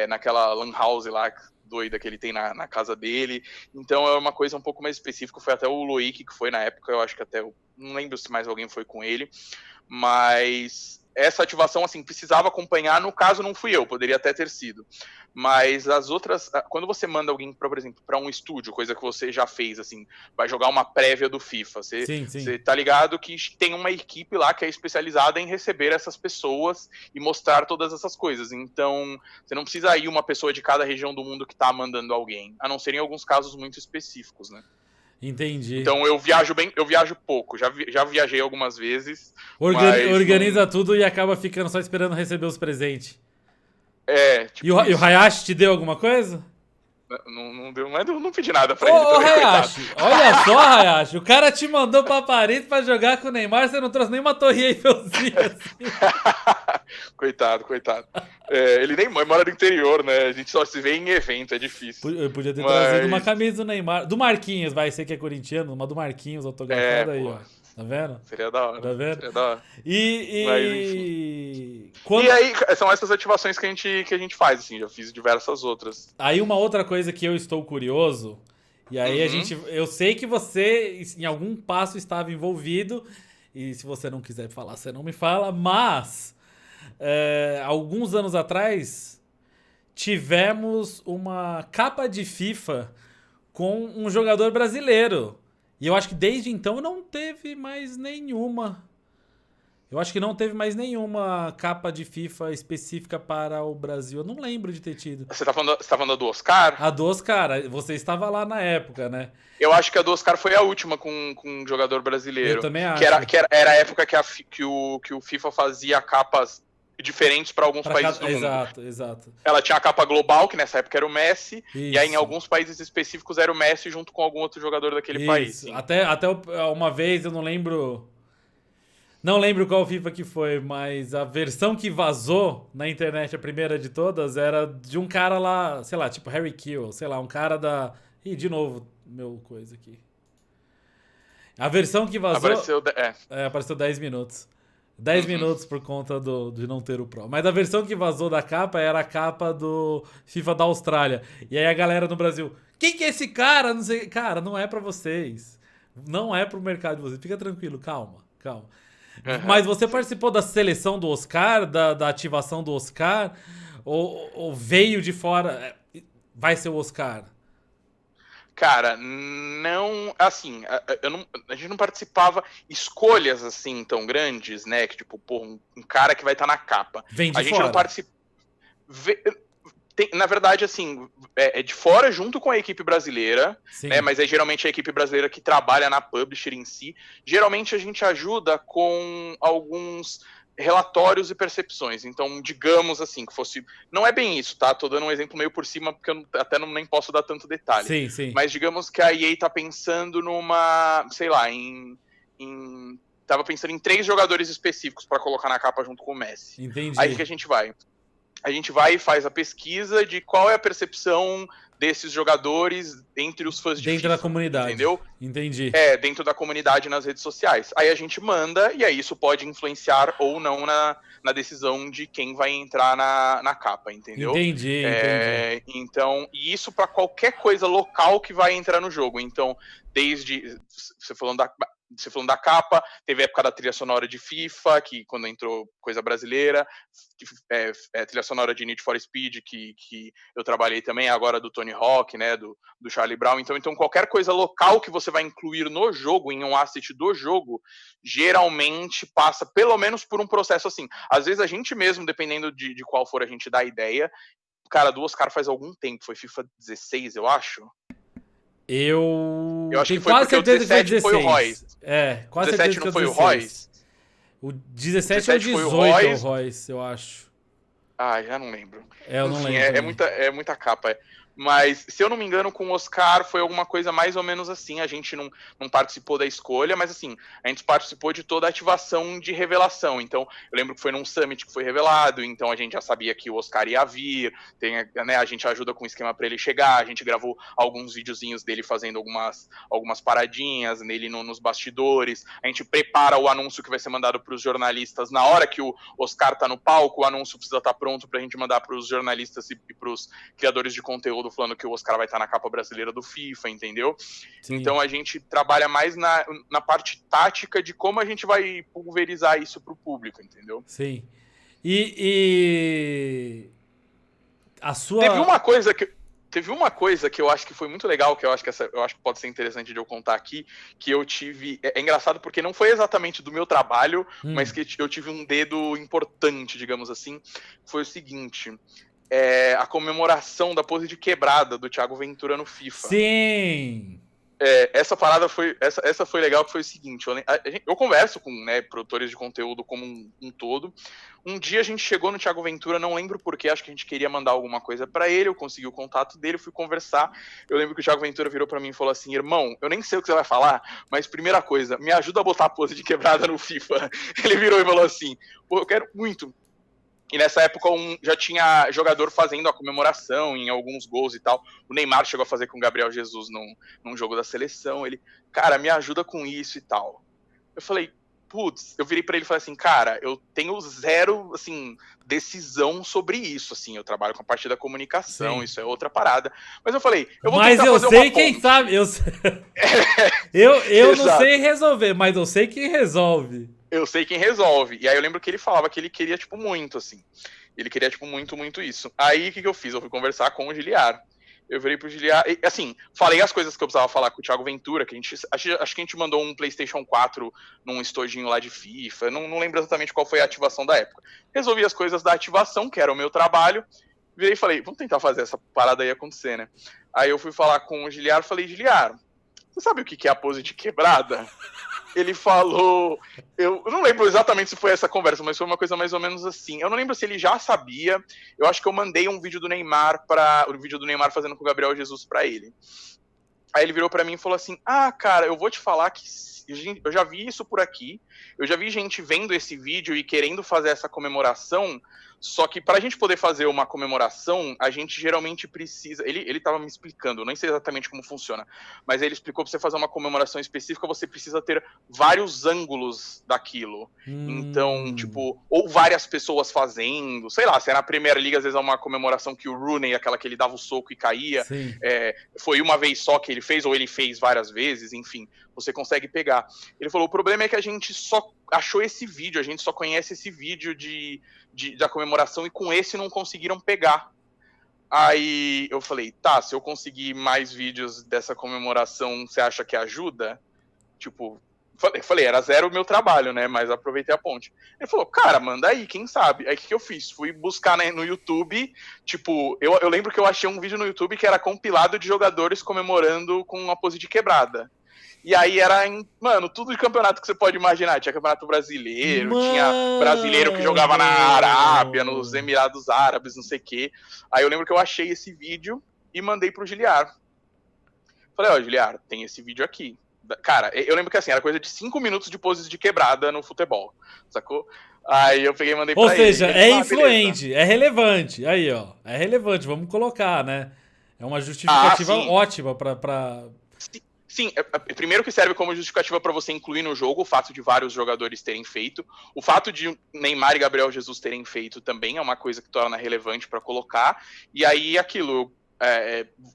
naquela lan house lá doida que ele tem na casa dele, então é uma coisa um pouco mais específica, foi até o Loic que foi na época, eu acho que até, não lembro se mais alguém foi com ele, mas essa ativação, assim, precisava acompanhar, no caso não fui eu, poderia até ter sido, mas as outras, quando você manda alguém, por exemplo, para um estúdio, coisa que você já fez, assim, vai jogar uma prévia do FIFA, você tá ligado que tem uma equipe lá que é especializada em receber essas pessoas e mostrar todas essas coisas, então você não precisa ir uma pessoa de cada região do mundo que tá mandando alguém, a não ser em alguns casos muito específicos, né? Entendi. Então eu viajo pouco, já viajei algumas vezes. Organiza tudo e acaba ficando só esperando receber os presentes. Tipo e o Hayashi te deu alguma coisa? Não deu, mas eu não pedi nada pra ele. Ô, Hayashi, olha só, Hayashi, o cara te mandou pra Paris pra jogar com o Neymar, você não trouxe nenhuma torre Eiffelzinha assim. Coitado. Ele nem mora no interior, né? A gente só se vê em evento, é difícil. Eu podia ter trazido uma camisa do Neymar. Do Marquinhos, vai ser que é corintiano, uma do Marquinhos autografada aí, ó. Tá vendo? Seria da hora. Tá vendo? Seria da hora. E aí, são essas ativações que a gente faz, assim, já fiz diversas outras. Aí uma outra coisa que eu estou curioso, e aí eu sei que você em algum passo estava envolvido, e se você não quiser falar, você não me fala, mas alguns anos atrás tivemos uma capa de FIFA com um jogador brasileiro. E eu acho que desde então não teve mais nenhuma. Eu acho que não teve mais nenhuma capa de FIFA específica para o Brasil. Eu não lembro de ter tido. Você tá falando do Oscar? A do Oscar. Você estava lá na época, né? Eu acho que a do Oscar foi a última com um jogador brasileiro. Eu também acho. Que era a época que o FIFA fazia capas diferentes para alguns países do mundo. Exato. Ela tinha a capa global, que nessa época era o Messi, Isso. E aí em alguns países específicos era o Messi junto com algum outro jogador daquele país. Sim. Até uma vez, eu não lembro qual FIFA que foi, mas a versão que vazou na internet, a primeira de todas, era de um cara lá, sei lá, tipo Harry Kill, sei lá, um cara da... Ih, de novo, meu coisa aqui. A versão que vazou... Apareceu 10 minutos. 10 minutos por conta de não ter o Pro. Mas a versão que vazou da capa era a capa do FIFA da Austrália. E aí a galera no Brasil, quem que é esse cara? Não sei. Cara, não é pra vocês. Não é pro mercado de vocês. Fica tranquilo, calma. Mas você participou da seleção do Oscar, da ativação do Oscar? Ou veio de fora? Vai ser o Oscar? Cara, não, assim, a gente não participava escolhas assim tão grandes, né? Que tipo, pô, um cara que vai estar na capa. Vem de a gente fora. não participa. Na verdade, assim, é de fora junto com a equipe brasileira, né? Mas é geralmente a equipe brasileira que trabalha na publisher em si. Geralmente a gente ajuda com alguns relatórios e percepções. Então, digamos assim, que fosse... Não é bem isso, tá? Tô dando um exemplo meio por cima, porque eu até nem posso dar tanto detalhe. Sim. Mas digamos que a EA tá pensando numa... Sei lá, tava pensando em 3 jogadores específicos para colocar na capa junto com o Messi. Entendi. Aí que a gente vai? A gente vai e faz a pesquisa de qual é a percepção desses jogadores entre os fãs de dentro FIFA, da comunidade, entendeu? Entendi. Dentro da comunidade nas redes sociais. Aí a gente manda, e aí isso pode influenciar ou não na decisão de quem vai entrar na capa, entendeu? Entendi. Então, e isso para qualquer coisa local que vai entrar no jogo. Então, desde, você falando da capa, teve a época da trilha sonora de FIFA, que quando entrou coisa brasileira, trilha sonora de Need for Speed, que eu trabalhei também, agora do Tony Hawk, né, do Charlie Brown. Então qualquer coisa local que você vai incluir no jogo, em um asset do jogo, geralmente passa pelo menos por um processo assim. Às vezes a gente mesmo, dependendo de qual for a gente dá a ideia, cara, do Oscar faz algum tempo, foi FIFA 16, eu acho. Eu acho que foi porque o 17 foi o Royce. Quase 17 não foi o Royce? O 17 ou 18 é o Royce, eu acho. Já não lembro. Eu não lembro. É muita capa. Mas, se eu não me engano, com o Oscar foi alguma coisa mais ou menos assim. A gente não participou da escolha, mas assim, a gente participou de toda a ativação de revelação. Então, eu lembro que foi num summit que foi revelado, então a gente já sabia que o Oscar ia vir, né, a gente ajuda com o esquema para ele chegar, a gente gravou alguns videozinhos dele fazendo algumas paradinhas nele nos bastidores, a gente prepara o anúncio que vai ser mandado para os jornalistas na hora que o Oscar tá no palco, o anúncio precisa estar pronto pra gente mandar para os jornalistas e para os criadores de conteúdo falando que o Oscar vai estar na capa brasileira do FIFA, entendeu? Sim. Então a gente trabalha mais na parte tática de como a gente vai pulverizar isso pro público, entendeu? Sim. E a sua... Teve uma coisa que eu acho que foi muito legal, que eu acho que pode ser interessante de eu contar aqui, que eu tive... É engraçado porque não foi exatamente do meu trabalho, mas que eu tive um dedo importante, digamos assim. Foi o seguinte... a comemoração da pose de quebrada do Thiago Ventura no FIFA. Sim! Essa parada foi... Essa foi legal, que foi o seguinte, eu converso com, né, produtores de conteúdo como um todo. Um dia a gente chegou no Thiago Ventura, não lembro porquê, acho que a gente queria mandar alguma coisa pra ele, eu consegui o contato dele, fui conversar. Eu lembro que o Thiago Ventura virou pra mim e falou assim: irmão, eu nem sei o que você vai falar, mas primeira coisa, me ajuda a botar a pose de quebrada no FIFA. Ele virou e falou assim: pô, eu quero muito. E nessa época já tinha jogador fazendo a comemoração em alguns gols e tal. O Neymar chegou a fazer com o Gabriel Jesus num jogo da seleção. Ele, cara, me ajuda com isso e tal. Eu falei, putz, eu virei pra ele e falei assim, cara, eu tenho zero, assim, decisão sobre isso, assim, eu trabalho com a parte da comunicação, Sim. Isso é outra parada. Mas eu falei, eu vou tentar fazer uma ponte. Mas eu sei quem sabe, eu não sei resolver, mas eu sei quem resolve. Eu sei quem resolve. E aí eu lembro que ele falava que ele queria, tipo, muito, assim. Ele queria, tipo, muito, muito isso. Aí, o que eu fiz? Eu fui conversar com o Giliar. Eu virei pro Giliar, e, assim, falei as coisas que eu precisava falar com o Thiago Ventura, que acho que a gente mandou um PlayStation 4 num estojinho lá de FIFA, não lembro exatamente qual foi a ativação da época. Resolvi as coisas da ativação, que era o meu trabalho, virei e falei, vamos tentar fazer essa parada aí acontecer, né? Aí eu fui falar com o Giliar, falei, Giliar, você sabe o que é a pose de quebrada? Ele falou... Eu não lembro exatamente se foi essa conversa, mas foi uma coisa mais ou menos assim. Eu não lembro se ele já sabia. Eu acho que eu mandei um vídeo do Neymar o vídeo do Neymar fazendo com o Gabriel Jesus pra ele. Aí ele virou pra mim e falou assim, cara, eu vou te falar que eu já vi isso por aqui. Eu já vi gente vendo esse vídeo e querendo fazer essa comemoração, Só que para a gente poder fazer uma comemoração, a gente geralmente precisa. Ele tava me explicando, não sei exatamente como funciona, mas ele explicou para você fazer uma comemoração específica, você precisa ter vários ângulos daquilo. Então, tipo, ou várias pessoas fazendo, sei lá, se é na Premier League, às vezes é uma comemoração que o Rooney, aquela que ele dava o soco e caía, foi uma vez só que ele fez, ou ele fez várias vezes, enfim, você consegue pegar. Ele falou, o problema é que a gente só achou esse vídeo, a gente só conhece esse vídeo da comemoração e com esse não conseguiram pegar. Aí eu falei, tá, se eu conseguir mais vídeos dessa comemoração, você acha que ajuda? Tipo, falei, era zero o meu trabalho, né? Mas aproveitei a ponte. Ele falou, cara, manda aí, quem sabe? Aí o que eu fiz? Fui buscar, né, no YouTube, tipo, eu lembro que eu achei um vídeo no YouTube que era compilado de jogadores comemorando com uma pose de quebrada. E aí era, mano, tudo de campeonato que você pode imaginar. Tinha campeonato brasileiro, tinha brasileiro que jogava na Arábia, nos Emirados Árabes, não sei o quê. Aí eu lembro que eu achei esse vídeo e mandei pro Giliar. Falei, ó, Giliar, tem esse vídeo aqui. Cara, eu lembro que assim, era coisa de 5 minutos de poses de quebrada no futebol, sacou? Aí eu peguei e mandei pra ele. Ou seja, é influente, beleza. É relevante. Aí, ó, é relevante, vamos colocar, né? É uma justificativa ótima pra... Sim, primeiro que serve como justificativa para você incluir no jogo o fato de vários jogadores terem feito. O fato de Neymar e Gabriel Jesus terem feito também é uma coisa que torna relevante para colocar. E aí aquilo,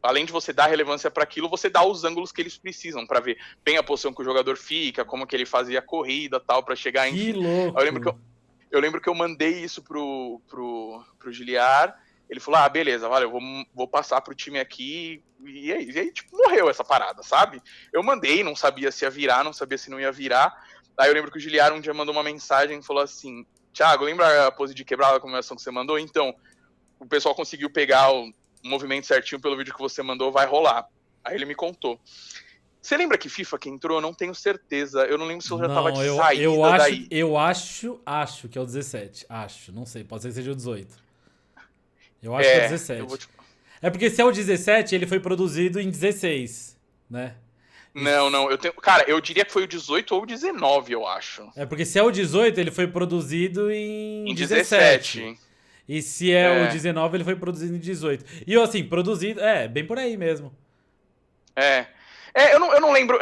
além de você dar relevância para aquilo, você dá os ângulos que eles precisam para ver bem a posição que o jogador fica, como que ele fazia a corrida tal, para chegar, enfim. Que louco. Eu lembro que eu mandei isso pro Giliar. Ele falou, beleza, valeu, vou passar pro time aqui. E aí, tipo, morreu essa parada, sabe? Eu mandei, não sabia se ia virar, não sabia se não ia virar. Aí eu lembro que o Giliar um dia mandou uma mensagem e falou assim, Thiago, lembra a pose de quebrada, a comemoração que você mandou? Então, o pessoal conseguiu pegar o movimento certinho pelo vídeo que você mandou, vai rolar. Aí ele me contou. Você lembra que FIFA que entrou? Eu não tenho certeza. Eu não lembro se eu já tava de saída daí. Eu acho que é o 17. Acho, não sei, pode ser que seja o 18. Eu acho que é o 17. É porque se é o 17, ele foi produzido em 16, né? Não. Cara, eu diria que foi o 18 ou o 19, eu acho. É porque se é o 18, ele foi produzido em 17. E se é o 19, ele foi produzido em 18. E assim, produzido... bem por aí mesmo. Eu não lembro,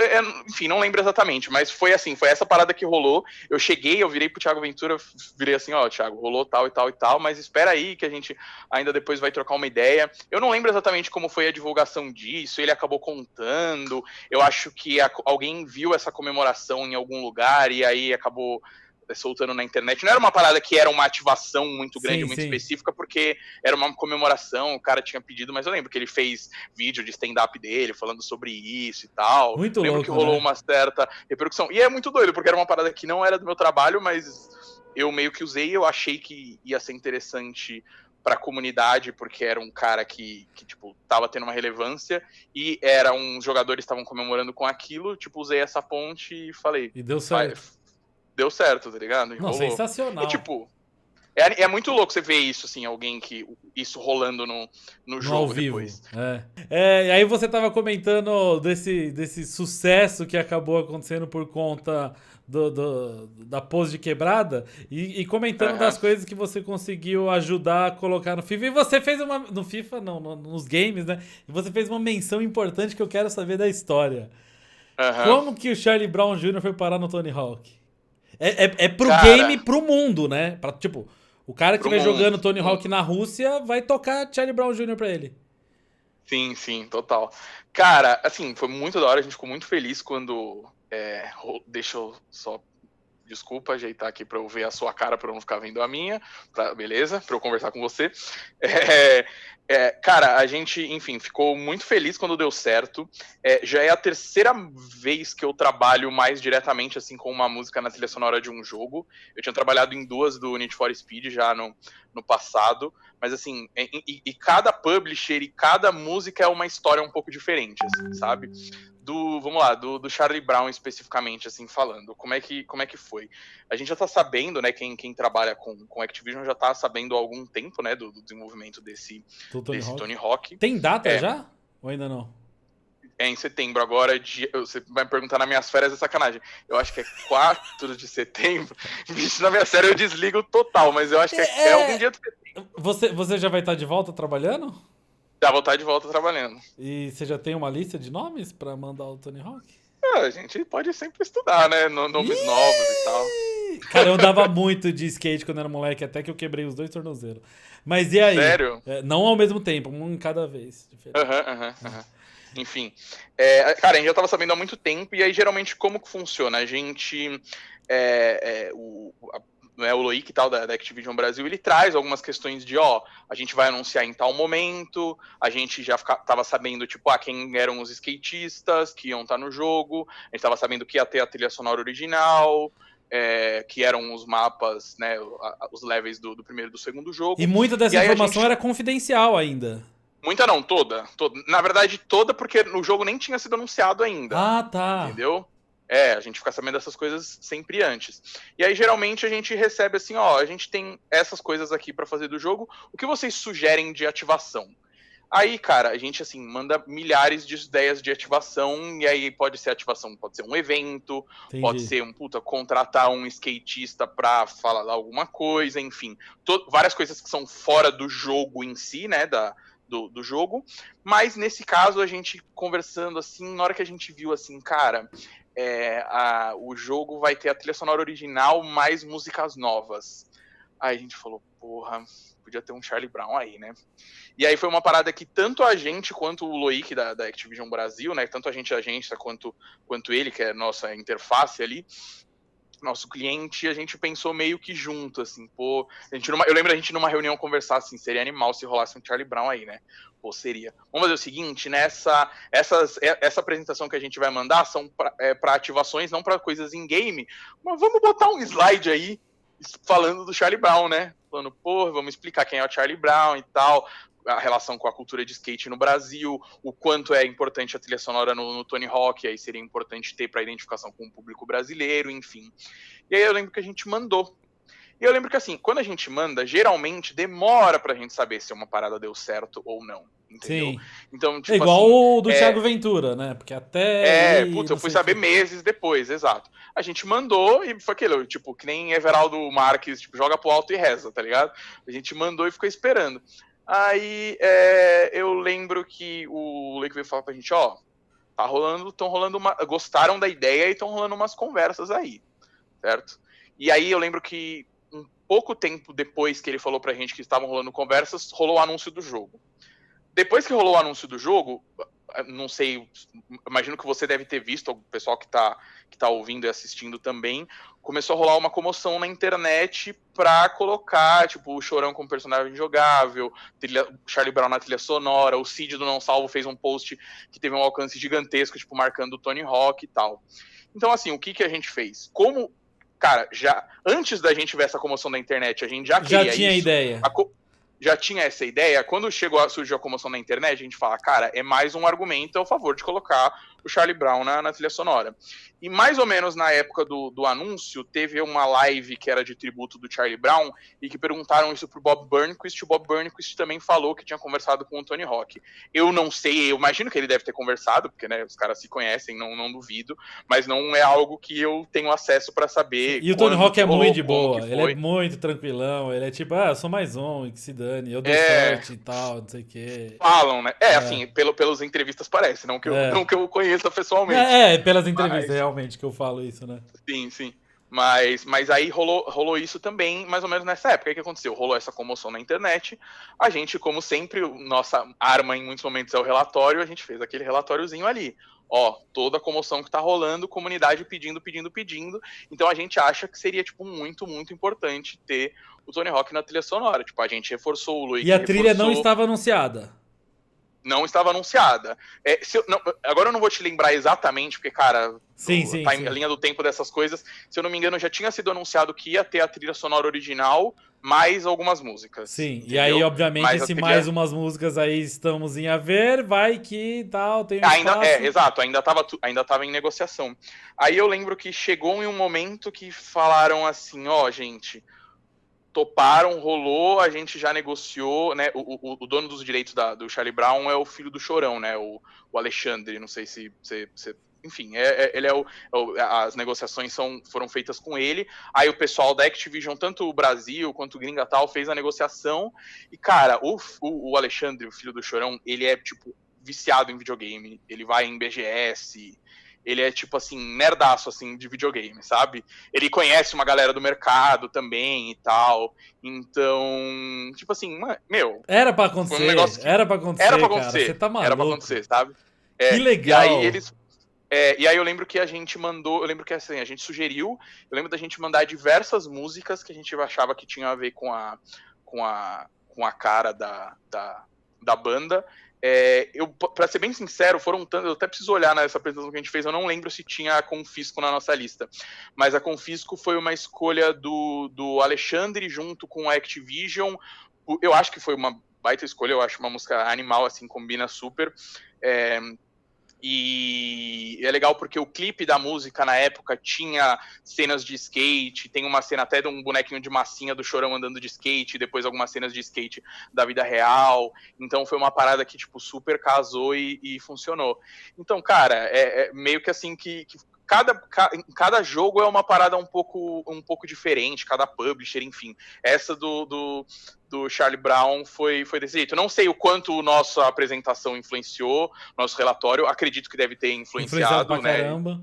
enfim, não lembro exatamente, mas foi assim, foi essa parada que rolou. Eu virei pro Thiago Ventura, virei assim, Thiago, rolou tal e tal e tal, mas espera aí que a gente ainda depois vai trocar uma ideia. Eu não lembro exatamente como foi a divulgação disso, ele acabou contando, eu acho que alguém viu essa comemoração em algum lugar e aí acabou soltando na internet. Não era uma parada que era uma ativação muito grande, muito específica, porque era uma comemoração, o cara tinha pedido, mas eu lembro que ele fez vídeo de stand-up dele, falando sobre isso e tal. Muito lembro louco, que rolou uma certa repercussão. E é muito doido, porque era uma parada que não era do meu trabalho, mas eu meio que usei, eu achei que ia ser interessante pra comunidade, porque era um cara que tipo, tava tendo uma relevância, e uns jogadores estavam comemorando com aquilo, tipo, usei essa ponte e falei... E deu certo. Deu certo, tá ligado? Não, sensacional. E, tipo, é muito louco você ver isso, assim, isso rolando no jogo ao vivo. Depois. E aí você tava comentando desse sucesso que acabou acontecendo por conta da pose de quebrada e comentando das coisas que você conseguiu ajudar a colocar no FIFA. E você fez no FIFA, não, nos games, né? E você fez uma menção importante que eu quero saber da história. Como que o Charlie Brown Jr. foi parar no Tony Hawk? Pro game e pro mundo, né? Tipo, o cara que estiver jogando Tony Hawk na Rússia vai tocar Charlie Brown Jr. pra ele. Sim, total. Cara, assim, foi muito da hora, a gente ficou muito feliz quando... deixa eu só... Desculpa, ajeitar aqui pra eu ver a sua cara, pra eu não ficar vendo a minha. Beleza? Pra eu conversar com você. Cara, a gente, enfim, ficou muito feliz quando deu certo. Já é a terceira vez que eu trabalho mais diretamente, assim, com uma música na trilha sonora de um jogo. Eu tinha trabalhado em 2 do Need for Speed já no passado. Mas, assim, e cada publisher e cada música é uma história um pouco diferente, assim, sabe? Vamos lá, do Charlie Brown especificamente, assim, falando, como é que foi? A gente já tá sabendo, né, quem trabalha com Activision já tá sabendo há algum tempo, né, do desenvolvimento desse Tony Hawk. Tem data já? Ou ainda não? É em setembro. Agora, você vai me perguntar nas minhas férias, é sacanagem. Eu acho que é 4 de setembro. Vixe, na minha série eu desligo total, mas eu acho que é algum dia de setembro. Você já vai estar de volta trabalhando? Já vou estar de volta trabalhando. E você já tem uma lista de nomes pra mandar o Tony Hawk? A gente pode sempre estudar, né? Nomes novos e tal. Cara, eu andava muito de skate quando era moleque, até que eu quebrei os 2 tornozelos. Mas e aí? Sério? Não ao mesmo tempo, um em cada vez. Aham. Enfim. Cara, a gente já tava sabendo há muito tempo, e aí geralmente como que funciona? A gente. O Loic e tal da Activision Brasil, ele traz algumas questões de, a gente vai anunciar em tal momento, a gente já tava sabendo, tipo, quem eram os skatistas que iam estar no jogo, a gente tava sabendo que ia ter a trilha sonora original, que eram os mapas, né, os levels do primeiro e do segundo jogo. E muita dessa informação era confidencial ainda. Muita não, toda. Na verdade, toda, porque o jogo nem tinha sido anunciado ainda. Ah, tá. Entendeu? A gente fica sabendo dessas coisas sempre antes. E aí, geralmente, a gente recebe assim, a gente tem essas coisas aqui pra fazer do jogo. O que vocês sugerem de ativação? Aí, cara, a gente, assim, manda milhares de ideias de ativação, e aí pode ser ativação, pode ser um evento, Entendi. Pode ser contratar um skatista pra falar alguma coisa, enfim. Várias coisas que são fora do jogo em si, né, do jogo. Mas, nesse caso, a gente conversando, assim, na hora que a gente viu, assim, cara, o jogo vai ter a trilha sonora original mais músicas novas. Aí a gente falou, porra, podia ter um Charlie Brown aí, né? E aí foi uma parada que tanto a gente quanto o Loic da Activision Brasil, né? Tanto a agência quanto ele, que é a nossa interface ali, nosso cliente, a gente pensou meio que junto, assim, pô. Eu lembro a gente numa reunião conversar assim, seria animal se rolasse um Charlie Brown aí, né? Pô, seria. Vamos fazer o seguinte, né? Essa apresentação que a gente vai mandar são para ativações, não para coisas em game, mas vamos botar um slide aí falando do Charlie Brown, né? Falando, pô, vamos explicar quem é o Charlie Brown e tal, a relação com a cultura de skate no Brasil, o quanto é importante a trilha sonora no Tony Hawk, aí seria importante ter para identificação com o público brasileiro, enfim. E aí eu lembro que a gente mandou. E eu lembro que, assim, quando a gente manda, geralmente demora pra gente saber se uma parada deu certo ou não, entendeu? Sim. Então, tipo, igual assim, o do Thiago Ventura, né? Porque até... eu fui saber meses depois, exato. A gente mandou e foi aquilo, tipo, que nem Everaldo Marques, tipo, joga pro alto e reza, tá ligado? A gente mandou e ficou esperando. Aí eu lembro que o Leque veio falar pra gente, gostaram da ideia e estão rolando umas conversas aí, certo? E aí eu lembro que um pouco tempo depois que ele falou pra gente que estavam rolando conversas, rolou o anúncio do jogo. Depois que rolou o anúncio do jogo, não sei, imagino que você deve ter visto, o pessoal que tá ouvindo e assistindo também, começou a rolar uma comoção na internet pra colocar, tipo, o Chorão como personagem jogável, Charlie Brown na trilha sonora, o Cid do Não Salvo fez um post que teve um alcance gigantesco, tipo, marcando o Tony Hawk e tal. Então, assim, o que a gente fez? Como, cara, já antes da gente ver essa comoção na internet, a gente já queria tinha isso. Ideia. Já tinha essa ideia, quando surgiu a comoção na internet, a gente fala, cara, é mais um argumento a favor de colocar o Charlie Brown na trilha sonora. E mais ou menos na época do anúncio, teve uma live que era de tributo do Charlie Brown, e que perguntaram isso pro Bob Burnquist, e o Bob Burnquist também falou que tinha conversado com o Tony Hawk. Eu não sei, eu imagino que ele deve ter conversado, porque, né, os caras se conhecem, não duvido, mas não é algo que eu tenho acesso pra saber. E o Tony Hawk é muito de boa, ele é muito tranquilão, ele é tipo, eu sou mais um, que se dane, eu dou sorte e tal, não sei o quê. Falam, né? Assim, pelas entrevistas parece, não que eu conheça pessoalmente. Pelas entrevistas, realmente, que eu falo isso, né? Sim. Mas aí rolou isso também, mais ou menos nessa época. Aí que aconteceu? Rolou essa comoção na internet. A gente, como sempre, nossa arma em muitos momentos é o relatório, a gente fez aquele relatóriozinho ali. Toda a comoção que tá rolando, comunidade pedindo. Então a gente acha que seria, tipo, muito, muito importante ter o Tony Hawk na trilha sonora. Tipo, a gente reforçou o Luiz. E a trilha não estava anunciada. Não estava anunciada. Agora eu não vou te lembrar exatamente, porque, cara, a linha do tempo dessas coisas, se eu não me engano, já tinha sido anunciado que ia ter a trilha sonora original, mais algumas músicas. Sim, entendeu? E aí, obviamente, mais umas músicas aí estamos em haver, vai que tal, tem exato, ainda tava em negociação. Aí eu lembro que chegou em um momento que falaram assim, gente, toparam, rolou, a gente já negociou, né? O dono dos direitos do Charlie Brown é o filho do Chorão, né? O Alexandre, não sei se você. Enfim, ele as negociações foram feitas com ele. Aí o pessoal da Activision, tanto o Brasil quanto o Gringa tal, fez a negociação. E, cara, o Alexandre, o filho do Chorão, ele é, tipo, viciado em videogame. Ele vai em BGS. Ele é, tipo assim, nerdaço, assim, de videogame, sabe? Ele conhece uma galera do mercado também e tal. Então, tipo assim, meu... Era pra acontecer, foi um negócio que era pra acontecer, era pra cara. acontecer, Você tá maluco. era pra acontecer, sabe? Que legal. E aí eu lembro que a gente mandou, eu lembro que assim, a gente sugeriu, eu lembro da gente mandar diversas músicas que a gente achava que tinha a ver com a cara da banda. Pra ser bem sincero, foram tantos, eu até preciso olhar nessa apresentação que a gente fez, eu não lembro se tinha a Confisco na nossa lista, mas a Confisco foi uma escolha do Alexandre junto com a Activision. Eu acho que foi uma baita escolha, eu acho uma música animal, assim, combina super. E é legal porque o clipe da música na época tinha cenas de skate, tem uma cena até de um bonequinho de massinha do Chorão andando de skate, depois algumas cenas de skate da vida real. Então foi uma parada que, tipo, super casou e funcionou. Então, cara, meio que assim que cada jogo é uma parada um pouco diferente, cada publisher, enfim. Essa do Charlie Brown foi desse jeito. Não sei o quanto nossa apresentação influenciou, nosso relatório, acredito que deve ter influenciado, pra né? Caramba.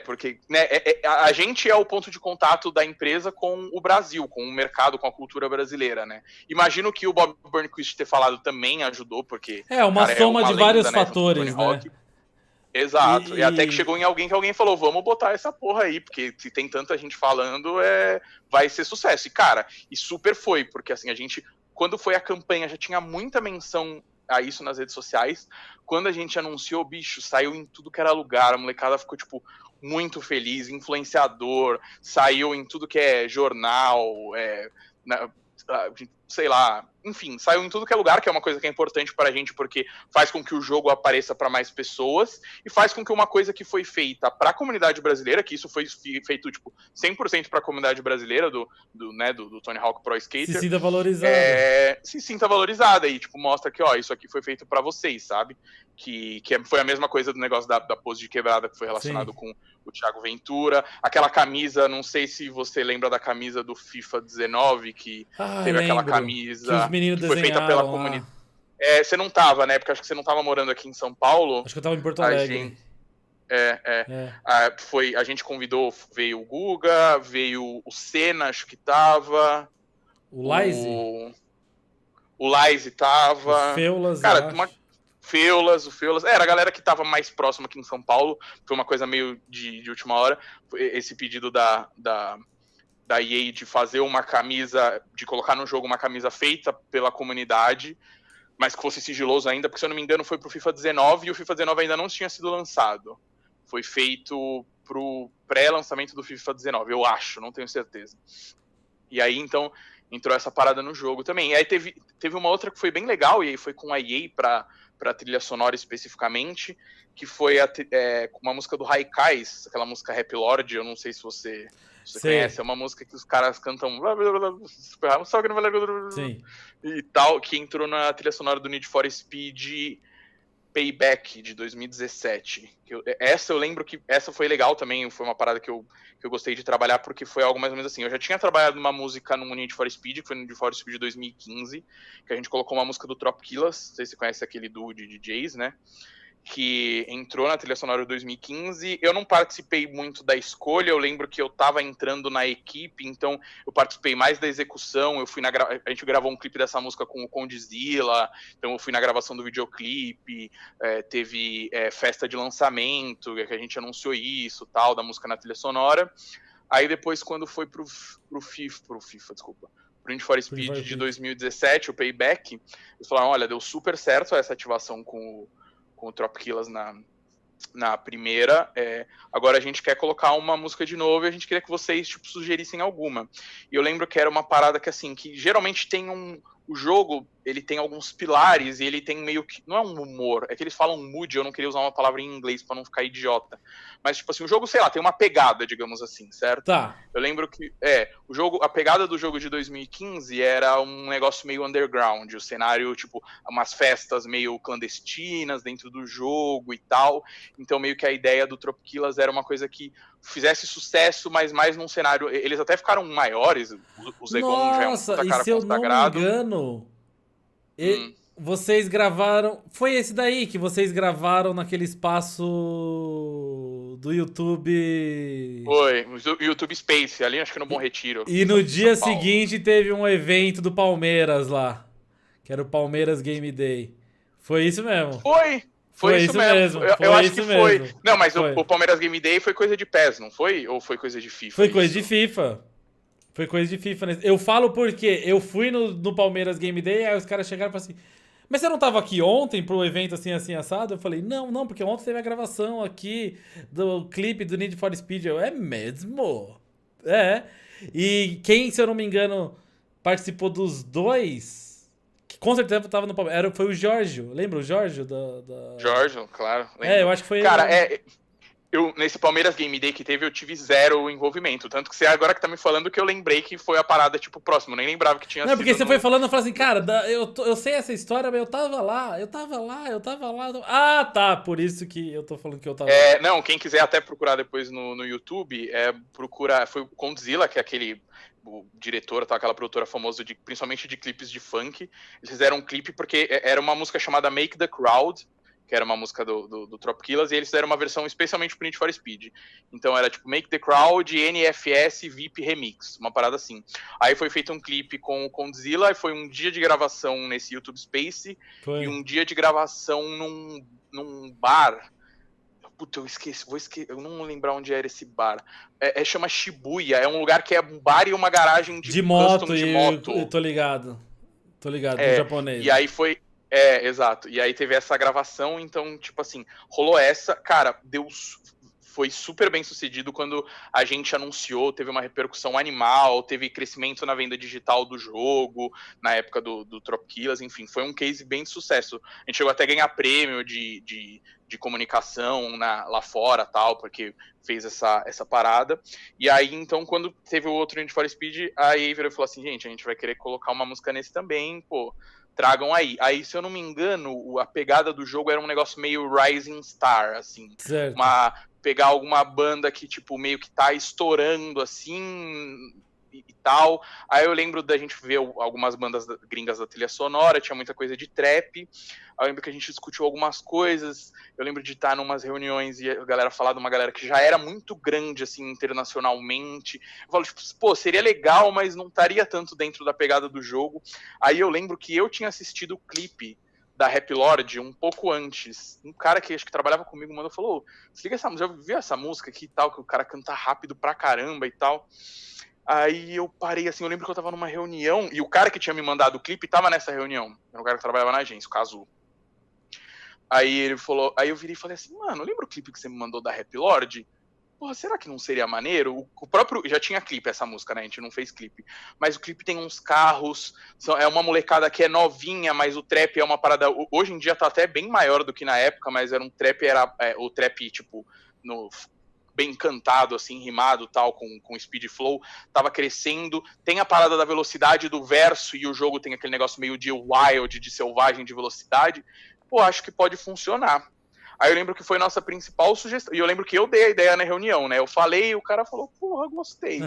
Porque né, a gente é o ponto de contato da empresa com o Brasil, com o mercado, com a cultura brasileira, né? Imagino que o Bob Burnquist ter falado também ajudou, porque uma cara, soma de lenda, vários né, fatores, né? Rock. Exato, e até que chegou em alguém que alguém falou, vamos botar essa porra aí, porque se tem tanta gente falando, vai ser sucesso. E, cara, e super foi, porque assim, a gente, quando foi a campanha, já tinha muita menção a isso nas redes sociais. Quando a gente anunciou, bicho, saiu em tudo que era lugar, a molecada ficou, tipo, muito feliz, influenciador, saiu em tudo que é jornal, sei lá, enfim, saiu em tudo que é lugar, que é uma coisa que é importante pra gente, porque faz com que o jogo apareça para mais pessoas e faz com que uma coisa que foi feita pra comunidade brasileira, que isso foi feito, tipo, 100% pra comunidade brasileira do Tony Hawk Pro Skater. Se sinta valorizada. Se sinta valorizada e, tipo, mostra que, ó, isso aqui foi feito pra vocês, sabe? Que foi a mesma coisa do negócio da pose de quebrada, que foi relacionado com o Thiago Ventura. Aquela camisa, não sei se você lembra da camisa do FIFA 19, que teve aquela camisa... Que os meninos que foi feita pela comunidade. Você não tava, né? Porque acho que você não tava morando aqui em São Paulo. Acho que eu tava em Porto Alegre. A gente convidou, veio o Guga, veio o Senna, acho que tava. O Laise? O Laise tava. O Feulas, cara, o Feulas. Era a galera que tava mais próxima aqui em São Paulo. Foi uma coisa meio de última hora. Esse pedido da EA de fazer uma camisa, de colocar no jogo uma camisa feita pela comunidade, mas que fosse sigiloso ainda, porque se eu não me engano foi pro FIFA 19 e o FIFA 19 ainda não tinha sido lançado. Foi feito pro pré-lançamento do FIFA 19, eu acho, não tenho certeza. E aí, então, entrou essa parada no jogo também. E aí teve uma outra que foi bem legal, e aí foi com a EA pra trilha sonora especificamente, que foi uma música do Haikais, aquela música Happy Lord, eu não sei se você conhece, é uma música que os caras cantam Sim. E tal, que entrou na trilha sonora do Need for Speed Payback de 2017. Essa eu lembro que essa foi legal também, foi uma parada que eu gostei de trabalhar, porque foi algo mais ou menos assim. Eu já tinha trabalhado numa música no Need for Speed, que foi no Need for Speed 2015, que a gente colocou uma música do Trop Killers, não sei se você conhece aquele duo de DJs, né? Que entrou na trilha sonora de 2015. Eu não participei muito da escolha, eu lembro que eu estava entrando na equipe, então eu participei mais da execução. Eu fui a gente gravou um clipe dessa música com o Condzilla, então eu fui na gravação do videoclipe, teve festa de lançamento, que a gente anunciou isso, tal, da música na trilha sonora. Aí depois, quando foi pro Need for Speed de 2017, o Payback, eles falaram, olha, deu super certo essa ativação com o Trop Killers na primeira, agora a gente quer colocar uma música de novo e a gente queria que vocês, sugerissem alguma. E eu lembro que era uma parada que, assim, que geralmente tem o jogo, ele tem alguns pilares e ele tem meio que... Não é um humor, é que eles falam mood, eu não queria usar uma palavra em inglês pra não ficar idiota. Mas, tipo assim, o jogo, sei lá, tem uma pegada, digamos assim, certo? Tá. Eu lembro que, o jogo, a pegada do jogo de 2015 era um negócio meio underground, o cenário, tipo, umas festas meio clandestinas dentro do jogo e tal. Então, meio que a ideia do Tropickilas era uma coisa que fizesse sucesso, mas mais num cenário... Eles até ficaram maiores, o Zegon já é um Nossa, puta e cara se eu não me consagrado. engano, Hum. vocês gravaram... Foi esse daí que vocês gravaram naquele espaço do YouTube... Foi, o YouTube Space, ali acho que no Bom Retiro. E no dia São Paulo. seguinte teve um evento do Palmeiras lá, que era o Palmeiras Game Day. Foi isso mesmo. Foi isso mesmo. Eu Foi acho isso que foi. mesmo. Não, mas Foi. o Palmeiras Game Day foi coisa de PES, não foi? Ou foi coisa de FIFA? Foi coisa isso? de FIFA. Foi coisa de FIFA. Eu falo porque eu fui no Palmeiras Game Day, aí os caras chegaram e falaram assim: mas você não tava aqui ontem pro evento assim, assim, assado? Eu falei: não, porque ontem teve a gravação aqui do clipe do Need for Speed. É mesmo? É. E quem, se eu não me engano, participou dos dois, que com certeza tava no Palmeiras, foi o Giorgio. Lembra o Giorgio? Jorge, claro. Lembro. Eu acho que foi... Cara, nesse Palmeiras Game Day que teve, eu tive zero envolvimento. Tanto que você agora que tá me falando que eu lembrei que foi a parada, tipo, próximo. Eu nem lembrava que tinha Não, porque você no... foi falando, eu falei assim, cara, eu sei essa história, mas eu tava lá. Ah, tá, por isso que eu tô falando que eu tava lá. Não, quem quiser até procurar depois no YouTube, foi o Condzilla, que é o diretor, tá, aquela produtora famosa, principalmente de clipes de funk. Eles fizeram um clipe porque era uma música chamada Make the Crowd, que era uma música do Tropickilas, e eles fizeram uma versão especialmente pro Need for Speed. Então era tipo Make the Crowd, NFS, VIP Remix, uma parada assim. Aí foi feito um clipe com o Condzilla, e foi um dia de gravação nesse YouTube Space, Foi. e um dia de gravação num bar. Puta, eu não vou lembrar onde era esse bar. Chama Shibuya, é um lugar que é um bar e uma garagem de moto, de moto. Eu tô ligado, no japonês. E aí foi... exato. E aí teve essa gravação, então, tipo assim, rolou essa. Cara, foi super bem sucedido quando a gente anunciou, teve uma repercussão animal, teve crescimento na venda digital do jogo, na época do Tropickilas, enfim, foi um case bem de sucesso. A gente chegou até a ganhar prêmio de comunicação lá fora, tal, porque fez essa parada. E aí, então, quando teve o outro Need for Speed, aí virou e falou assim, gente, a gente vai querer colocar uma música nesse também, pô, tragam aí. Aí, se eu não me engano, a pegada do jogo era um negócio meio Rising Star, assim. Certo. Pegar alguma banda que, tipo, meio que tá estourando, assim, e tal. Aí eu lembro da gente ver algumas bandas gringas da trilha sonora, tinha muita coisa de trap. Aí eu lembro que a gente discutiu algumas coisas. Eu lembro de estar numas reuniões e a galera falar de uma galera que já era muito grande, assim, internacionalmente. Eu falo, tipo, pô, seria legal, mas não estaria tanto dentro da pegada do jogo. Aí eu lembro que eu tinha assistido o clipe da Rap Lord um pouco antes. Um cara que acho que trabalhava comigo mandou, falou, se liga essa música, já viu essa música aqui e tal, que o cara canta rápido pra caramba e tal. Aí eu parei assim, eu lembro que eu tava numa reunião, e o cara que tinha me mandado o clipe tava nessa reunião. Era um cara que trabalhava na agência, o Cazu. Aí ele falou, aí eu virei e falei assim, mano, lembra o clipe que você me mandou da Rap Lord? Porra, será que não seria maneiro? O próprio... Já tinha clipe essa música, né? A gente não fez clipe. Mas o clipe tem uns carros, é uma molecada que é novinha, mas o trap é uma parada... Hoje em dia tá até bem maior do que na época, mas era um trap, o trap, tipo, bem cantado, assim, rimado, tal, com speed flow, tava crescendo. Tem a parada da velocidade do verso, e o jogo tem aquele negócio meio de wild, de selvagem, de velocidade. Pô, acho que pode funcionar. Aí eu lembro que foi nossa principal sugestão. E eu lembro que eu dei a ideia na reunião, né? Eu falei e o cara falou, porra, gostei.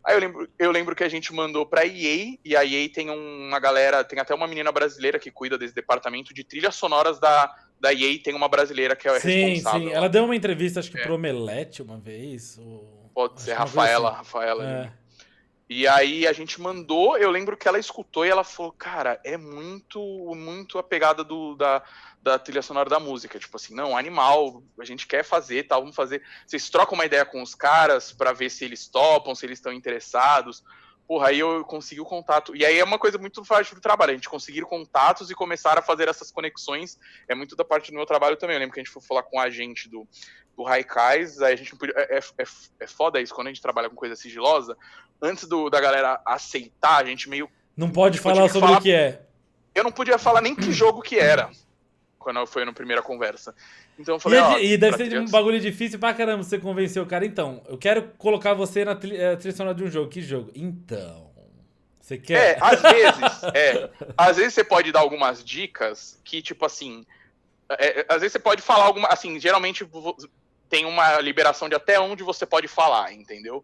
Aí eu lembro que a gente mandou pra EA, e a EA tem uma galera, tem até uma menina brasileira que cuida desse departamento de trilhas sonoras da EA, tem uma brasileira que é responsável. Sim, ela deu uma entrevista, acho que pro Omelete uma vez. Pode ser, Rafaela. E aí a gente mandou, eu lembro que ela escutou e ela falou, cara, é muito, muito a pegada da trilha sonora da música, tipo assim, não, animal, a gente quer fazer, tal, vamos fazer. Vocês trocam uma ideia com os caras pra ver se eles topam, se eles estão interessados. Porra, aí eu consegui o contato. E aí é uma coisa muito fácil do trabalho, a gente conseguir contatos e começar a fazer essas conexões, é muito da parte do meu trabalho também. Eu lembro que a gente foi falar com a agente do Haikais, aí a gente não podia... É foda isso, quando a gente trabalha com coisa sigilosa, antes da galera aceitar, a gente meio... Não pode falar sobre o que é. eu não podia falar nem que jogo que era, quando foi na primeira conversa. Então eu falei, e deve ser um bagulho difícil pra caramba você convencer o cara. Então, eu quero colocar você na trilha sonora de um jogo. Que jogo? Então, você quer? Às vezes você pode dar algumas dicas que, tipo assim, às vezes você pode falar alguma, assim, geralmente tem uma liberação de até onde você pode falar, entendeu?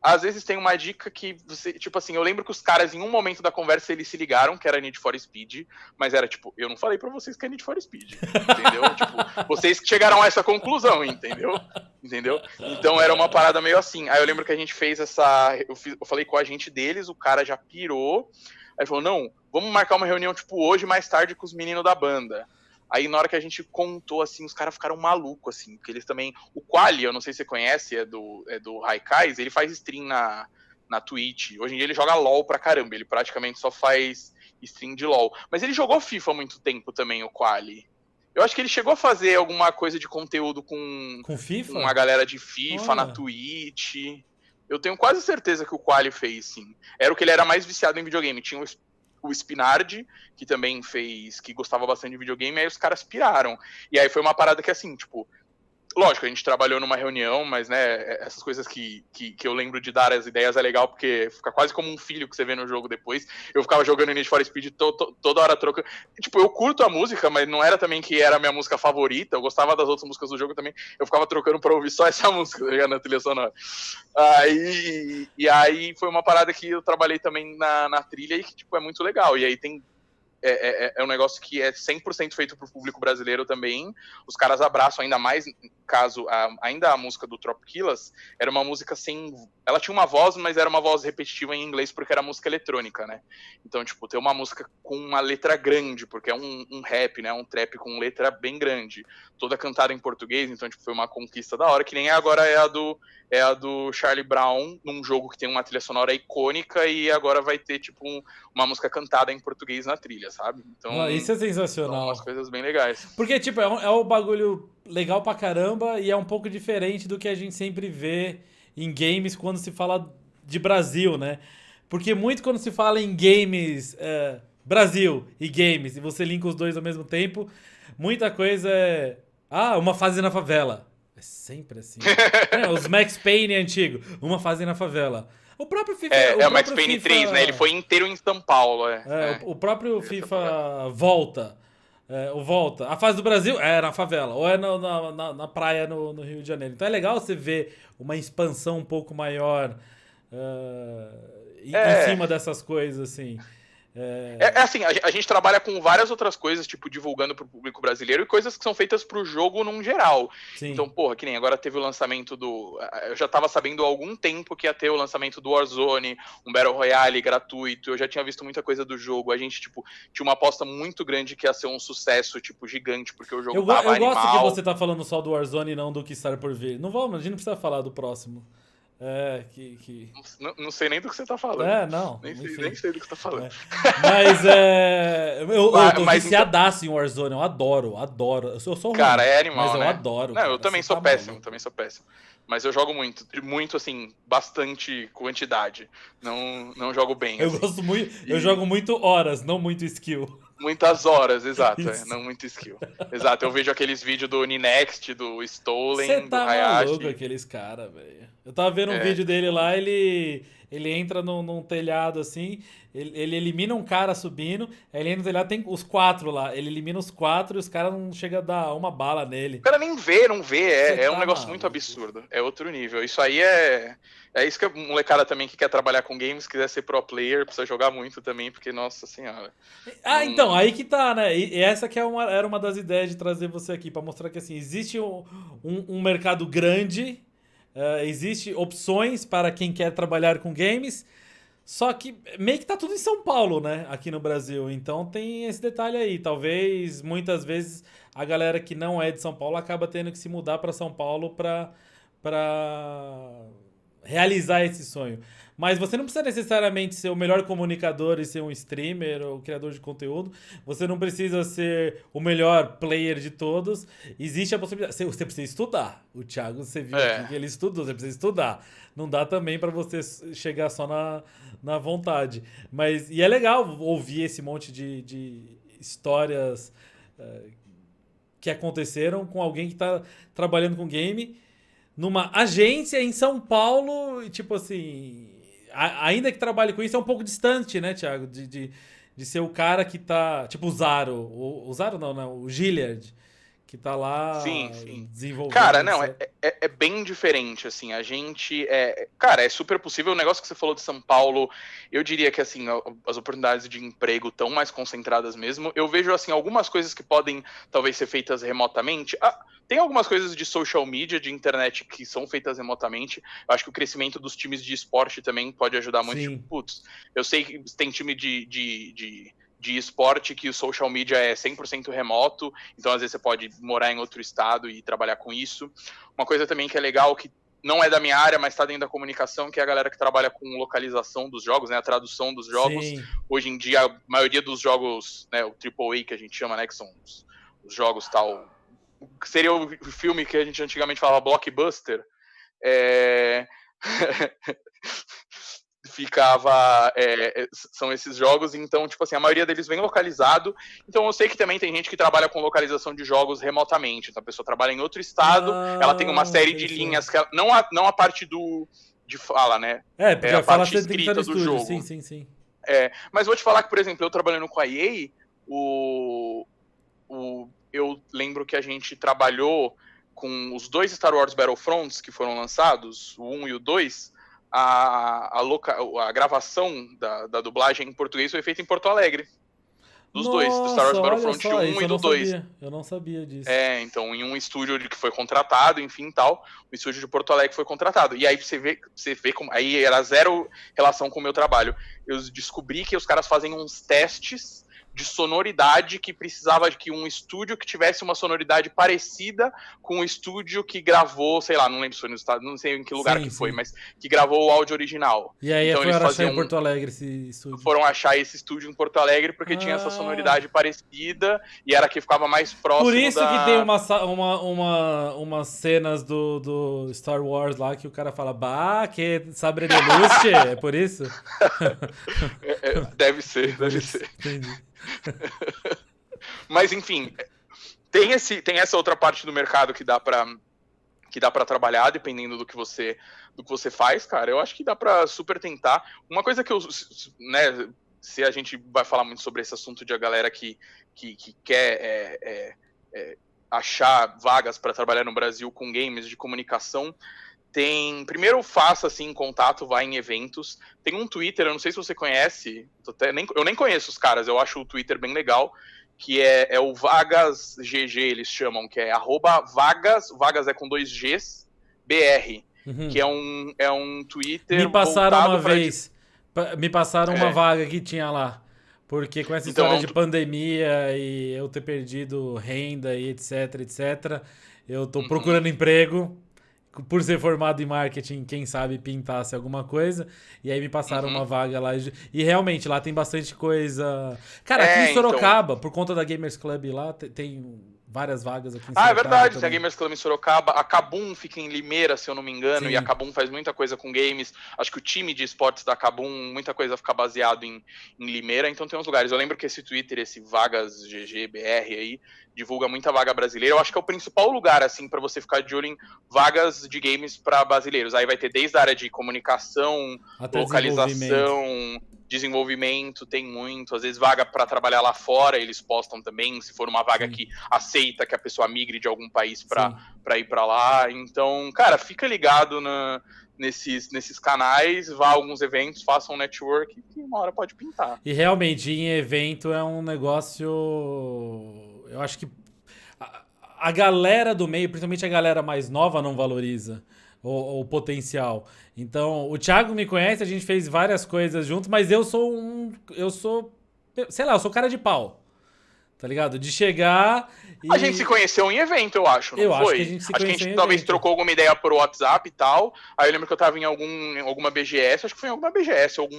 Às vezes tem uma dica que você, tipo assim, eu lembro que os caras em um momento da conversa eles se ligaram que era Need for Speed, mas era tipo, eu não falei pra vocês que é Need for Speed, entendeu? Tipo, vocês chegaram a essa conclusão, entendeu? Então era uma parada meio assim. Aí eu lembro que a gente fez eu falei com a gente deles, o cara já pirou, aí falou, não, vamos marcar uma reunião tipo hoje mais tarde com os meninos da banda. Aí na hora que a gente contou, assim, os caras ficaram malucos, assim, porque eles também... O Quali, eu não sei se você conhece, é do Raikais, ele faz stream na Twitch. Hoje em dia ele joga LoL pra caramba, ele praticamente só faz stream de LoL. Mas ele jogou FIFA há muito tempo também, o Quali. Eu acho que ele chegou a fazer alguma coisa de conteúdo com FIFA? Com uma galera de FIFA na Twitch. Eu tenho quase certeza que o Quali fez, sim. Era o que ele era mais viciado em videogame. Tinha o Spinardi, que também que gostava bastante de videogame, aí os caras piraram. E aí foi uma parada que, assim, tipo, lógico, a gente trabalhou numa reunião, mas, né, essas coisas que eu lembro de dar as ideias é legal, porque fica quase como um filho que você vê no jogo depois. Eu ficava jogando Need for Speed toda hora trocando. Tipo, eu curto a música, mas não era também que era a minha música favorita, eu gostava das outras músicas do jogo também. Eu ficava trocando pra ouvir só essa música, tá ligado? Na trilha sonora. Aí foi uma parada que eu trabalhei também na trilha e que, tipo, é muito legal. E aí tem um negócio que é 100% feito pro público brasileiro também. Os caras abraçam ainda mais, caso ainda a música do Tropiquilas era uma música sem... Ela tinha uma voz, mas era uma voz repetitiva em inglês porque era música eletrônica, né? Então, tipo, ter uma música com uma letra grande, porque é um rap, né? Um trap com letra bem grande. Toda cantada em português, então, tipo, foi uma conquista da hora, que nem agora é a do Charlie Brown, num jogo que tem uma trilha sonora icônica e agora vai ter, tipo, uma música cantada em português na trilha, sabe? Então, isso é sensacional. São umas coisas bem legais. Porque, tipo, é um bagulho legal pra caramba e é um pouco diferente do que a gente sempre vê em games quando se fala de Brasil, né? Porque muito quando se fala em games, Brasil e games, e você linka os dois ao mesmo tempo, muita coisa é... uma fase na favela. É sempre assim. Os Max Payne antigo, uma fase na favela. O próprio FIFA... o Max Payne 3, né? Ele foi inteiro em São Paulo, O próprio FIFA Volta. O Volta. A fase do Brasil é na favela, ou é na praia no Rio de Janeiro. Então é legal você ver uma expansão um pouco maior em cima dessas coisas, assim. Assim, a gente trabalha com várias outras coisas, tipo, divulgando pro público brasileiro e coisas que são feitas pro jogo num geral. Sim. Então, porra, que nem agora teve o lançamento eu já tava sabendo há algum tempo que ia ter o lançamento do Warzone, um Battle Royale gratuito, eu já tinha visto muita coisa do jogo, a gente, tipo, tinha uma aposta muito grande que ia ser um sucesso, tipo, gigante, porque o jogo tava animal. Eu gosto que você tá falando só do Warzone e não do que está por vir. Não vamos, a gente não precisa falar do próximo. Não sei nem do que você tá falando. Não. Nem sei do que você tá falando. Mas eu tô viciadaço em Warzone, eu adoro. Eu sou ruim, cara, é animal, mas né? eu adoro. Não, eu também sou péssimo, Mas eu jogo muito, assim, bastante quantidade. Não jogo bem. Eu gosto muito, eu jogo muito horas, não muito skill. Muitas horas, exato. Não muito skill. Exato, eu vejo aqueles vídeos do Ninext, do Stolen, do Hayashi. Maluco aqueles caras, velho. Eu tava vendo um vídeo dele lá, ele entra num telhado assim, ele elimina um cara subindo, aí ele entra no telhado, tem os 4 lá, ele elimina os 4 e os caras não chegam a dar uma bala nele. O cara nem vê, não vê, é um negócio muito absurdo, é outro nível. Isso aí é isso que a molecada também que quer trabalhar com games, quiser ser pro player, precisa jogar muito também, porque, nossa senhora. Então, aí que tá, né? E essa que era uma das ideias de trazer você aqui, pra mostrar que, assim, existe um mercado grande, existe opções para quem quer trabalhar com games, só que meio que tá tudo em São Paulo, né? Aqui no Brasil. Então tem esse detalhe aí. Talvez, muitas vezes, a galera que não é de São Paulo acaba tendo que se mudar pra São Paulo pra realizar esse sonho. Mas você não precisa necessariamente ser o melhor comunicador e ser um streamer ou criador de conteúdo. Você não precisa ser o melhor player de todos. Existe a possibilidade. Você precisa estudar. O Thiago, você viu aqui que ele estudou. Você precisa estudar. Não dá também pra você chegar só na vontade. Mas, e é legal ouvir esse monte de histórias que aconteceram com alguém que tá trabalhando com game numa agência em São Paulo, e, tipo assim, ainda que trabalhe com isso, é um pouco distante, né, Thiago? De ser o cara que tá. Tipo o Zaro. O Zaro não, o Gilliard, que tá lá Sim, sim. desenvolvendo. Cara, não, é bem diferente, assim, a gente, cara, é super possível, o negócio que você falou de São Paulo, eu diria que, assim, as oportunidades de emprego estão mais concentradas mesmo, eu vejo, assim, algumas coisas que podem, talvez, ser feitas remotamente, tem algumas coisas de social media, de internet, que são feitas remotamente, eu acho que o crescimento dos times de esporte também pode ajudar muito, Sim. tipo, putz, eu sei que tem time de esporte que o social media é 100% remoto, então às vezes você pode morar em outro estado e trabalhar com isso. Uma coisa também que é legal, que não é da minha área, mas está dentro da comunicação, que é a galera que trabalha com localização dos jogos, né, a tradução dos jogos. Sim. Hoje em dia, a maioria dos jogos, né, o AAA que a gente chama, né, que são os jogos tal, seria o filme que a gente antigamente falava blockbuster, são esses jogos, então, tipo assim, a maioria deles vem localizado, então eu sei que também tem gente que trabalha com localização de jogos remotamente, então a pessoa trabalha em outro estado, ela tem uma série de linhas, que ela, não a parte de fala, né, porque a fala parte você tem que estar no escrita do estúdio. jogo. Sim. Mas vou te falar que, por exemplo, eu trabalhando com a EA, eu lembro que a gente trabalhou com os 2 Star Wars Battlefronts que foram lançados, o 1 e o 2, a gravação da dublagem em português foi feita em Porto Alegre. Dos dois, do Star Wars Battlefront 1 e do 2. Eu não sabia disso. Então, em um estúdio que foi contratado, enfim, tal, o estúdio de Porto Alegre foi contratado. E aí você vê como. Aí era zero relação com o meu trabalho. Eu descobri que os caras fazem uns testes de sonoridade que precisava de que um estúdio que tivesse uma sonoridade parecida com o estúdio que gravou, sei lá, não lembro se foi no estado, não sei em que lugar que foi, mas que gravou o áudio original. E aí então eles faziam em Porto Alegre esse estúdio. Foram achar esse estúdio em Porto Alegre porque tinha essa sonoridade parecida e era que ficava mais próximo. Por isso que tem umas cenas do Star Wars lá que o cara fala, bah, que sabre de luz, é por isso? Deve ser. Entendi. Mas enfim, tem essa outra parte do mercado que dá pra trabalhar, dependendo do que você faz, cara. Eu acho que dá pra super tentar. Uma coisa que eu, né, se a gente vai falar muito sobre esse assunto de a galera que quer achar vagas para trabalhar no Brasil com games de comunicação, primeiro faça assim contato, vai em eventos. Tem um Twitter, eu não sei se você conhece, eu nem conheço os caras, eu acho o Twitter bem legal, que é o Vagas GG, eles chamam, que é @vagas é com 2 Gs, BR, que é um Twitter. Me passaram uma vez, me passaram uma vaga que tinha lá. Porque com essa história de pandemia e eu ter perdido renda e etc, eu tô procurando emprego. Por ser formado em marketing, quem sabe pintasse alguma coisa. E aí me passaram uma vaga lá. E realmente, lá tem bastante coisa. Cara, aqui em Sorocaba, por conta da Gamers Club lá, tem várias vagas aqui em Sorocaba. É verdade, tem a Gamers Club em Sorocaba. A Kabum fica em Limeira, se eu não me engano. Sim. E a Kabum faz muita coisa com games. Acho que o time de esportes da Kabum, muita coisa fica baseado em Limeira. Então tem uns lugares. Eu lembro que esse Twitter, esse Vagas GGBR aí, divulga muita vaga brasileira. Eu acho que é o principal lugar, assim, para você ficar de olho em vagas de games para brasileiros. Aí vai ter desde a área de comunicação, até localização, desenvolvimento, tem muito. Às vezes vaga para trabalhar lá fora, eles postam também, se for uma vaga que aceita que a pessoa migre de algum país para ir para lá. Então, cara, fica ligado nesses canais, vá a alguns eventos, faça um network, que uma hora pode pintar. E realmente, em evento é um negócio... Eu acho que a galera do meio, principalmente a galera mais nova, não valoriza o potencial. Então, o Thiago me conhece, a gente fez várias coisas juntos, mas eu sou cara de pau. Tá ligado? De chegar e... A gente se conheceu em evento, eu acho, não Eu foi? acho que a gente se conheceu em Acho que a gente talvez evento. trocou alguma ideia por WhatsApp e tal. Aí eu lembro que eu tava em alguma BGS, acho que foi em alguma BGS, algum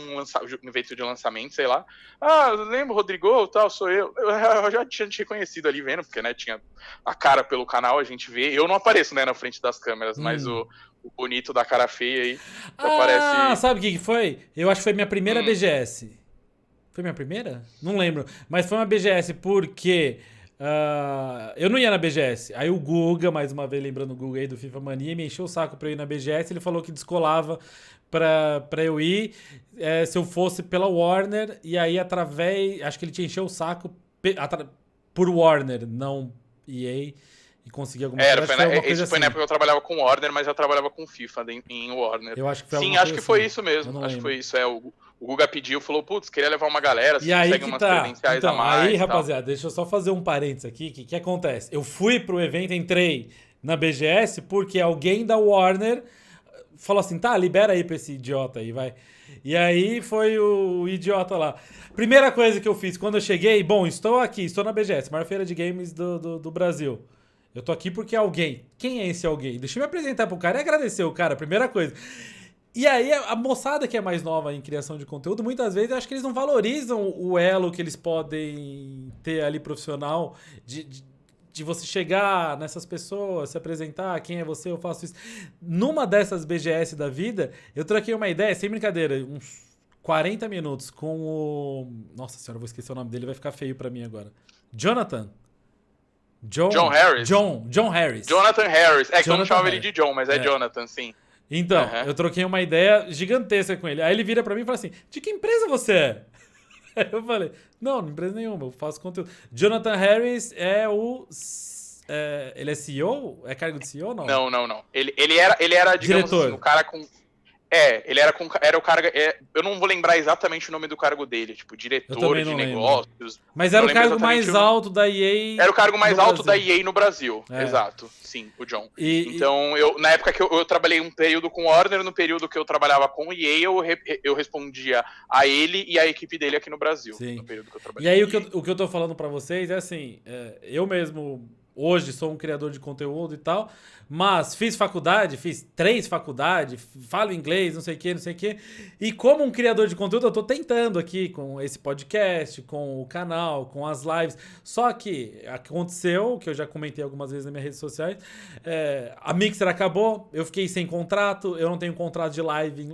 evento de lançamento, sei lá. Ah, lembro, Rodrigo, tal, sou eu. Eu já tinha te reconhecido ali vendo, porque, né, tinha a cara pelo canal, a gente vê. Eu não apareço, né, na frente das câmeras, mas o bonito da cara feia aí Ah, aparece... sabe o que foi? Eu acho que foi minha primeira BGS. Foi minha primeira? Não lembro. Mas foi uma BGS porque eu não ia na BGS. Aí o Guga, mais uma vez lembrando o Guga aí do FIFA Mania, me encheu o saco pra eu ir na BGS. Ele falou que descolava pra eu ir se eu fosse pela Warner. E aí através... Acho que ele tinha encheu o saco por Warner, não EA. E conseguir alguma coisa. Acho que foi alguma coisa isso foi assim. na época que eu trabalhava com Warner, mas eu trabalhava com FIFA em Warner. Eu acho que foi Sim, alguma acho coisa que foi assim. isso Eu mesmo. não Acho que lembro. foi isso. O Guga pediu, falou, putz, queria levar uma galera, E aí consegue que umas tá. credenciais a Então, mais aí, e tal. rapaziada, deixa eu só fazer um parênteses aqui. O que acontece? Eu fui pro evento, entrei na BGS porque alguém da Warner falou assim, tá, libera aí pra esse idiota aí, vai. E aí foi o idiota lá. Primeira coisa que eu fiz quando eu cheguei, bom, estou aqui, estou na BGS, maior feira de games do Brasil. Eu tô aqui porque alguém. Quem é esse alguém? Deixa eu me apresentar pro cara e agradecer o cara, primeira coisa. E aí, a moçada que é mais nova em criação de conteúdo, muitas vezes eu acho que eles não valorizam o elo que eles podem ter ali profissional de você chegar nessas pessoas, se apresentar, quem é você, eu faço isso. Numa dessas BGS da vida, eu troquei uma ideia, sem brincadeira, uns 40 minutos com o... Nossa senhora, eu vou esquecer o nome dele, vai ficar feio pra mim agora. Jonathan. John Harris. John Harris. Jonathan Harris. É que eu não Jonathan chamava ele Harris. de John, mas é Jonathan, sim. Então, eu troquei uma ideia gigantesca com ele. Aí ele vira pra mim e fala assim, de que empresa você é? Aí eu falei, não, empresa nenhuma, eu faço conteúdo. Jonathan Harris é o... ele é CEO? É cargo de CEO ou não? Não. Ele era, digamos Diretor. assim, o cara com... ele era o cargo... eu não vou lembrar exatamente o nome do cargo dele, tipo, diretor de negócios. Mas era o cargo mais alto da EA. Era o cargo mais alto da EA no Brasil. Exato, sim, o John. Então, na época que eu trabalhei um período com o Warner, no período que eu trabalhava com o EA, eu respondia a ele e a equipe dele aqui no Brasil. Sim. No período que eu trabalhei. E aí o que eu tô falando pra vocês é assim, eu mesmo... Hoje sou um criador de conteúdo e tal, mas fiz 3 faculdades, falo inglês, não sei o que. E como um criador de conteúdo, eu tô tentando aqui com esse podcast, com o canal, com as lives. Só que aconteceu, que eu já comentei algumas vezes nas minhas redes sociais, a Mixer acabou, eu fiquei sem contrato, eu não tenho contrato de live,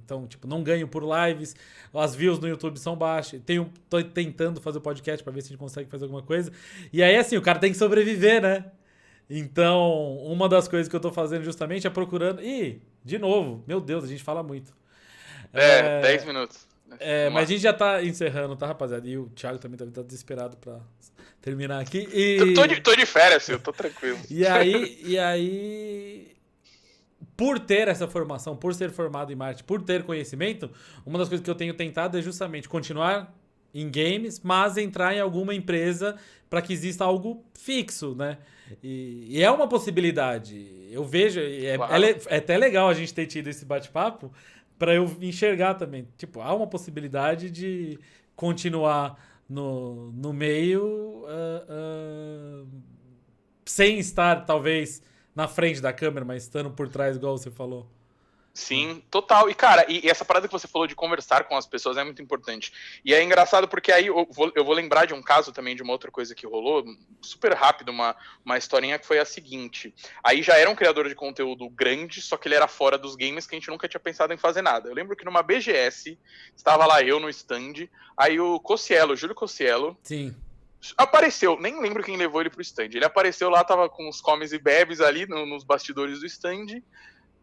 então, tipo, não ganho por lives, as views no YouTube são baixas, tô tentando fazer o podcast pra ver se a gente consegue fazer alguma coisa. E aí, assim, o cara tem que sobreviver, né? Então, uma das coisas que eu tô fazendo justamente é procurando... Ih, de novo, meu Deus, a gente fala muito. 10 minutos. Mas a gente já tá encerrando, tá, rapaziada? E o Thiago também tá desesperado pra terminar aqui. Tô de férias, eu tô tranquilo. E aí... Por ter essa formação, por ser formado em marketing, por ter conhecimento, uma das coisas que eu tenho tentado é justamente continuar em games, mas entrar em alguma empresa para que exista algo fixo, né? E é uma possibilidade. Eu vejo, claro. É até legal a gente ter tido esse bate-papo para eu enxergar também. Tipo, há uma possibilidade de continuar no meio sem estar, talvez, na frente da câmera, mas estando por trás, igual você falou. Sim, total. E, cara, e essa parada que você falou de conversar com as pessoas é muito importante. E é engraçado porque aí eu vou lembrar de um caso também, de uma outra coisa que rolou, super rápido, uma historinha que foi a seguinte. Aí já era um criador de conteúdo grande, só que ele era fora dos games, que a gente nunca tinha pensado em fazer nada. Eu lembro que numa BGS, estava lá eu no stand, aí o Júlio Cossielo... Sim. Apareceu, nem lembro quem levou ele pro stand. Ele apareceu lá, tava com os comes e bebes ali nos bastidores do stand.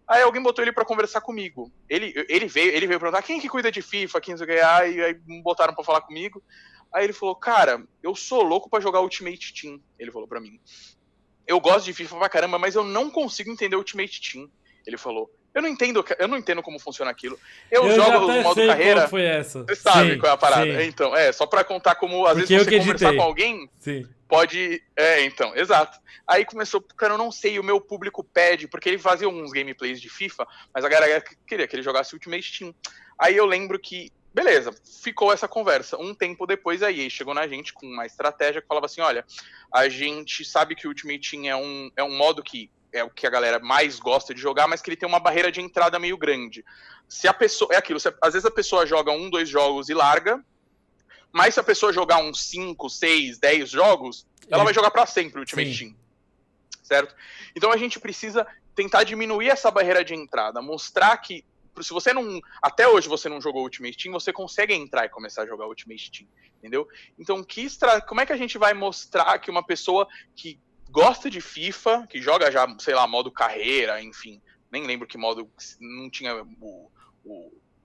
Aí alguém botou ele pra conversar comigo. Ele veio perguntar quem que cuida de FIFA, quem não sei o que. Aí botaram pra falar comigo. Aí ele falou, cara, eu sou louco pra jogar Ultimate Team. Ele falou pra mim. Eu gosto de FIFA pra caramba, mas eu não consigo entender Ultimate Team. Ele falou. Eu não entendo como funciona aquilo. Eu jogo o modo carreira. Qual foi essa? Você sabe qual é a parada. Sim. Então, só pra contar como às vezes você conversar com alguém, sim. Pode... então, exato. Aí começou, cara, eu não sei, o meu público pede, porque ele fazia uns gameplays de FIFA, mas a galera queria que ele jogasse Ultimate Team. Aí eu lembro que Beleza, ficou essa conversa. Um tempo depois, a EA chegou na gente com uma estratégia que falava assim, olha, a gente sabe que o Ultimate Team é um modo que é o que a galera mais gosta de jogar, mas que ele tem uma barreira de entrada meio grande. Se a pessoa... É aquilo, às vezes a pessoa joga 1, 2 jogos e larga, mas se a pessoa jogar uns 5, 6, 10 jogos, ela vai jogar pra sempre o Ultimate Team. Certo? Então a gente precisa tentar diminuir essa barreira de entrada, mostrar que se você não, até hoje você não jogou Ultimate Team, você consegue entrar e começar a jogar Ultimate Team, entendeu? Então, como é que a gente vai mostrar que uma pessoa que gosta de FIFA, que joga já, sei lá, modo carreira, enfim, nem lembro que modo, não tinha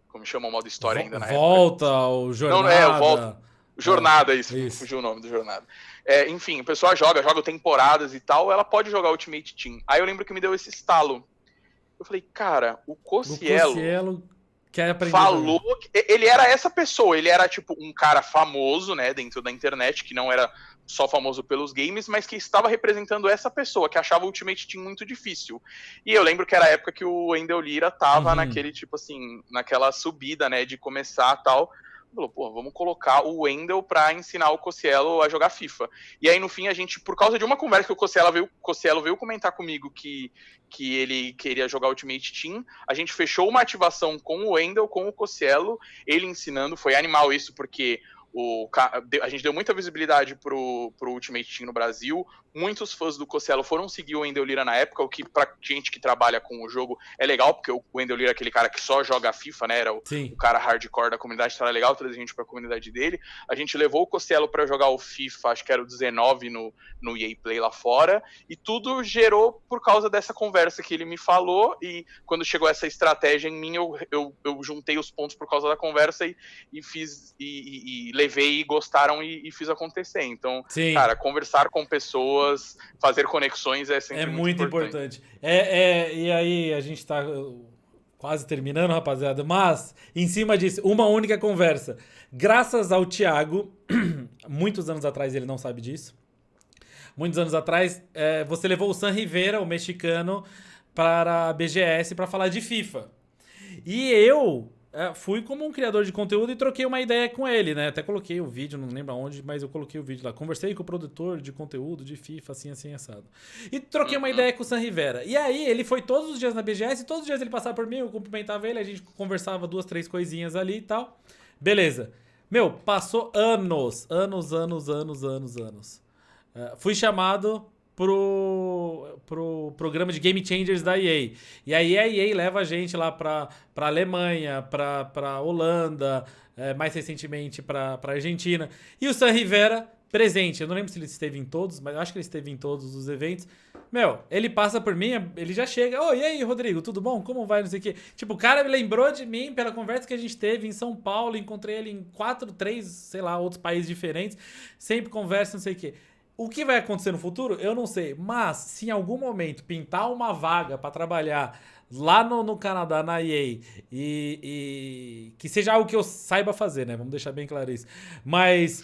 como chama o modo história ainda na época. Volta, o Jornada. Não, o Volta. Jornada, isso. Fugiu o nome do Jornada. Enfim, a pessoa joga temporadas e tal, ela pode jogar Ultimate Team. Aí eu lembro que me deu esse estalo. Eu falei, cara, o Cossielo quer aprender falou que ele era essa pessoa, ele era tipo um cara famoso, né, dentro da internet, que não era só famoso pelos games, mas que estava representando essa pessoa, que achava o Ultimate Team muito difícil. E eu lembro que era a época que o Wendel Lira tava naquele, tipo assim, naquela subida, né, de começar e tal. Falou, pô, vamos colocar o Wendel pra ensinar o Cossielo a jogar FIFA. E aí, no fim, a gente, por causa de uma conversa que o Cossielo veio comentar comigo que ele queria jogar Ultimate Team, a gente fechou uma ativação com o Wendel, com o Cossielo, ele ensinando, foi animal isso, porque a gente deu muita visibilidade pro Ultimate Team no Brasil. Muitos fãs do Cossielo foram seguir o Wendel Lira na época, o que pra gente que trabalha com o jogo é legal, porque o Wendel Lira é aquele cara que só joga FIFA, né? Era o cara hardcore da comunidade, então era legal trazer gente pra comunidade dele. A gente levou o Cossielo pra jogar o FIFA, acho que era o 19 no EA Play lá fora, e tudo gerou por causa dessa conversa que ele me falou, e quando chegou essa estratégia em mim, eu juntei os pontos por causa da conversa e fiz, e levei e gostaram e fiz acontecer. Então, cara, conversar com pessoas, fazer conexões é sempre muito importante. E aí, a gente tá quase terminando, rapaziada, mas em cima disso, uma única conversa. Graças ao Thiago, muitos anos atrás, ele não sabe disso, muitos anos atrás, você levou o San Rivera, o mexicano, para a BGS para falar de FIFA. E eu fui como um criador de conteúdo e troquei uma ideia com ele, né? Até coloquei o vídeo, não lembro aonde, mas eu coloquei o vídeo lá. Conversei com o produtor de conteúdo de FIFA, assim, assado. E troquei uma ideia com o San Rivera. E aí, ele foi todos os dias na BGS, e todos os dias ele passava por mim, eu cumprimentava ele, a gente conversava 2, 3 coisinhas ali e tal. Beleza. Meu, passou anos. Fui chamado pro programa de Game Changers da EA. E aí a EA leva a gente lá pra Alemanha, pra Holanda, mais recentemente pra Argentina. E o San Rivera presente. Eu não lembro se ele esteve em todos, mas eu acho que ele esteve em todos os eventos. Meu, ele passa por mim, ele já chega. E aí, Rodrigo, tudo bom? Como vai? Não sei o quê. Tipo, o cara me lembrou de mim pela conversa que a gente teve em São Paulo. Encontrei ele em 4, 3, sei lá, outros países diferentes. Sempre conversa, não sei o quê. O que vai acontecer no futuro, eu não sei. Mas, se em algum momento pintar uma vaga para trabalhar lá no Canadá, na EA, e que seja algo que eu saiba fazer, né? Vamos deixar bem claro isso. Mas,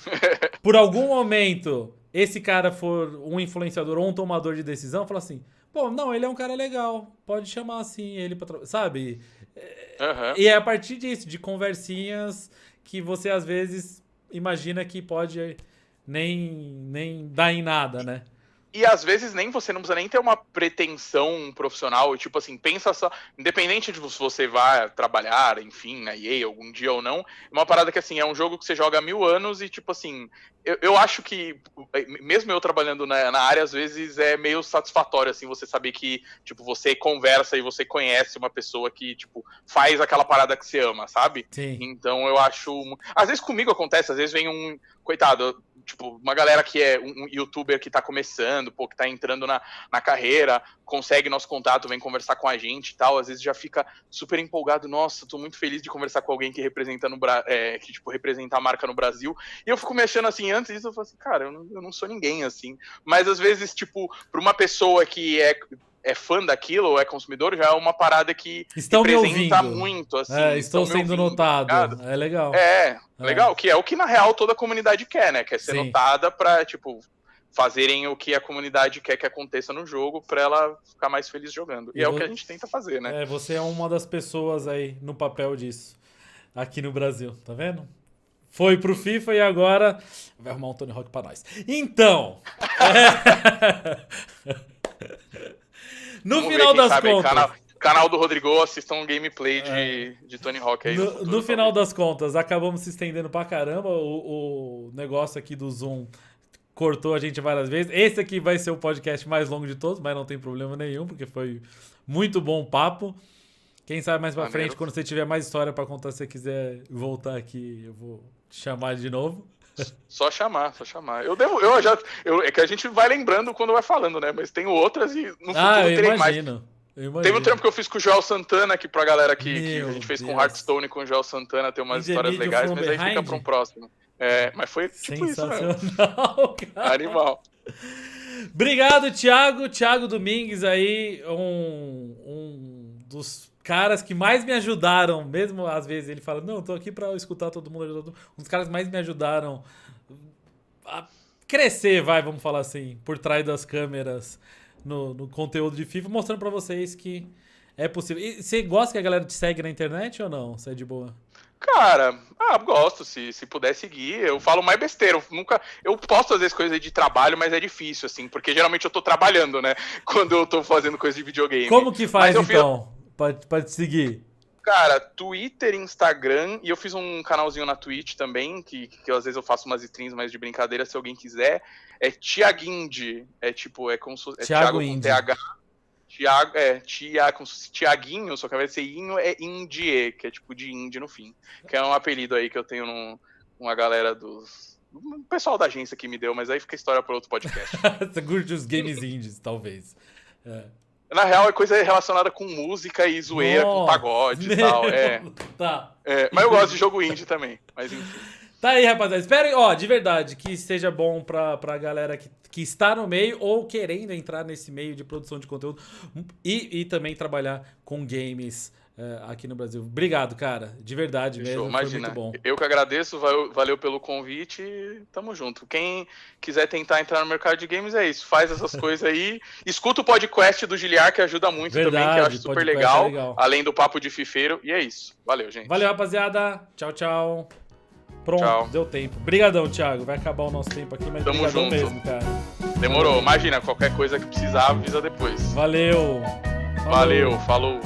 por algum momento, esse cara for um influenciador ou um tomador de decisão, fala assim, pô, não, ele é um cara legal, pode chamar assim ele pra sabe? E é a partir disso, de conversinhas que você, às vezes, imagina que pode nem dar em nada, né? E às vezes você não precisa nem ter uma pretensão profissional, tipo assim, pensa só, independente de se você vai trabalhar, enfim, na EA algum dia ou não, é uma parada que assim, é um jogo que você joga há 1000 anos e tipo assim, eu acho que, mesmo eu trabalhando na área, às vezes é meio satisfatório, assim, você saber que, tipo, você conversa e você conhece uma pessoa que, tipo, faz aquela parada que você ama, sabe? Sim. Então eu acho, às vezes comigo acontece, às vezes vem um, coitado, tipo, uma galera que é um youtuber que tá começando, pô, que tá entrando na carreira, consegue nosso contato, vem conversar com a gente e tal, às vezes já fica super empolgado, nossa, tô muito feliz de conversar com alguém que representa que, tipo, representa a marca no Brasil, e eu fico mexendo assim, antes disso eu falo assim, cara, eu não sou ninguém, assim, mas às vezes, tipo, pra uma pessoa que é fã daquilo, ou é consumidor, já é uma parada que estão representa me ouvindo. muito, assim. Estou sendo notado. Ligado? É legal. Legal, que é o que na real toda a comunidade quer, né? Quer ser notada pra, tipo, fazerem o que a comunidade quer que aconteça no jogo pra ela ficar mais feliz jogando. E é o que a gente tenta fazer, né? Você é uma das pessoas aí no papel disso. aqui no Brasil, tá vendo? Foi pro FIFA e agora vai arrumar um Tony Hawk pra nós. Então, no Vamos final ver, quem das sabe, contas... Canal do Rodrigo, assistam um gameplay de Tony Hawk aí. No final das contas, acabamos se estendendo pra caramba. O negócio aqui do Zoom cortou a gente várias vezes. Esse aqui vai ser o podcast mais longo de todos, mas não tem problema nenhum, porque foi muito bom o papo. Quem sabe mais pra frente, quando você tiver mais história pra contar, se você quiser voltar aqui, eu vou te chamar de novo. Só chamar. É que a gente vai lembrando quando vai falando, né? Mas tenho outras e no futuro terei mais. Teve um trampo que eu fiz com o Joel Santana, que pra galera que a gente fez com Hearthstone, com o Joel Santana, tem umas histórias legais, mas aí fica pra um próximo. Mas foi tipo isso, né? Sensacional, cara. Animal. Obrigado, Thiago. Thiago Domingues aí, um dos caras que mais me ajudaram, mesmo às vezes ele fala, não, eu tô aqui pra escutar todo mundo, ajudar todo mundo. Um dos caras que mais me ajudaram a crescer, vamos falar assim, por trás das câmeras no conteúdo de FIFA, mostrando pra vocês que é possível. E você gosta que a galera te segue na internet ou não? Você é de boa? Cara, gosto, se puder seguir. Eu falo mais besteira. Eu posto às vezes coisas de trabalho, mas é difícil, assim, porque geralmente eu tô trabalhando, né? Quando eu tô fazendo coisa de videogame. Como que faz, então, pra te seguir? Cara, Twitter, Instagram, e eu fiz um canalzinho na Twitch também, que às vezes eu faço umas streams mais de brincadeira, se alguém quiser. É Thiaguindy, é como se fosse Thiago com TH. Thiago, como se fosse Thiaguinho, só que ao invés de ser Inho é Indie, que é tipo de Indie no fim. Que é um apelido aí que eu tenho uma galera o pessoal da agência que me deu, mas aí fica história para outro podcast. Você curte os games indies, talvez. Na real, é coisa relacionada com música e zoeira, com pagode e tal. Tá. Mas eu gosto de jogo indie também, mas enfim. Tá aí, rapaziada. Espero, de verdade, que esteja bom pra galera que está no meio ou querendo entrar nesse meio de produção de conteúdo e também trabalhar com games aqui no Brasil. Obrigado, cara. De verdade mesmo. Imagina. Foi muito bom. Eu que agradeço, valeu pelo convite e tamo junto. Quem quiser tentar entrar no mercado de games é isso. Faz essas coisas aí. Escuta o podcast do Giliar, que ajuda muito também, que eu acho super legal. Além do papo de fifeiro. E é isso. Valeu, gente. Valeu, rapaziada. Tchau, tchau. Pronto, tchau. Deu tempo. Brigadão, Thiago. Vai acabar o nosso tempo aqui, mas tamo junto mesmo, cara. Demorou. Imagina, qualquer coisa que precisar, avisa depois. Valeu. Falou.